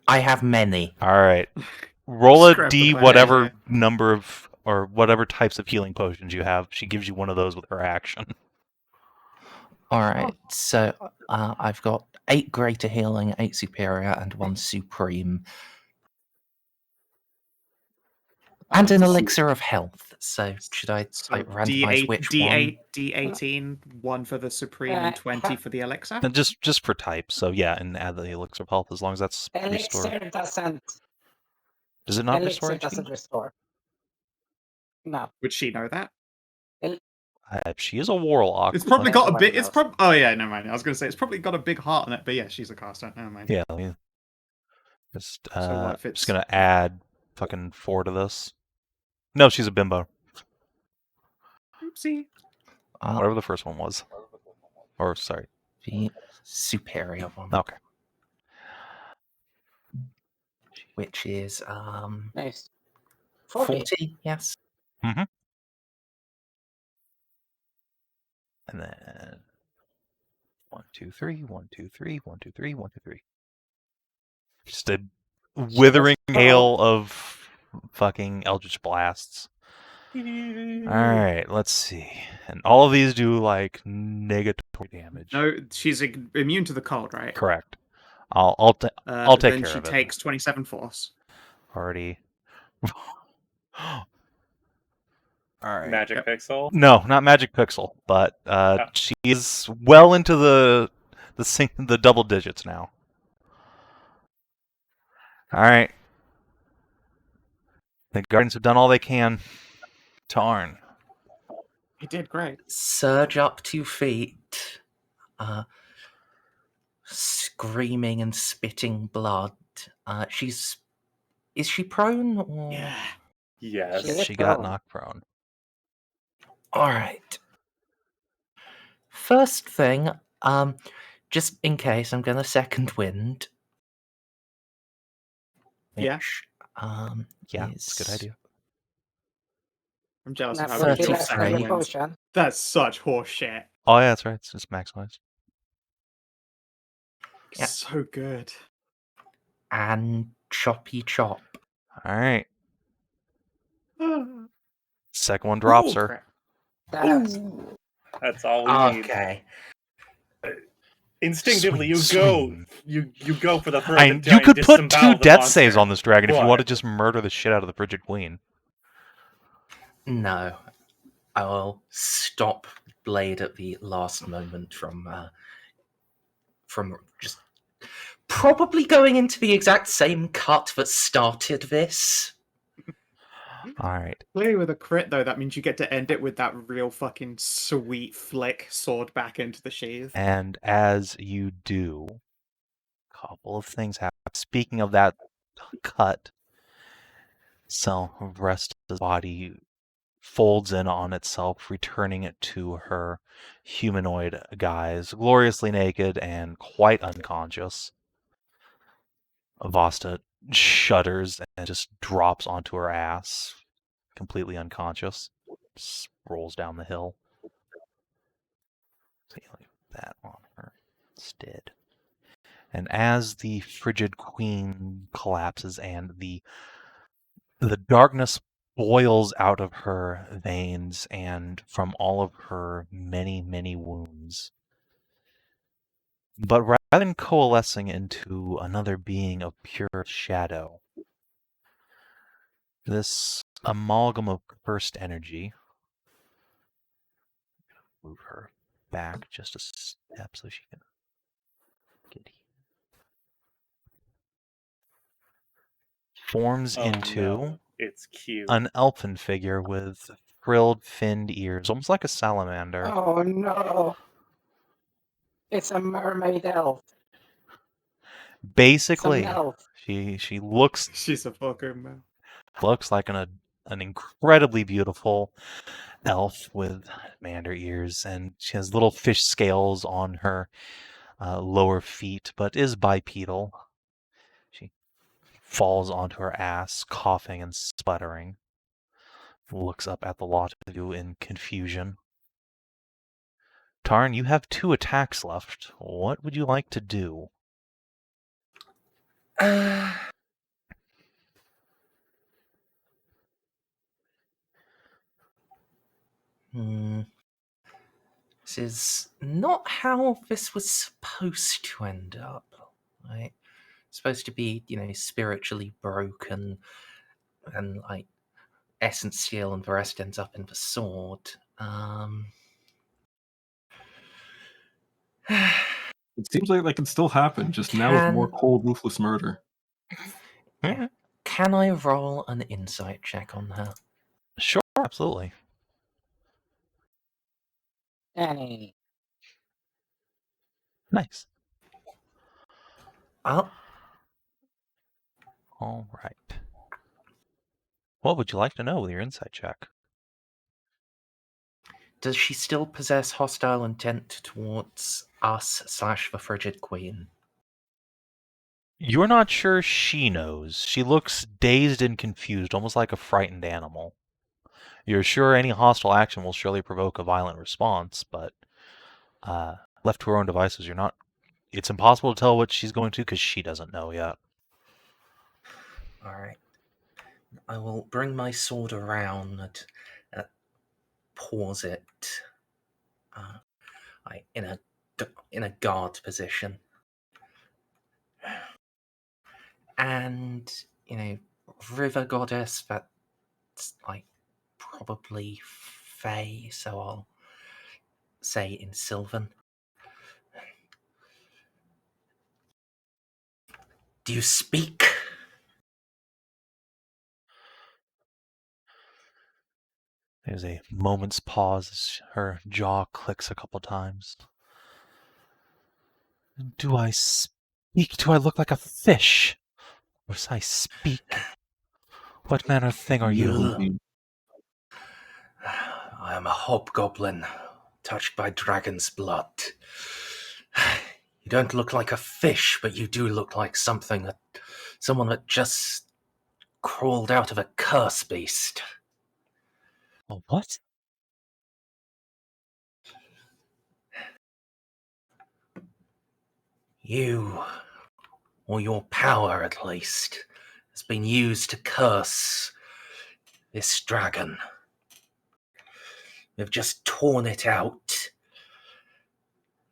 I have many. All right. Roll a Scrap D, the plan, whatever yeah. number of or whatever types of healing potions you have. She gives you one of those with her action. All right. So I've got 8 greater healing, 8 superior, and 1 supreme. And an elixir of health. So should I randomize which one? D18, 1 for the supreme and 20 for the elixir. And just for type, so yeah, and add the elixir of health as long as that's restored. Elixir doesn't. Does it not restore Elixir HP? doesn't restore. No. Would she know that? She is a warlock. It's probably got a Everybody bit. It's knows. probably. Oh yeah, never mind. I was going to say it's probably got a big heart in it, but yeah, she's a caster. Never mind. Yeah, let me just So what if it's just gonna add fucking 4 to this. No, she's a bimbo. oopsie? Whatever the first one was. Or sorry. The superior one. Okay. Which is Nice. 40. 40, yes. And then 1, 2, 3, 1, 2, 3, 1, 2, 3, 1, 2, 3. Just a withering hail of fucking eldritch blasts. Alright, let's see. And all of these do like negatory damage. No, she's immune to the cold, right? Correct. I'll take then care she of it. takes 27 force. Already. Alright. Magic pixel. No, not magic pixel, but she is well into the double digits now. All right. The Guardians have done all they can. Tarn. He did great. Surge up 2 feet, screaming and spitting blood. Is she prone? Or... Yeah. Yes. She got knocked prone. All right. First thing, just in case, I'm going to second wind. Yeah. Which, Yeah, it's a good idea. I'm jealous of Not how for good the your last second level wins. potion. That's such horseshit. Oh yeah, that's right. It's just maximized. Yeah. So good. And choppy chop. All right. Second one drops Ooh, her. crap. That's all we need. Okay. Instinctively, Swing. you go for the throat. You could put 2 death saves on this dragon if you What? want to just murder the shit out of the Frigid Queen. No. I will stop Blade at the last moment from just probably going into the exact same cut that started this. All right. Clearly with a crit, though, that means you get to end it with that real fucking sweet flick sword back into the sheath. And as you do, a couple of things happen. Speaking of that cut, so the rest of the body folds in on itself, returning it to her humanoid guise, gloriously naked and quite unconscious. Vasta shudders and just drops onto her ass, completely unconscious. Just rolls down the hill. So you leave that on her instead. And as the Frigid Queen collapses and the darkness boils out of her veins and from all of her many, many wounds. But rather than coalescing into another being of pure shadow, this amalgam of cursed energy, move her back just a step so she can get here, forms into no. It's cute. an elfin figure with frilled, finned ears, almost like a salamander. Oh no. It's a mermaid elf. Basically, It's an elf. she looks She's a fucking man. like an incredibly beautiful elf with salamander ears, and she has little fish scales on her lower feet, but is bipedal. She falls onto her ass, coughing and sputtering. Looks up at the lot of you in confusion. Tarn, you have 2 attacks left. What would you like to do? This is not how this was supposed to end up, right? It's supposed to be, spiritually broken and like essence seal and the rest ends up in the sword. It seems like that can still happen, just now with more cold, ruthless murder. Yeah. Can I roll an insight check on her? Sure, absolutely. Any. Nice. Well, All right. What would you like to know with your insight check? does she still possess hostile intent towards us / the Frigid Queen? You're not sure she knows. She looks dazed and confused, almost like a frightened animal. You're sure any hostile action will surely provoke a violent response, but left to her own devices, you're not. It's impossible to tell what she's going to because she doesn't know yet. All right. I will bring my sword around and pause it in a guard position. And, river goddess, that's like probably Fae, so I'll say in Sylvan. Do you speak? There's a moment's pause as her jaw clicks a couple times. Do I speak? Do I look like a fish? Or does I speak? What manner of thing are you? I am a hobgoblin, touched by dragon's blood. You don't look like a fish, but you do look like someone that just crawled out of a curse beast. Oh, what? You, or your power at least, has been used to curse this dragon. We've just torn it out.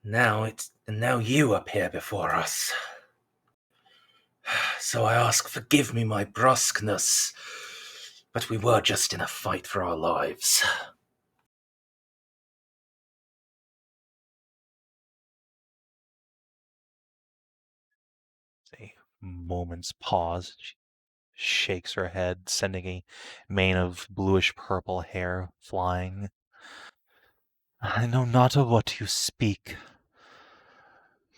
Now you appear before us. So I ask, forgive me my brusqueness, but we were just in a fight for our lives. A moment's pause. She shakes her head, sending a mane of bluish purple hair flying. I know not of what you speak.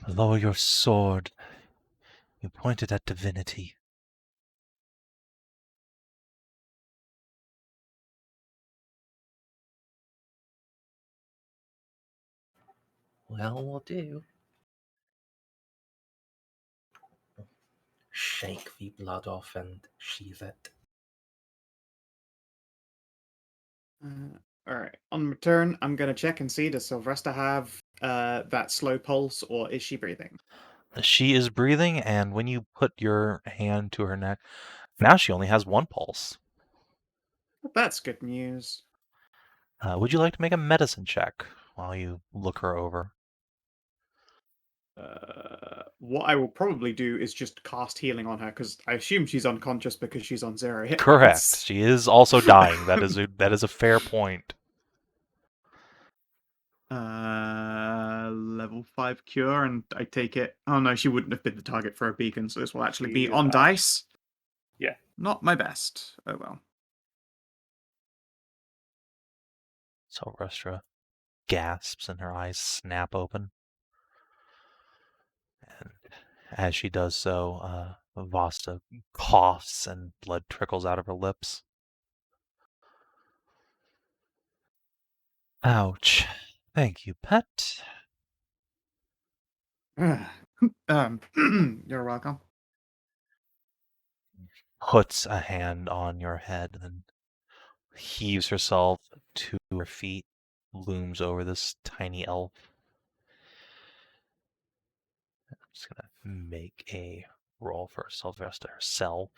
Lower your sword. You pointed at divinity. Well, we'll do. Shake the blood off and sheathe it. All right. On return, I'm going to check and see, does Sylvester have that slow pulse, or is she breathing? She is breathing, and when you put your hand to her neck, now she only has one pulse. That's good news. Would you like to make a medicine check while you look her over? What I will probably do is just cast healing on her, because I assume she's unconscious because she's on 0 hit Correct. points. She is also dying. That is a fair point. Level 5 cure, and I take it. Oh no, she wouldn't have been the target for a beacon, so this will actually be on dice. Yeah. Not my best. Oh well. So Rustra gasps and her eyes snap open. And as she does so, Vasta coughs and blood trickles out of her lips. Ouch. Thank you, pet. You're welcome. Puts a hand on your head and heaves herself to her feet, looms over this tiny elf. I'm just gonna make a roll for Sylvester herself.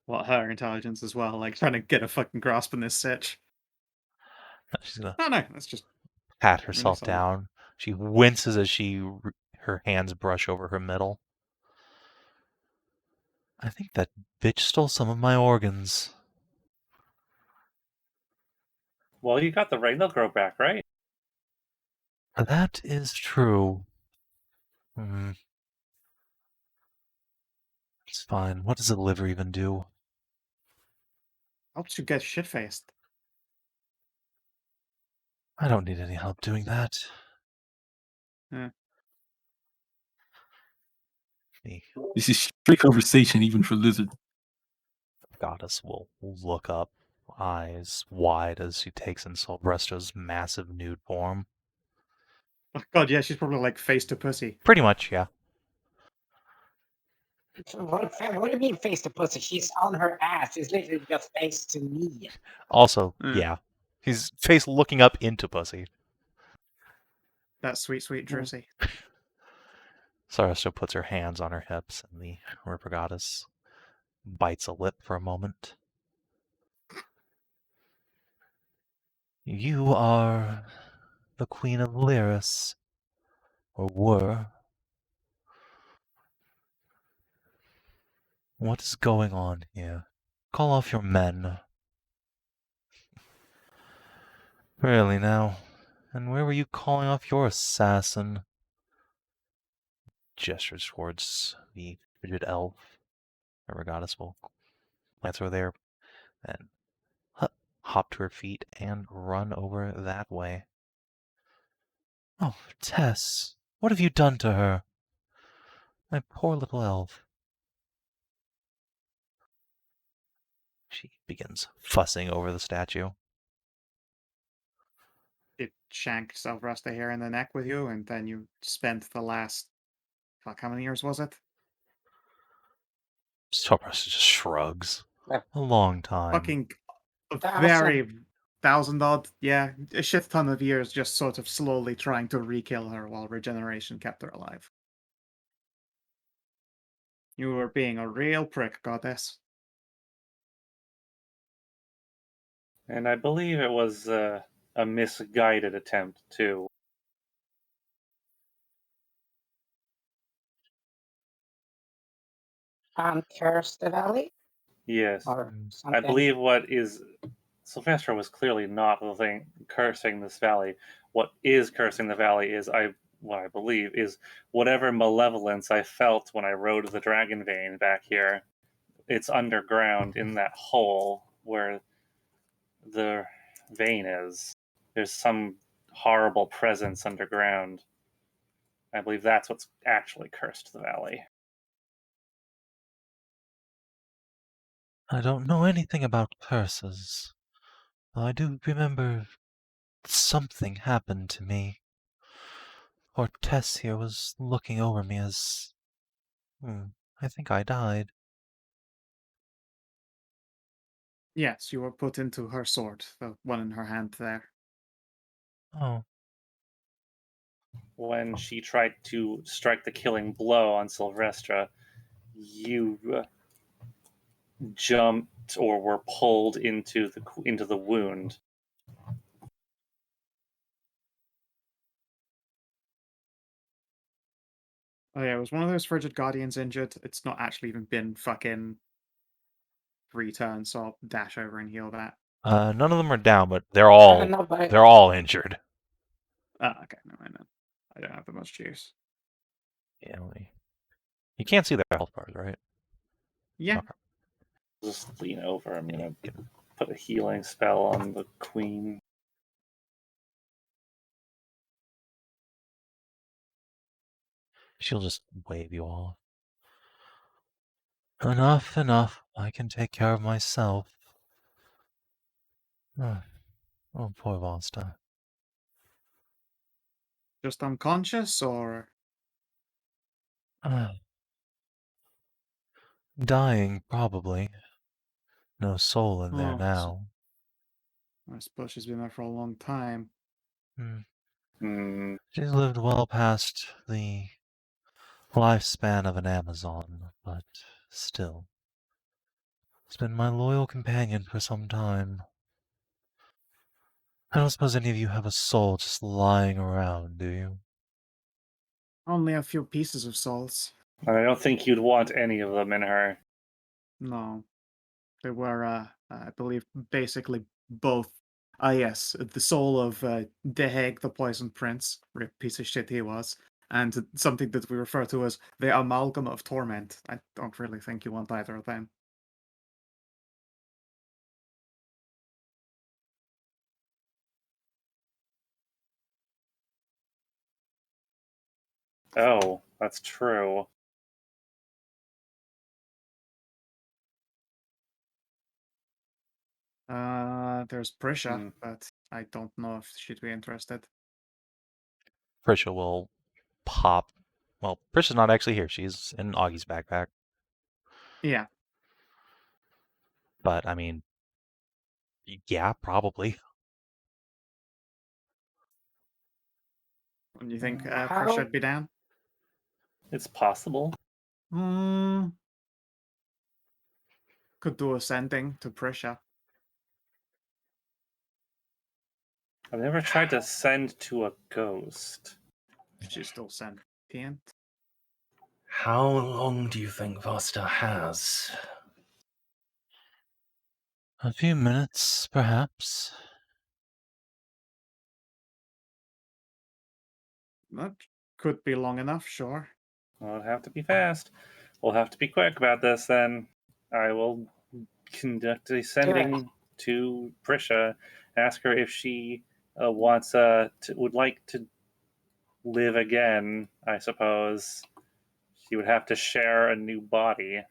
What, her intelligence as well, like trying to get a fucking grasp on this sitch. She's gonna No, that's just pat really herself solid. down. She winces as her hands brush over her middle. I think that bitch stole some of my organs. Well, you got the ring, they'll grow back, right? That is true. It's fine. What does the liver even do? Helps you get shit-faced. I don't need any help doing that. Yeah. This is straight conversation, even for Lizard. Goddess will look up, eyes wide as she takes in Sylvestra's massive nude form. Oh god, yeah, she's probably like face to pussy. Pretty much, yeah. What do you mean face to pussy? She's on her ass. She's literally just face to me. Also, Mm. yeah. His face looking up into pussy. That sweet, sweet Jersey. Sarasha puts her hands on her hips, and the Ripper Goddess bites a lip for a moment. You are the Queen of Lyris, or were. What is going on here? Call off your men. Really now? And where were you calling off your assassin? Gestures towards the frigid elf. Ripper Goddess will glance over there and hop to her feet and run over that way. Oh, Tess, what have you done to her? My poor little elf. She begins fussing over the statue. It shanked Selvresta here in the neck with you, and then you spent the last, fuck, how many years was it? Sorcerer just shrugs. Yep. A long time. Fucking a 1,000. very 1,000 odd, yeah, a shit ton of years just sort of slowly trying to re-kill her while regeneration kept her alive. You were being a real prick, goddess. And I believe it was a misguided attempt, too. Curse the Valley? Yes. Or I something? believe what is... Sylvester was clearly not the thing cursing this valley. What is cursing the valley is, what I believe, is whatever malevolence I felt when I rode the dragon vein back here. It's underground in that hole where the vein is. There's some horrible presence underground. I believe that's what's actually cursed the valley. I don't know anything about curses, though I do remember something happened to me. Or Tess here was looking over me as... I think I died. Yes, you were put into her sword, the one in her hand there. Oh, When she tried to strike the killing blow on Sylvestra, you jumped or were pulled into the wound. Oh yeah, it was one of those frigid guardians injured. It's not actually even been fucking 3 turns, so I'll dash over and heal that. none of them are down, but they're I all don't know, but they're all injured. Ah, okay, no, I know. I don't have that much juice. Yeah, you can't see their health bars, right? Yeah. Okay. Just lean over. I'm gonna put a healing spell on the queen. She'll just wave you off. Enough, enough. I can take care of myself. Oh, poor Valsta. Just unconscious, or Dying, probably. No soul in there Oh, now. I suppose she's been there for a long time. She's lived well past the lifespan of an Amazon, but still. It's been my loyal companion for some time. I don't suppose any of you have a soul just lying around, do you? Only a few pieces of souls. And I don't think you'd want any of them in her. No. They were, I believe, basically both. Yes, the soul of Deheg, the Poison Prince, rip piece of shit he was, and something that we refer to as the Amalgam of Torment. I don't really think you want either of them. Oh, that's true. There's Prisha, Hmm. but I don't know if she'd be interested. Prisha will pop. Well, Prisha's not actually here. She's in Augie's backpack. Yeah. But, I mean, yeah, probably. And you think How- Prisha'd be down? It's possible. Hmm. Could do a sending to Prisha. I've never tried to send to a ghost. She's still sentient. How long do you think Vasta has? A few minutes, perhaps. That could be long enough, sure. Well, it'll have to be fast. We'll have to be quick about this then. I will conduct a sending to Prisha, ask her if she wants would like to live again, I suppose. She would have to share a new body.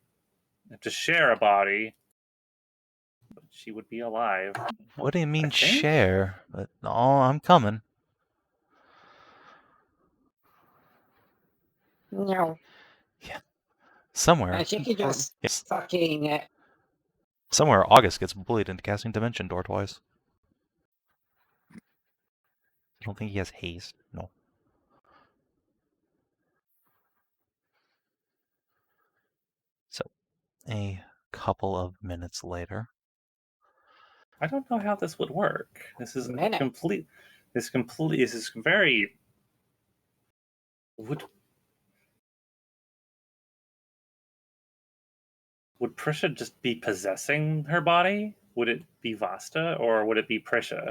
Have to share a body. But she would be alive. What do you mean, I think? share? But, oh, I'm coming. No. Somewhere. And she could just Yes. fucking. Somewhere August gets bullied into casting Dimension Door twice. I don't think he has haste. No. So, a couple of minutes later. I don't know how this would work. This is Minute. complete. This is very. Would Prisha just be possessing her body? Would it be Vasta or would it be Prisha?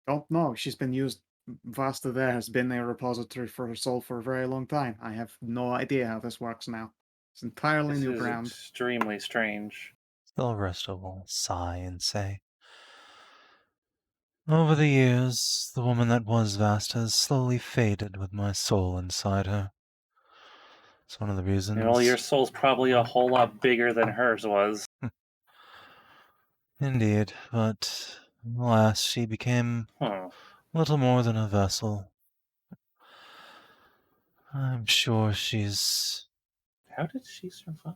Don't know. She's been used. Vasta there has been a repository for her soul for a very long time. I have no idea how this works now. It's entirely This new is ground. extremely strange. Silveresta will sigh and say, "Over the years, the woman that was Vasta has slowly faded with my soul inside her. It's one of the reasons." And all your soul's probably a whole lot bigger than hers was. Indeed, but alas, she became Huh. little more than a vessel. I'm sure she's How did she survive?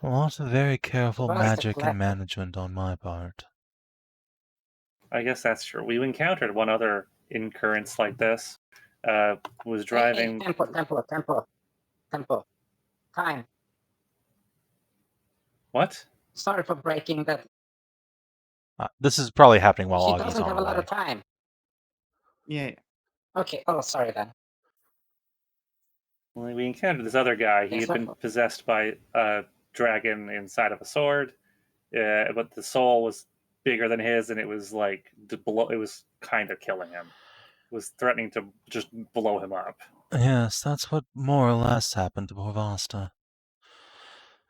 a lot of very careful Well, it's a magic and Blep. management on my part. I guess that's true. We've encountered one other incurrence like this. Was Hey, driving. tempo. Time. What? Sorry for breaking that. This is probably happening while She Augie's doesn't on have her a lot way. of time. Yeah. Okay. Oh, sorry then. Well, we encountered this other guy. He Yes, had been sir. possessed by a dragon inside of a sword, but the soul was bigger than his, and it was like it was kind of killing him. It was threatening to just blow him up. Yes, that's what more or less happened to poor Vasta.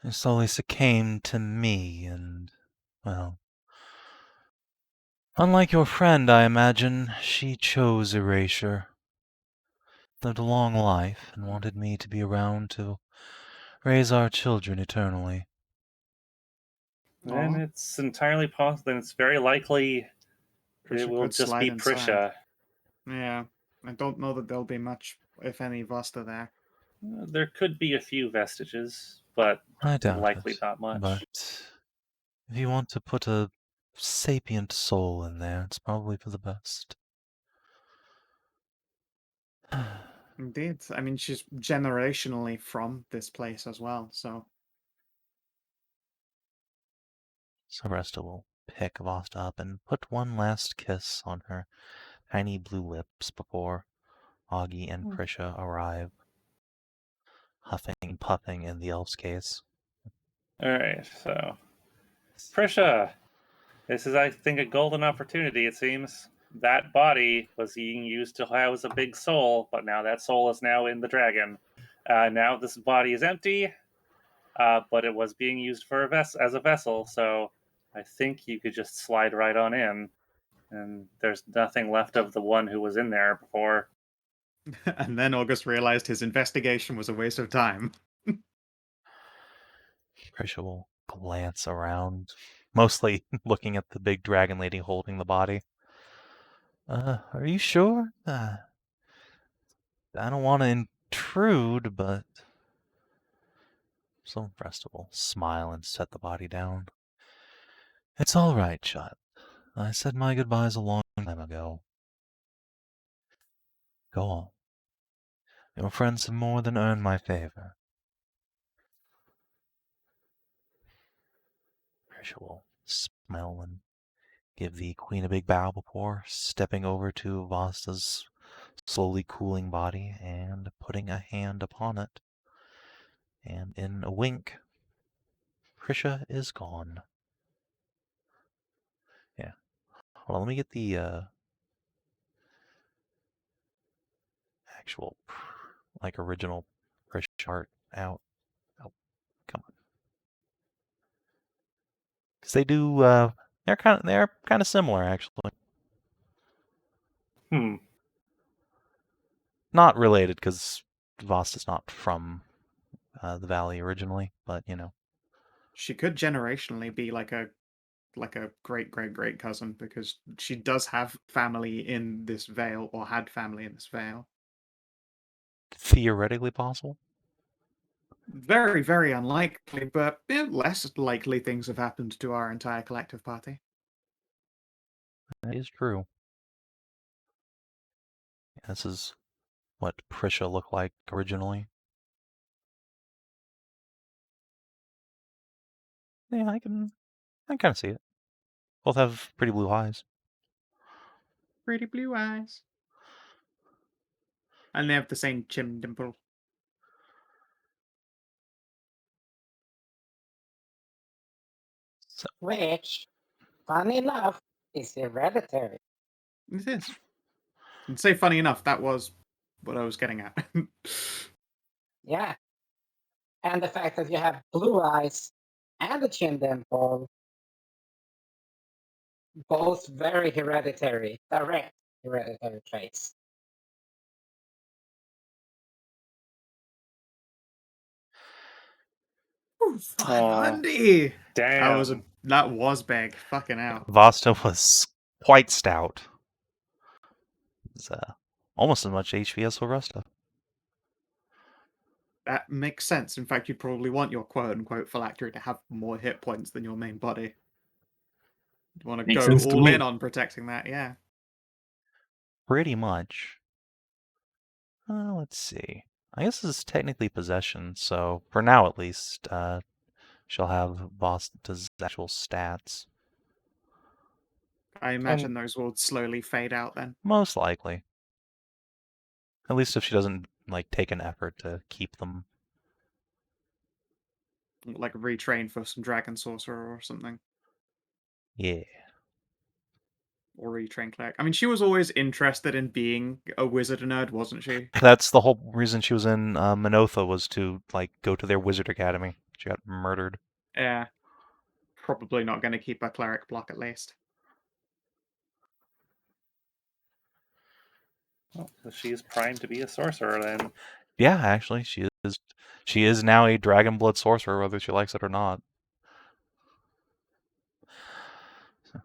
He slowly succumbed to me, and, well, unlike your friend, I imagine, she chose erasure. Lived a long life, and wanted me to be around to raise our children eternally. And Oh, it's entirely possible. And it's very likely it Prisha will could just slide be inside. Prisha. Yeah. I don't know that there'll be much, if any, Vasta there. There could be a few vestiges, but I doubt likely it, not much. but if you want to put a sapient soul in there, it's probably for the best. Indeed. I mean, she's generationally from this place as well, so. Soresta will pick Vasta up and put one last kiss on her tiny blue lips before Augie and Prisha arrive, huffing and puffing in the elf's case. Alright, so. Prisha! This is, I think, a golden opportunity, it seems. That body was being used to house a big soul, but now that soul is now in the dragon. Now this body is empty, but it was being used for as a vessel, so I think you could just slide right on in. And there's nothing left of the one who was in there before. And then August realized his investigation was a waste of time. Prisha will glance around, mostly looking at the big dragon lady holding the body. Are you sure? I don't want to intrude, but... So Resta will smile and set the body down. It's all right, child. I said my goodbyes a long time ago. Go on. Your friends have more than earned my favor. Prisha will smile and give the queen a big bow before stepping over to Vasta's slowly cooling body and putting a hand upon it. And in a wink, Prisha is gone. Yeah. Hold on, let me get the actual, original Prisha chart out. Oh, come on. Because they do, they're kind of similar, actually. Not related, because Vasta's not from the valley originally, but you know. She could generationally be like a great cousin, because she does have family in this vale, or had family in this vale. Theoretically possible. Very, very unlikely, but less likely things have happened to our entire collective party. That is true. This is what Prisha looked like originally. Yeah, I can kind of see it. Both have pretty blue eyes. Pretty blue eyes. And they have the same chin dimple. So, Which, funny enough, is hereditary. It is. And say funny enough, that was what I was getting at. Yeah. And the fact that you have blue eyes and a chin dimple, both very hereditary, direct hereditary traits. Ooh, 500! Damn. That was big. Fucking hell. Vasta was quite stout. It's almost as much HP as Sorcerer. That makes sense. In fact, you'd probably want your quote-unquote phylactery to have more hit points than your main body. You want to Makes go sense to all me. in on protecting that, yeah. Pretty much. Let's see. I guess this is technically possession, so for now at least, she'll have Vasta's actual stats. I imagine those will slowly fade out then. Most likely. At least if she doesn't, take an effort to keep them. Like retrain for some Dragon Sorcerer or something. Yeah. Or retrain Cleric. I mean, she was always interested in being a wizard nerd, wasn't she? That's the whole reason she was in Minotha, was to, go to their wizard academy. She got murdered. Yeah. Probably not going to keep her Cleric block, at least. Well, she's primed to be a sorcerer then. Yeah, actually, she is. She is now a dragon blood sorcerer, whether she likes it or not. So,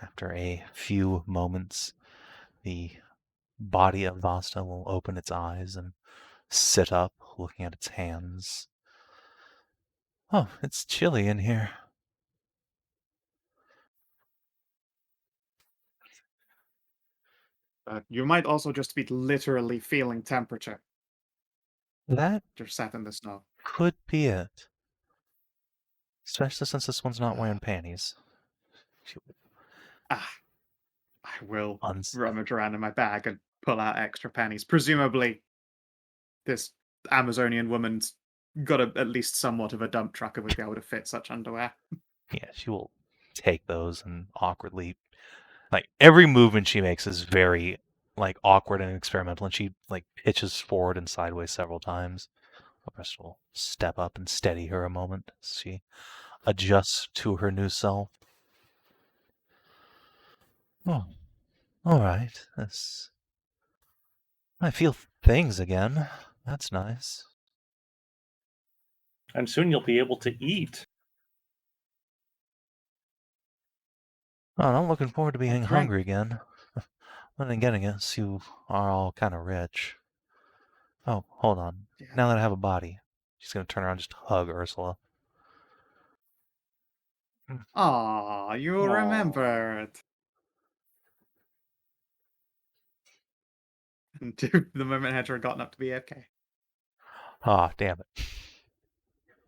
after a few moments, the body of Vasta will open its eyes and sit up, looking at its hands. Oh, it's chilly in here. You might also just be literally feeling temperature. That Just sat in the snow. could be it. Especially since this one's not wearing panties. She I will uns- rummage around in my bag and pull out extra pennies. Presumably, this Amazonian woman's got at least somewhat of a dump truck and would be able to fit such underwear. Yeah, she will take those and awkwardly, like every movement she makes is very like awkward and experimental, and she like pitches forward and sideways several times. Opress will step up and steady her a moment as she adjusts to her new self. Oh, all right. I feel things again. That's nice. And soon you'll be able to eat. Oh, I'm looking forward to being That's right. hungry again. Then again, I guess you are all kind of rich. Oh, hold on. Yeah. Now that I have a body, she's gonna turn around and just hug Ursula. Aw, you Aw. remembered. And the moment Hedrah had gotten up to be AFK. Ah, damn it.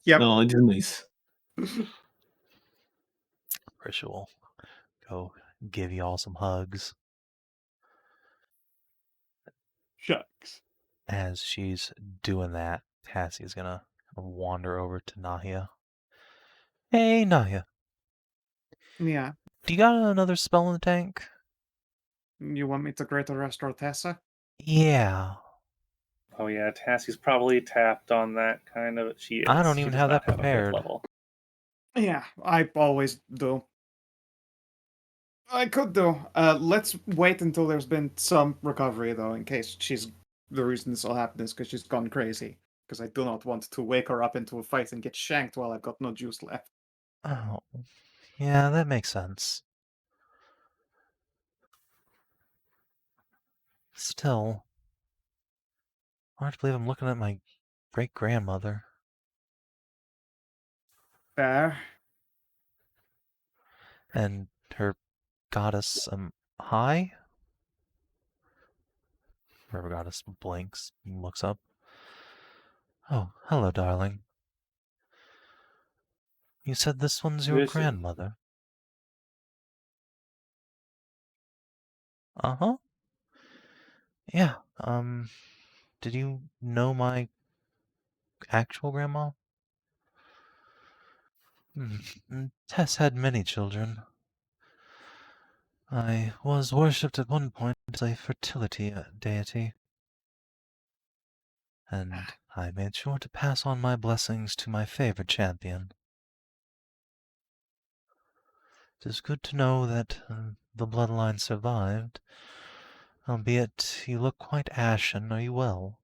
Yep. No, it's nice. Ursula will go give you all some hugs. Shucks. As she's doing that, Tassie's gonna wander over to Nahia. Hey, Nahia. Yeah. Do you got another spell in the tank? You want me to Greater Restore Tessa? Yeah. Oh yeah, Tassie's probably tapped on that kind of. She is. I don't She even does have not that have a fifth prepared. level. Yeah, I always do. I could do. Let's wait until there's been some recovery, though, in case she's. The reason this all happened is because she's gone crazy. Because I do not want to wake her up into a fight and get shanked while I've got no juice left. Oh, yeah, that makes sense. Still, hard to believe I'm looking at my great-grandmother. Fair. And her goddess, High? Her goddess blinks and looks up. Oh, hello, darling. You said this one's your This grandmother? Uh-huh. Yeah, did you know my actual grandma? Tess had many children. I was worshipped at one point as a fertility deity, and I made sure to pass on my blessings to my favorite champion. It is good to know that the bloodline survived, albeit you look quite ashen. Are you well?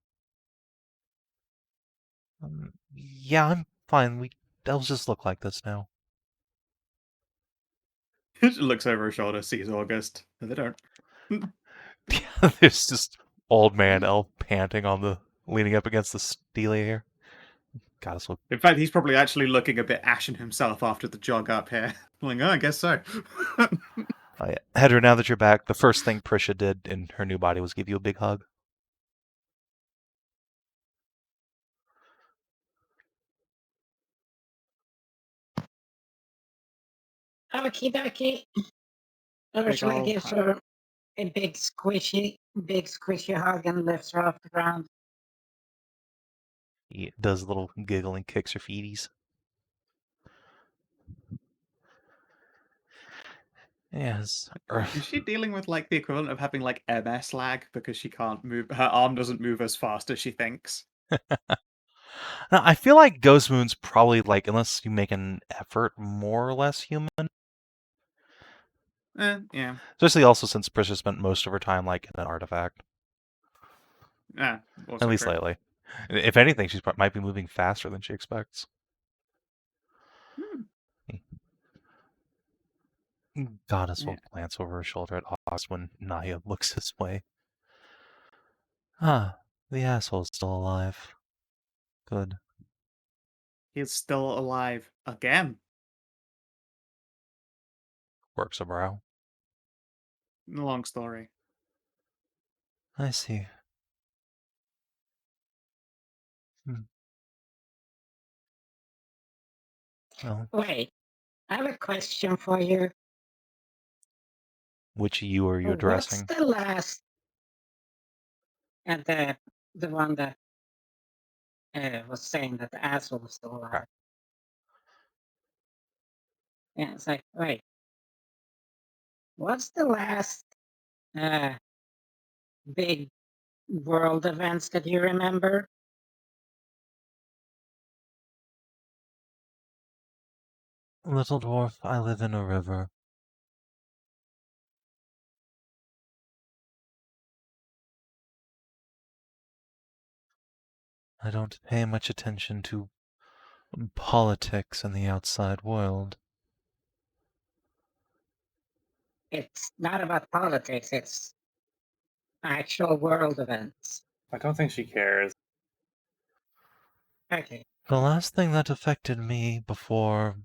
Yeah, I'm fine. We elves just look like this now. She looks over her shoulder, sees August. No, they don't. There's just old man elf panting on the leaning up against the steely here. Goddess look. In fact, he's probably actually looking a bit ashen himself after the jog up here. Like, oh, I guess so. Oh, yeah. Hedrah, now that you're back, the first thing Prisha did in her new body was give you a big hug. Okie dokie. Big Ursula ol' gives hug. her a big squishy hug and lifts her off the ground. He does a little giggle and kicks her feeties. Yes. Is she dealing with like the equivalent of having like MS lag because she can't move? Her arm doesn't move as fast as she thinks. Now, I feel like Ghost Moon's probably like, unless you make an effort, more or less human. Yeah. Especially also since Prisha spent most of her time like in an artifact. Also At least true. lately. If anything, she might be moving faster than she expects. Goddess will glance over her shoulder at Oz when Nahia looks his way. Ah, the asshole's still alive. Good. He's still alive again. Works a brow. Long story. I see. Well, Wait, I have a question for you. Which you are you Oh, addressing? what's the last? And the one that was saying that the asshole was still alive. Right. Yeah, it's like, wait, what's the last big world events that you remember? Little dwarf, I live in a river. I don't pay much attention to politics in the outside world. It's not about politics, it's actual world events. I don't think she cares. Okay. The last thing that affected me before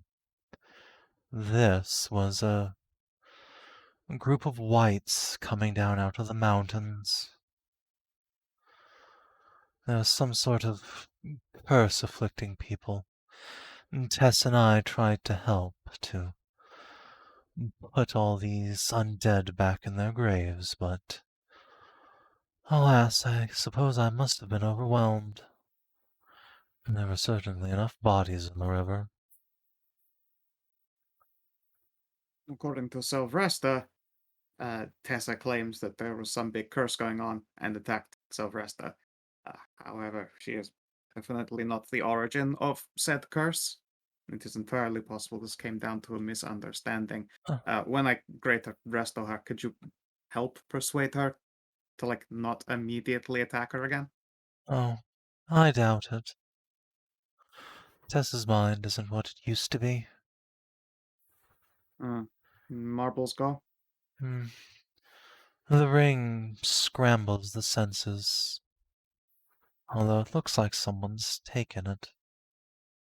this was a group of wights coming down out of the mountains. There was some sort of curse afflicting people. And Tess and I tried to help to put all these undead back in their graves, but alas, I suppose I must have been overwhelmed. There were certainly enough bodies in the river. According to Silvresta, Tessa claims that there was some big curse going on and attacked Silvresta. However, she is definitely not the origin of said curse. It is entirely possible this came down to a misunderstanding. When I greater resto her, could you help persuade her to not immediately attack her again? Oh, I doubt it. Tessa's mind isn't what it used to be. Marbles go? The ring scrambles the senses. Although it looks like someone's taken it.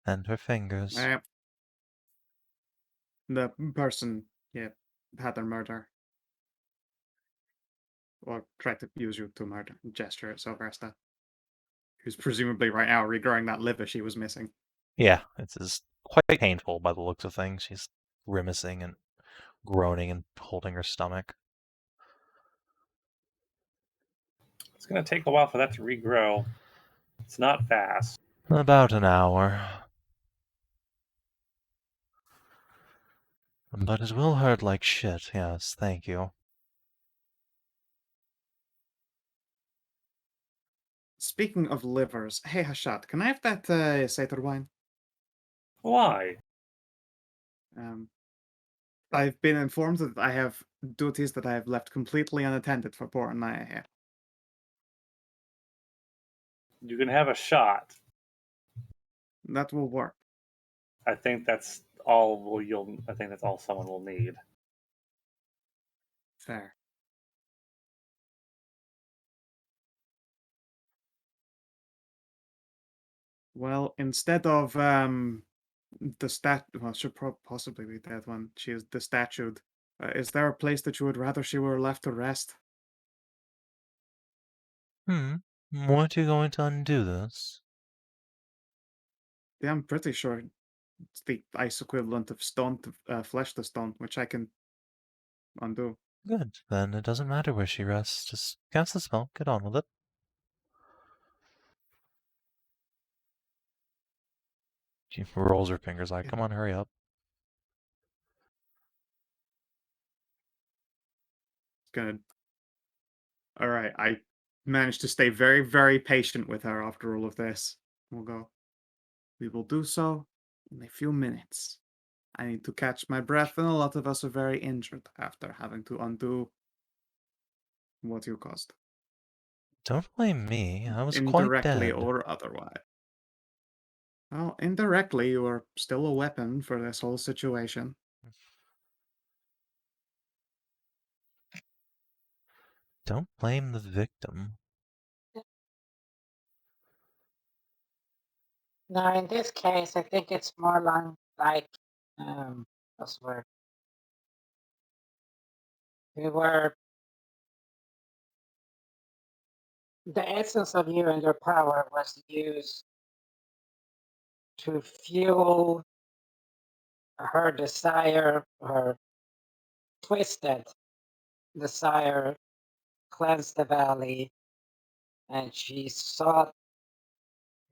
And her fingers. The person, had her murder. Or tried to use you to murder. Gesture at Silvresta. Who's presumably right now regrowing that liver she was missing. Yeah, it's quite painful by the looks of things. She's grimacing and groaning and holding her stomach. It's going to take a while for that to regrow. It's not fast. About an hour. But it will hurt like shit, yes, thank you. Speaking of livers, hey Hashat, can I have that Satyr wine? Why? I've been informed that I have duties that I have left completely unattended for poor Nahia here. You can have a shot. That will work. I think that's all I think that's all someone will need. Fair. Well, instead of should possibly be that one. She is the statued. Is there a place that you would rather she were left to rest? Weren't you going to undo this? Yeah, I'm pretty sure it's the ice equivalent of stone to flesh to stone, which I can undo. Good, then it doesn't matter where she rests. Just cast the spell, get on with it. She rolls her fingers like, come on, hurry up. Good. All right, I managed to stay very, very patient with her after all of this. We'll go. We will do so in a few minutes. I need to catch my breath, and a lot of us are very injured after having to undo what you caused. Don't blame me, I was quite Indirectly dead. or otherwise. Well, indirectly, you are still a weapon for this whole situation. Don't blame the victim. Now, in this case, I think it's more like what's the word? We were the essence of you and your power was used to fuel her desire, her twisted the sire cleansed the valley, and she sought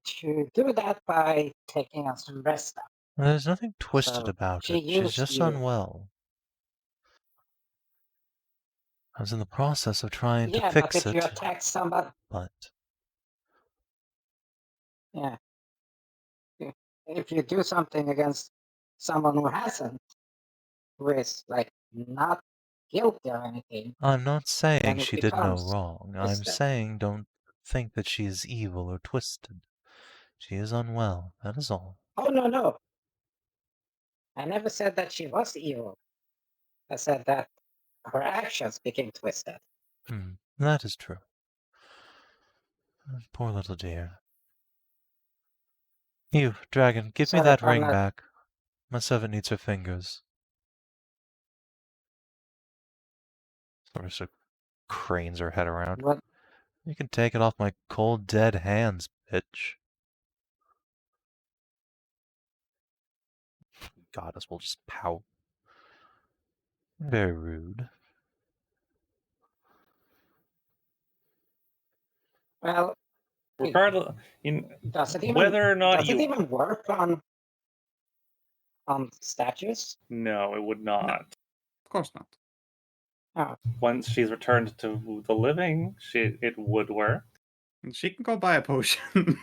to do that by taking us some rest. There's nothing twisted So about she it. She's used just you. unwell. I was in the process of trying to Yeah, but fix if you it, attack somebody, but yeah, if you do something against someone who hasn't, who is like not guilty or anything, I'm not saying then it she did no becomes wrong. I'm twisted. saying don't think that she is evil or twisted. She is unwell, that is all. Oh, no. I never said that she was evil. I said that her actions became twisted. That is true. Poor little dear. You, dragon, give me So that I'm ring not. back. My servant needs her fingers. Sorcerer cranes her head around. What? You can take it off my cold, dead hands, bitch. Goddess will just pout. Very rude. Well, Regardless, does it even whether or not does it you, even work on statues? no, it would not. Of course not. Oh, Once she's returned to the living, it would work. And she can go buy a potion.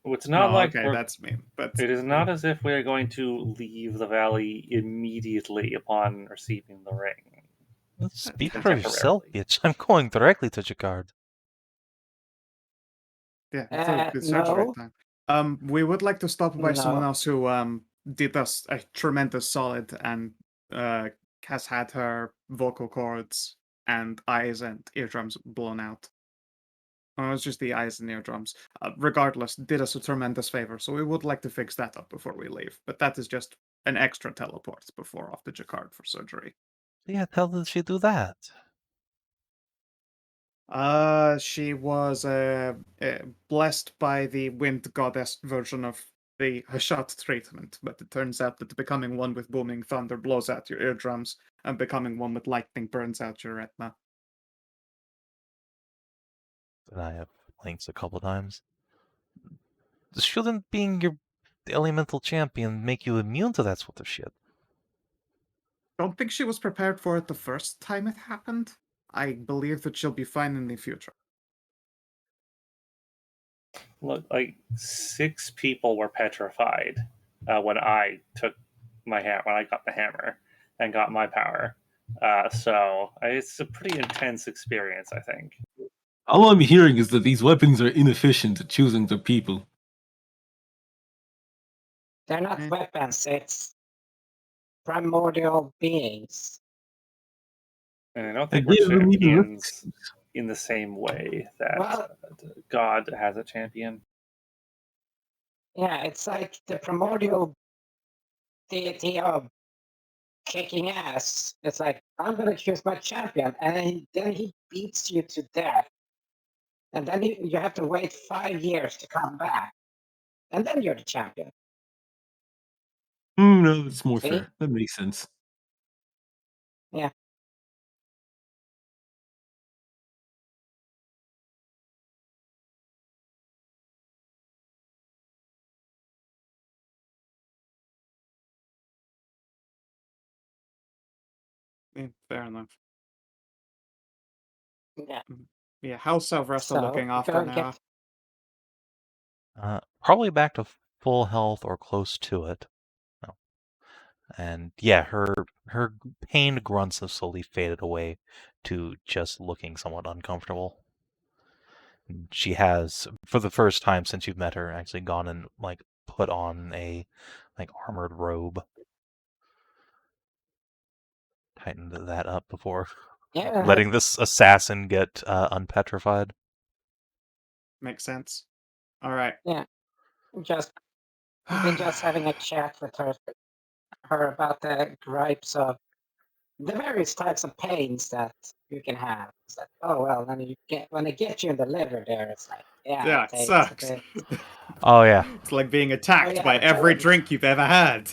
It's not like okay, that's mean. But it is not as if we are going to leave the valley immediately upon receiving the ring. Speak Even for yourself, temporarily. bitch. I'm going directly to Jakard. Yeah, it's a good surgery no. time. We would like to stop by someone No. else who did us a tremendous solid and has had her vocal cords and eyes and eardrums blown out. Well, it's just the eyes and eardrums. Regardless, did us a tremendous favor, so we would like to fix that up before we leave. But that is just an extra teleport before off to Jakard for surgery. Yeah, how did she do that? She was blessed by the wind goddess version of the Hashat treatment, but it turns out that becoming one with booming thunder blows out your eardrums, and becoming one with lightning burns out your retina. And I have links a couple times. Shouldn't being your elemental champion make you immune to that sort of shit? Don't think she was prepared for it the first time it happened. I believe that she'll be fine in the future. Look, like 6 people were petrified when I took my when I got the hammer and got my power. So it's a pretty intense experience, I think. All I'm hearing is that these weapons are inefficient at choosing their people. They're not weapons, it's primordial beings. And I don't think we're champions in the same way that God has a champion. Yeah, it's like the primordial deity of kicking ass. It's like, I'm going to choose my champion, and then he beats you to death. And then you have to wait 5 years to come back. And then you're the champion. No, it's more See? fair. That makes sense. Yeah. Fair enough. Yeah. Yeah, how's Savresta looking after now? Probably back to full health or close to it. No. And yeah, her pained grunts have slowly faded away to just looking somewhat uncomfortable. She has, for the first time since you've met her, actually gone and like put on a like armored robe. Tightened that up before letting this assassin get unpetrified. Makes sense. All right. Yeah. Been just having a chat with her about the gripes of the various types of pains that you can have. It's like, oh well, when they get you in the liver there, it's like, yeah, it sucks. a bit. Oh yeah, it's like being attacked by every drink you've ever had.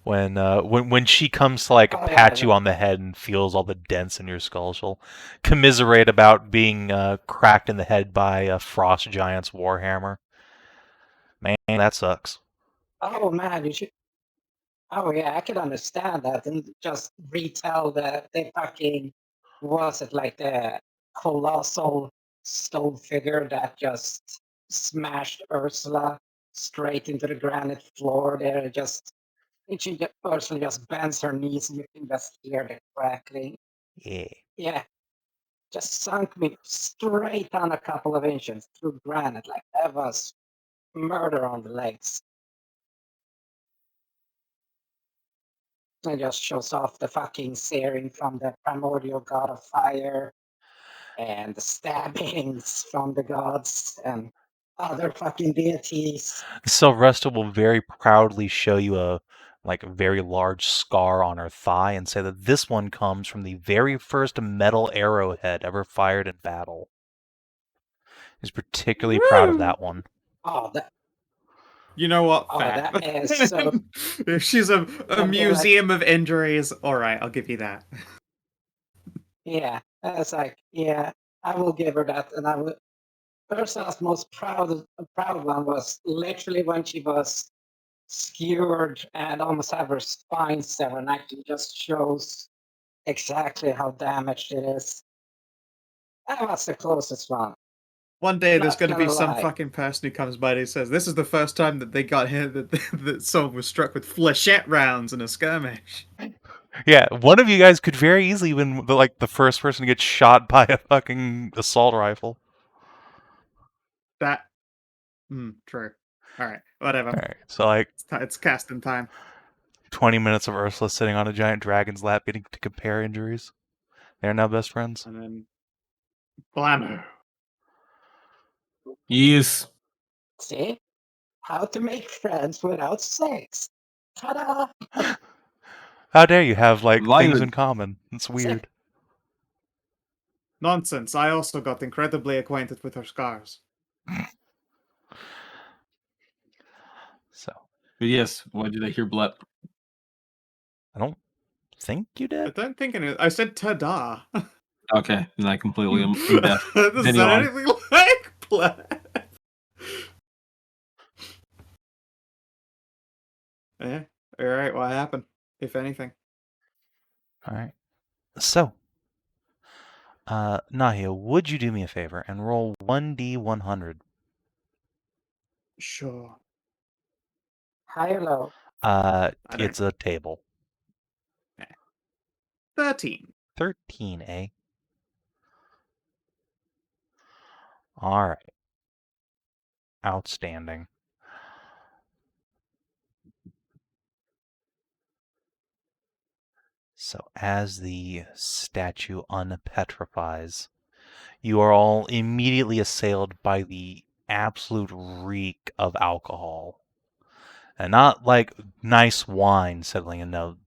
When she comes to like Oh, pat yeah. you on the head and feels all the dents in your skull, she'll commiserate about being cracked in the head by a frost giant's warhammer. Man, that sucks. Oh man, you should. Oh yeah, I could understand that and just retell the fucking was it like the colossal stone figure that just smashed Ursula straight into the granite floor there. Ursula just bends her knees and you can just hear the crackling. Yeah. Yeah, just sunk me straight down a couple of inches through granite. Like that was murder on the legs. It just shows off the fucking searing from the primordial god of fire and the stabbings from the gods and other fucking deities. Sylvester will very proudly show you a very large scar on her thigh and say that this one comes from the very first metal arrowhead ever fired in battle. He's particularly proud of that one. Oh, You know what? Oh, Fair. that is so. If she's a like- museum of injuries, all right, I'll give you that. Yeah, that's like, yeah, I will give her that. And I will. Ursula's most proud one was literally when she was skewered and almost have her spine severed, and actually just shows exactly how damaged it is. That was the closest one. One day there's Not going to be gonna some lie. fucking person who comes by and says, "This is the first time that they got hit that someone was struck with flechette rounds in a skirmish." Yeah, one of you guys could very easily been the first person to get shot by a fucking assault rifle. That, true. All right, whatever. All right, so It's casting time. 20 minutes of Ursula sitting on a giant dragon's lap getting to compare injuries. They're now best friends. And then, blammo. Yes. See? How to make friends without sex. Ta-da! How dare you have things Violent. in common? It's weird. Nonsense. I also got incredibly acquainted with her scars. So, But yes, why did I hear Blep? I don't think you I did. don't think I said ta-da. Okay, then I completely am deaf. Does Continue that on. anything like Blep? Yeah. All right. What happened, if anything? All right. So, Nahia, would you do me a favor and roll 1d100? Sure. High or low? It's a table. 13. 13, eh? All right. Outstanding. So, as the statue unpetrifies, you are all immediately assailed by the absolute reek of alcohol. And not like nice wine settling in. No,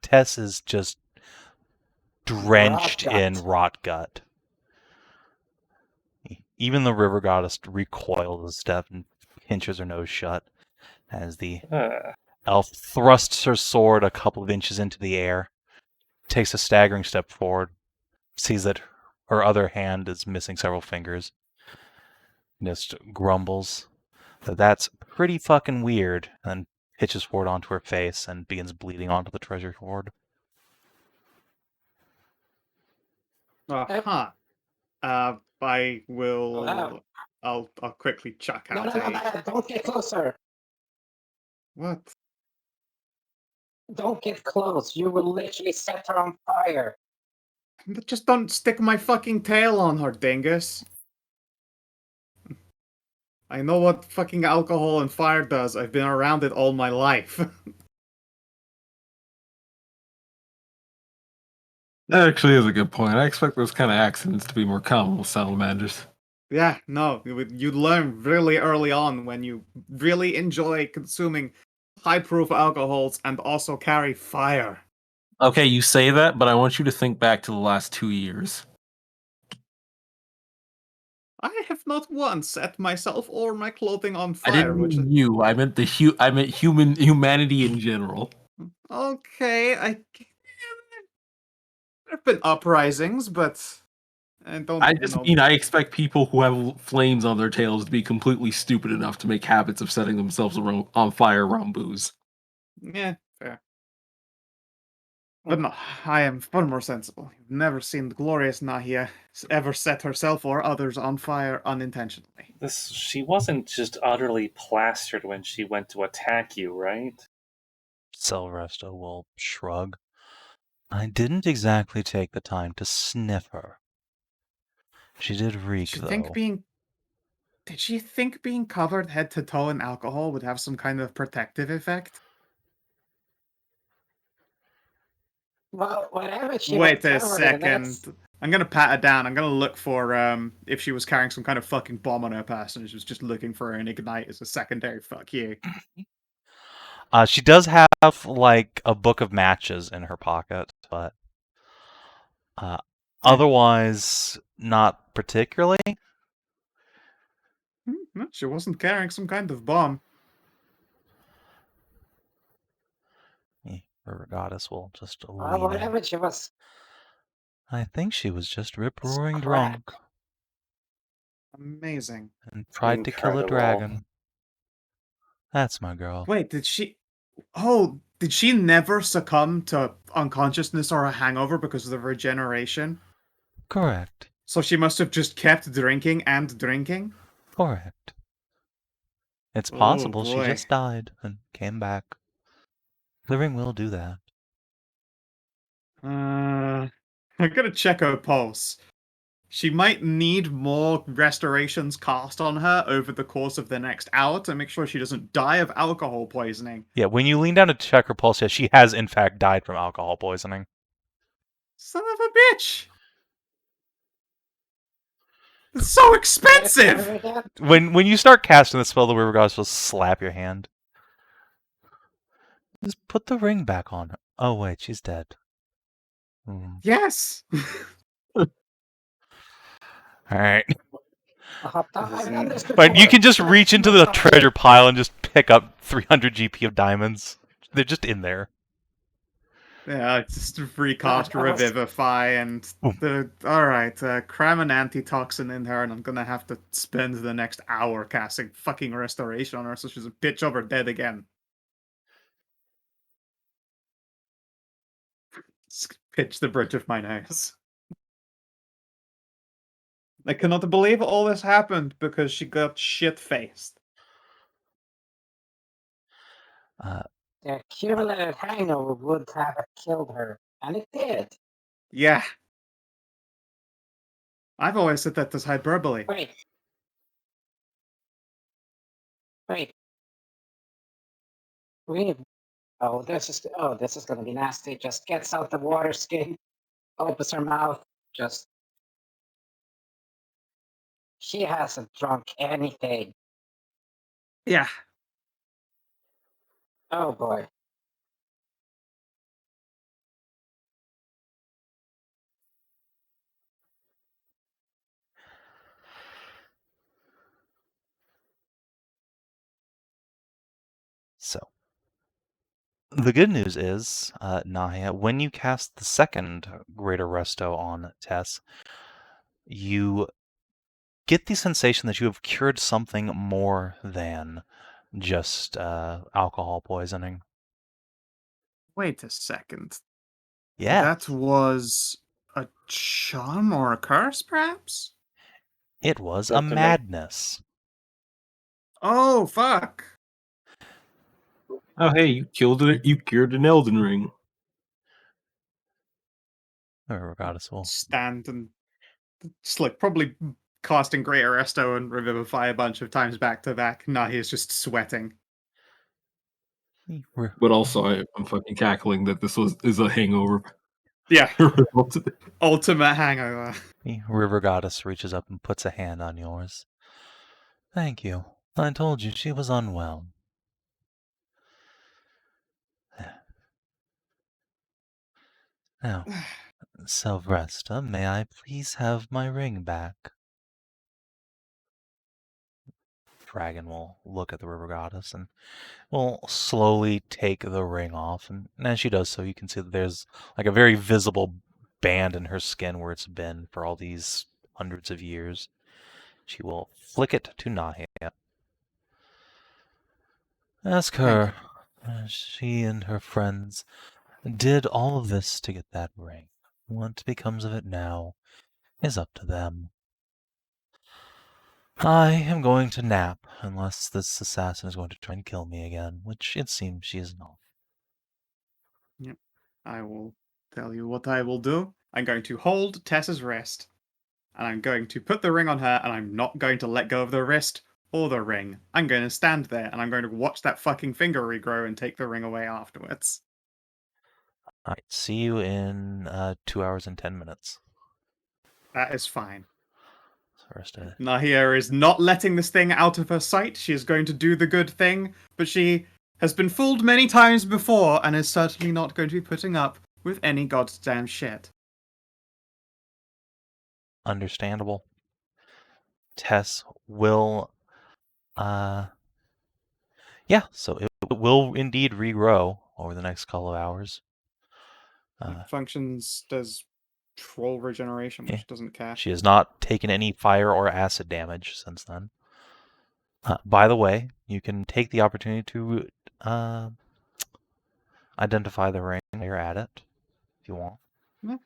Tess is just drenched Rot in gut. rot gut. Even the river goddess recoils a step and pinches her nose shut as the elf thrusts her sword a couple of inches into the air, takes a staggering step forward, sees that her other hand is missing several fingers, and just grumbles that that's pretty fucking weird, and pitches forward onto her face and begins bleeding onto the treasure hoard. Uh-huh. I will. Wow. I'll quickly chuck No, out no, no, no, don't get closer. What? Don't get close. You will literally set her on fire. Just don't stick my fucking tail on her, dingus. I know what fucking alcohol and fire does. I've been around it all my life. That actually is a good point. I expect those kind of accidents to be more common with salamanders. Yeah, no, you learn really early on when you really enjoy consuming high-proof alcohols and also carry fire. Okay, you say that, but I want you to think back to the last 2 years. I have not once set myself or my clothing on I fire. didn't mean you. I meant humanity in general. Okay, there've been uprisings, but I don't. I just mean I expect people who have flames on their tails to be completely stupid enough to make habits of setting themselves on fire around booze. Yeah, fair. But no, I am far more sensible. You've never seen the glorious Nahia ever set herself or others on fire unintentionally. She wasn't just utterly plastered when she went to attack you, right? Silveresta will shrug. I didn't exactly take the time to sniff her. She did reek, Did she think being covered head to toe in alcohol would have some kind of protective effect? Well, whatever she Wait was a covered in, second. I'm gonna pat her down. I'm gonna look for if she was carrying some kind of fucking bomb on her person and she was just looking for an ignite as a secondary fuck you. She does have, like, a book of matches in her pocket, but otherwise, not particularly. No, she wasn't carrying some kind of bomb. River Goddess will just well, lean in. whatever she was. I think she was just rip-roaring Crap. drunk Amazing. and tried to kill a Incredible. dragon. That's my girl. Wait, did she never succumb to unconsciousness or a hangover because of the regeneration? Correct. So she must have just kept drinking and drinking? Correct. It's Oh, possible she boy. just died and came back. The ring will do that. I'm gonna check her pulse. She might need more restorations cast on her over the course of the next hour to make sure she doesn't die of alcohol poisoning. Yeah, when you lean down to check her pulse, yeah, she has in fact died from alcohol poisoning. Son of a bitch! It's so expensive! When you start casting the spell, the River Goddess will slap your hand. Just put the ring back on her. Oh wait, she's dead. Yes! Alright. But You can just reach into the treasure pile and just pick up 300 GP of diamonds. They're just in there. Yeah, just recast Revivify and alright, cram an antitoxin in her and I'm gonna have to spend the next hour casting fucking restoration on her so she's a bitch over dead again. Pitch the bridge of my nose. I cannot believe all this happened because she got shit-faced. The cumulative hangover would have killed her, and it did. Yeah. I've always said that as hyperbole. Wait. This is gonna be nasty. Just gets out the water skin, opens her mouth, just. She hasn't drunk anything. Yeah. Oh boy. So, the good news is, Nahia, when you cast the second Greater Resto on Tess, you get the sensation that you have cured something more than just alcohol poisoning. Wait a second. Yeah. That was a charm or a curse, perhaps? It was a madness. Oh, fuck. Oh, hey, you killed it. You cured an Elden Ring. River Goddess will stand and just like probably casting Greater Resto and Revivify a bunch of times back to back. Nahia's just sweating. But also, I'm fucking cackling that this is a hangover. Yeah. Ultimate hangover. River Goddess reaches up and puts a hand on yours. Thank you. I told you she was unwell. Now, Silvresta, may I please have my ring back? dragon will look at the river goddess and will slowly take the ring off. And as she does so, you can see that there's like a very visible band in her skin where it's been for all these hundreds of years. She will flick it to Nahia. Ask her. She and her friends did all of this to get that ring. What becomes of it now is up to them. I am going to nap, unless this assassin is going to try and kill me again, which it seems she is not. Yep. I will tell you what I will do. I'm going to hold Tessa's wrist, and I'm going to put the ring on her, and I'm not going to let go of the wrist or the ring. I'm going to stand there, and I'm going to watch that fucking finger regrow and take the ring away afterwards. Alright, see you in 2 hours and 10 minutes. That is fine. First, Nahia is not letting this thing out of her sight. She is going to do the good thing, but she has been fooled many times before and is certainly not going to be putting up with any goddamn shit. understandable. Tess will, yeah, so it will indeed regrow over the next couple of hours. It functions as troll regeneration, which doesn't care. She has not taken any fire or acid damage since then. By the way, you can take the opportunity to identify the ring while you're at it, if you want.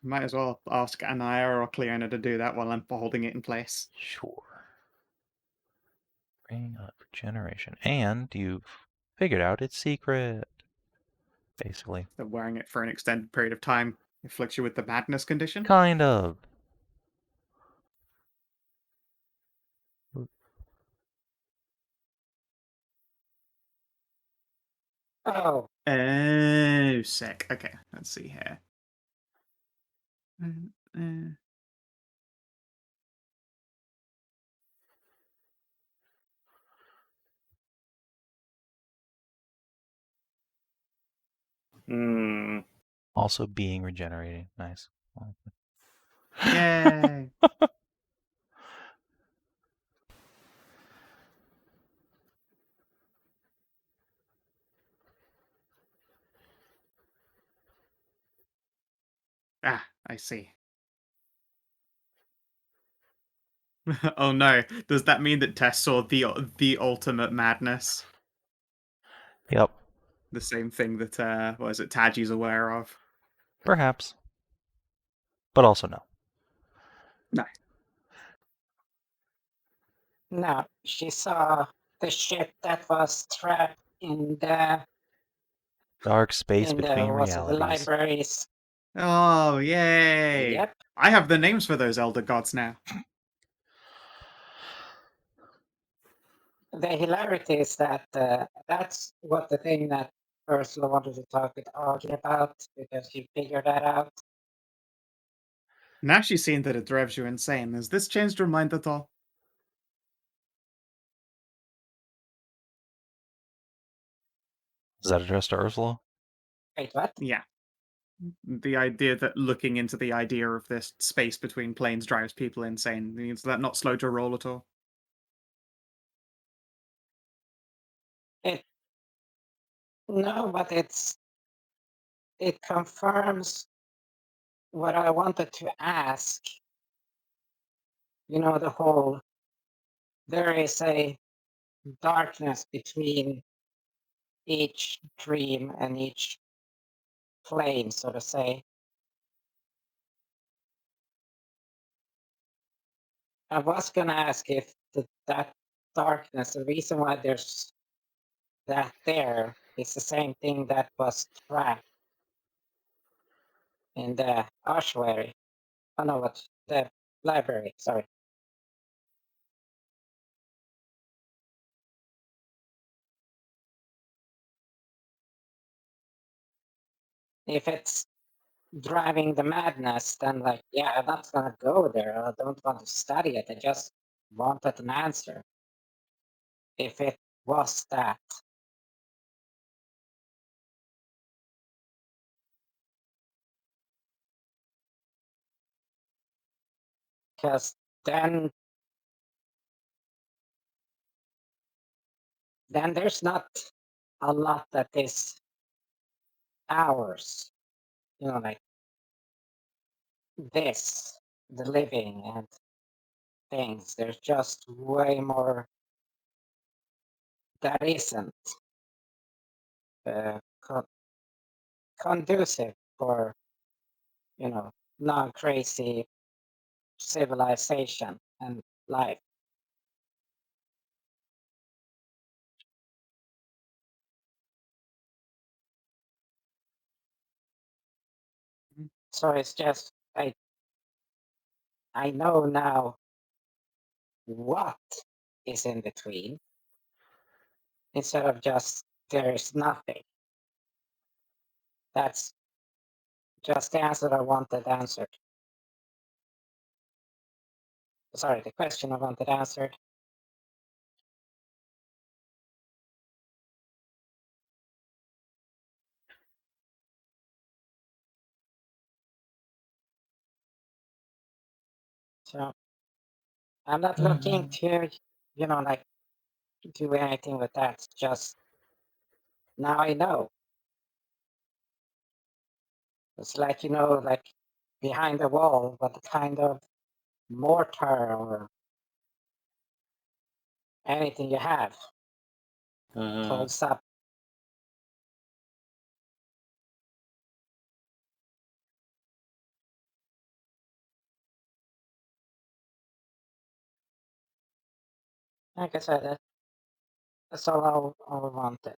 Might as well ask Anaya or Cleona to do that while I'm holding it in place. Sure. Ring of Regeneration. And you've figured out its secret, basically. So wearing it for an extended period of time afflicts you with the madness condition? Kind of. Oh, Oh, sick. Okay, let's see here. Also being regenerated. Nice. Yay! Ah, I see. Oh no, does that mean that Tess saw the ultimate madness? Yep. The same thing that, what is it, Taji's aware of? Perhaps. But also no. No. no, she saw the ship that was trapped in the Dark space between was it the realities. libraries. Oh, yay! Yep. I have the names for those elder gods now. The hilarity is that that's what the thing that Ursula wanted to talk with Audrey about, because she figured that out. Now she's seen that it drives you insane. Has this changed her mind at all? Is that addressed to Ursula? Wait, what? Yeah. The idea that looking into the idea of this space between planes drives people insane. Is that not slow to roll at all? No, but it confirms what I wanted to ask. You know, the whole, there is a darkness between each dream and each plane, so to say. I was gonna ask if that darkness, the reason why there's that there, is the same thing that was trapped in the ossuary. Oh no, what, the library, sorry. If it's driving the madness, then like, yeah, I'm not gonna go there. I don't want to study it. I just wanted an answer. If it was that. Because then then there's not a lot that is ours. Like this, the living and things. There's just way more that isn't uh, conducive for, non-crazy civilization and life. So it's just I know now what is in between instead of just there is nothing. That's just the answer I wanted answered. Sorry, the question I wanted answered. So I'm not looking to, like do anything with that. Just now I know. It's like, like behind the wall, what kind of mortar or anything you have holds up. Like I said, that's all I wanted.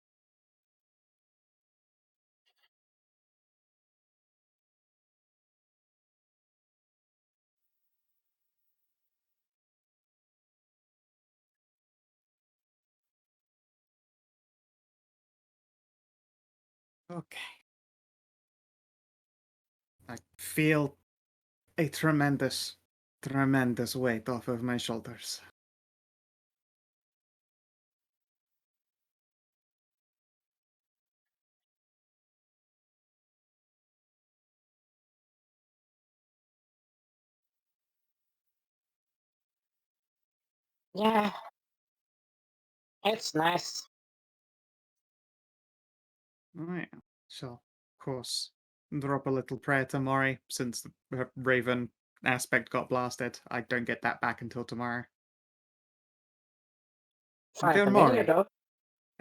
Okay. I feel a tremendous, tremendous weight off of my shoulders. Yeah, it's nice. Alright. So, of course, drop a little prayer to Mori since the Raven aspect got blasted. I don't get that back until tomorrow. Fine Dear familiar Mori, though.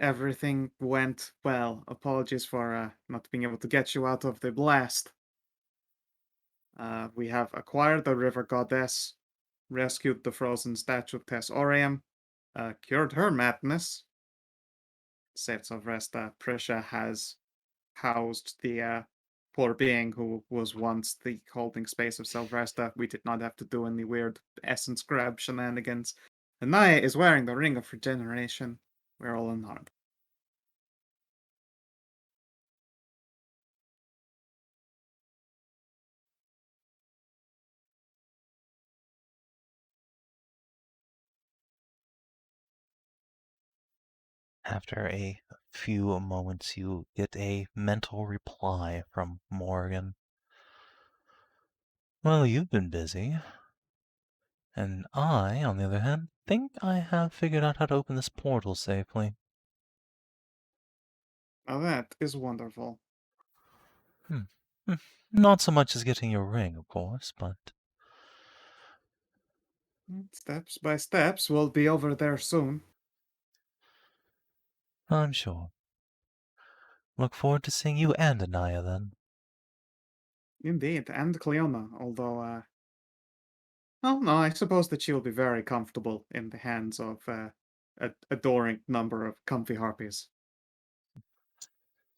everything went well. Apologies for not being able to get you out of the blast. We have acquired the River Goddess, rescued the frozen statue of Tess Oriam, cured her madness, saved Sovresta. Prisha has housed the poor being who was once the holding space of Selvresta. We did not have to do any weird essence grab shenanigans. And Nahia is wearing the Ring of Regeneration. We're all unharmed. After a few moments, you get a mental reply from Morgan. Well, you've been busy. And I, on the other hand, think I have figured out how to open this portal safely. Oh, that is wonderful. Not so much as getting your ring, of course, but Steps by steps, we'll be over there soon. I'm sure. Look forward to seeing you and Anaya then. Indeed, and Cleona, although, oh no, I suppose that she will be very comfortable in the hands of an adoring number of comfy harpies.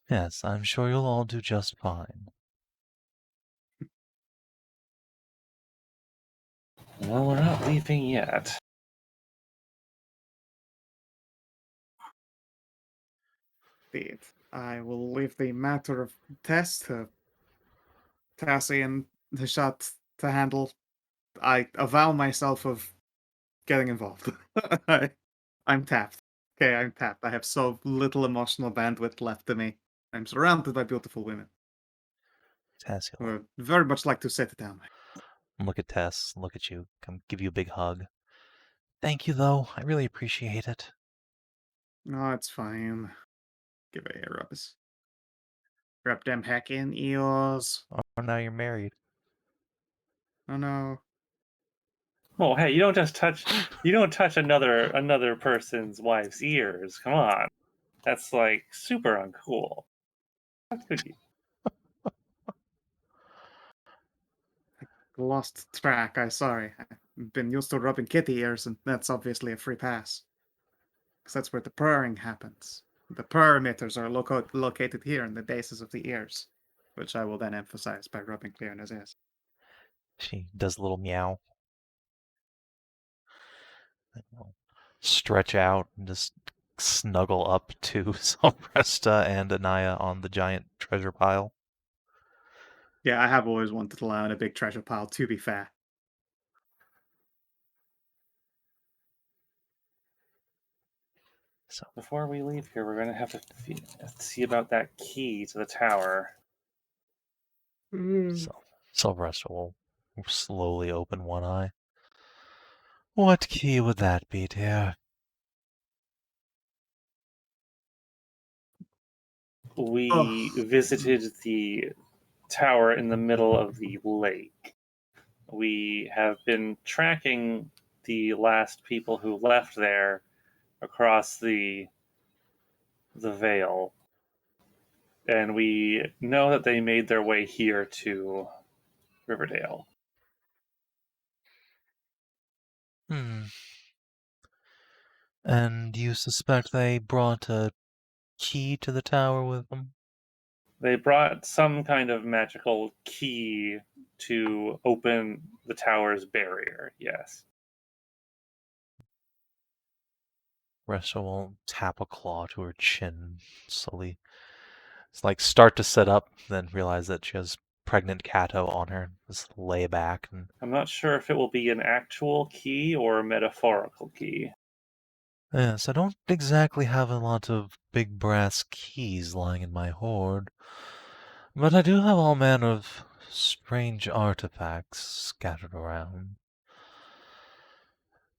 Yes, I'm sure you'll all do just fine. Well, we're not leaving yet. Indeed. I will leave the matter of Tess to Tassie and Hashat to handle. I avow myself of getting involved. I'm tapped. Okay, I'm tapped. I have so little emotional bandwidth left to me. I'm surrounded by beautiful women Tess, who would very much like to sit down. look at Tess, look at you, come give you a big hug. Thank you, though. I really appreciate it. No, it's fine. Give it a rubs. Rub them heckin' ears. Oh, now you're married. Oh no. Oh, hey, you don't touch another person's wife's ears. Come on. That's like super uncool. How could you? Lost track, I'm sorry. I've been used to rubbing kitty ears, and that's obviously a free pass. Because that's where the purring happens. The purr emitters are located here in the bases of the ears, which I will then emphasize by rubbing Clearna's ears. She does a little meow. And we'll stretch out and just snuggle up to Salpresta and Nahia on the giant treasure pile. Yeah, I have always wanted to lie on a big treasure pile, to be fair. So Before we leave here, we're gonna have to see about that key to the tower. Salpresta will slowly open one eye. What key would that be, dear? We visited the tower in the middle of the lake. We have been tracking the last people who left there across the veil, and we know that they made their way here to Riverdale. And you suspect they brought a key to the tower with them? They brought some kind of magical key to open the tower's barrier, yes. Resta will tap a claw to her chin slowly. It's like start to sit up, then realize that she has pregnant Cato on her. Just lay back and I'm not sure if it will be an actual key or a metaphorical key. yes, I don't exactly have a lot of big brass keys lying in my hoard, but I do have all manner of strange artifacts scattered around.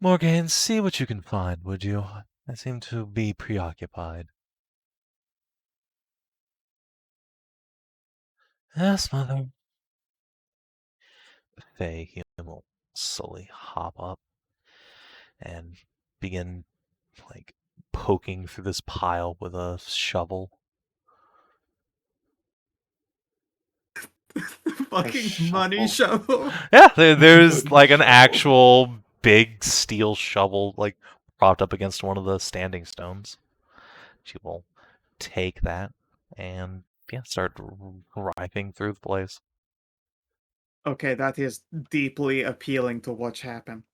Morgaine, see what you can find, would you? I seem to be preoccupied. Yes, mother. Faye will slowly hop up and begin, like, poking through this pile with a shovel. Fucking money shovel. Yeah, there's like an actual big steel shovel, like, propped up against one of the standing stones. She will take that and, yeah, start rifing through the place. Okay, that is deeply appealing to watch happen.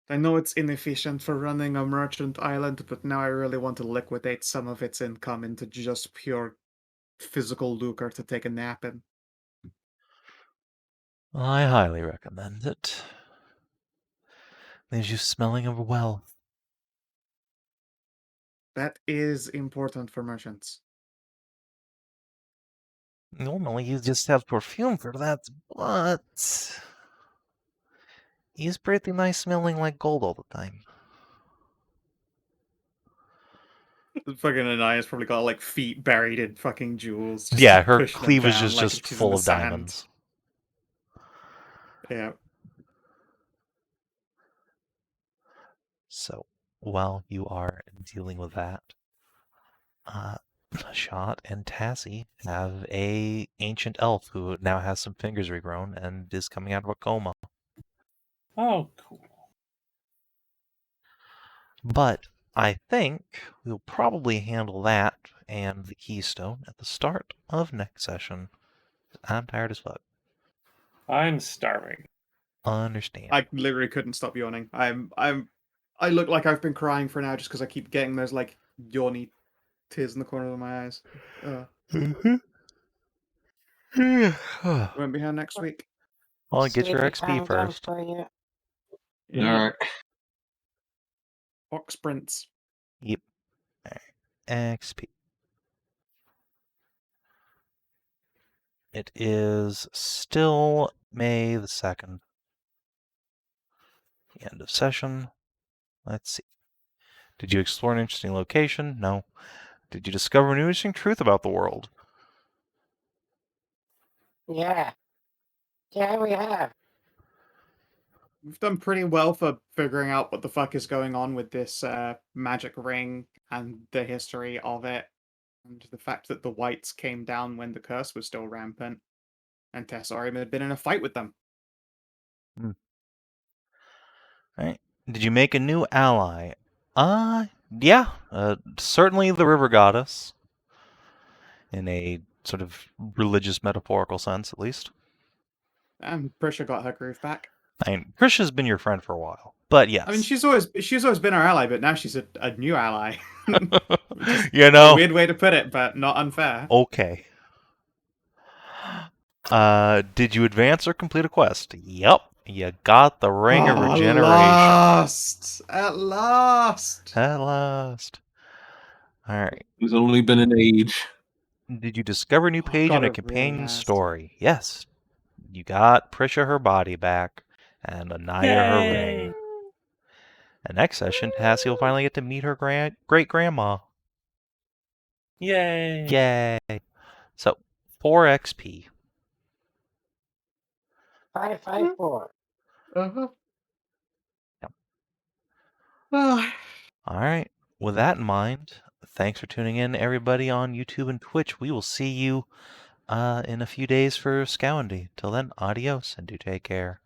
I know it's inefficient for running a merchant island, but now I really want to liquidate some of its income into just pure physical lucre to take a nap in. I highly recommend it. Leaves you smelling of wealth. That is important for merchants. Normally you just have perfume for that, but he's pretty nice smelling like gold all the time. Fucking Anaya's probably got like feet buried in fucking jewels. Just Yeah, her pushing them cleavage down is like just she's in full the of sand. diamonds. Yeah. So, while you are dealing with that, Hashat and Tassie have a ancient elf who now has some fingers regrown and is coming out of a coma. Oh, cool. But I think we'll probably handle that and the keystone at the start of next session. I'm tired as fuck. I'm starving. Understand. I literally couldn't stop yawning. I look like I've been crying for now just because I keep getting those like yawny tears in the corner of my eyes. Won't be here next week. Well, get your Sleepy XP time done first. for you. Alright. Ox sprints. Yep. XP. It is still May the 2nd. End of session. Let's see. Did you explore an interesting location? No. Did you discover an interesting truth about the world? Yeah. Yeah, we have. We've done pretty well for figuring out what the fuck is going on with this magic ring and the history of it, and the fact that the whites came down when the curse was still rampant, and Tessorium had been in a fight with them. Right. Did you make a new ally? Yeah. Certainly the river goddess. In a sort of religious, metaphorical sense, at least. And Prisha got her groove back. I mean, Krisha's been your friend for a while, but yes. I mean, she's always been our ally, but now she's a new ally. You know, a weird way to put it, but not unfair. Okay. Did you advance or complete a quest? Yup. You got the Ring of Regeneration. At last! At last. Alright. He's only been an age. Did you discover a new page God, in a it really companion has. story? Yes. You got Prisha her body back, and Nahia her ring. And next session, Tassie will finally get to meet her great-grandma. Yay! Yay! So, 4 XP. 554. Uh-huh. Yep. Ah. Alright. With that in mind, thanks for tuning in, everybody on YouTube and Twitch. We will see you in a few days for Sav&D. Till then, adios, and do take care.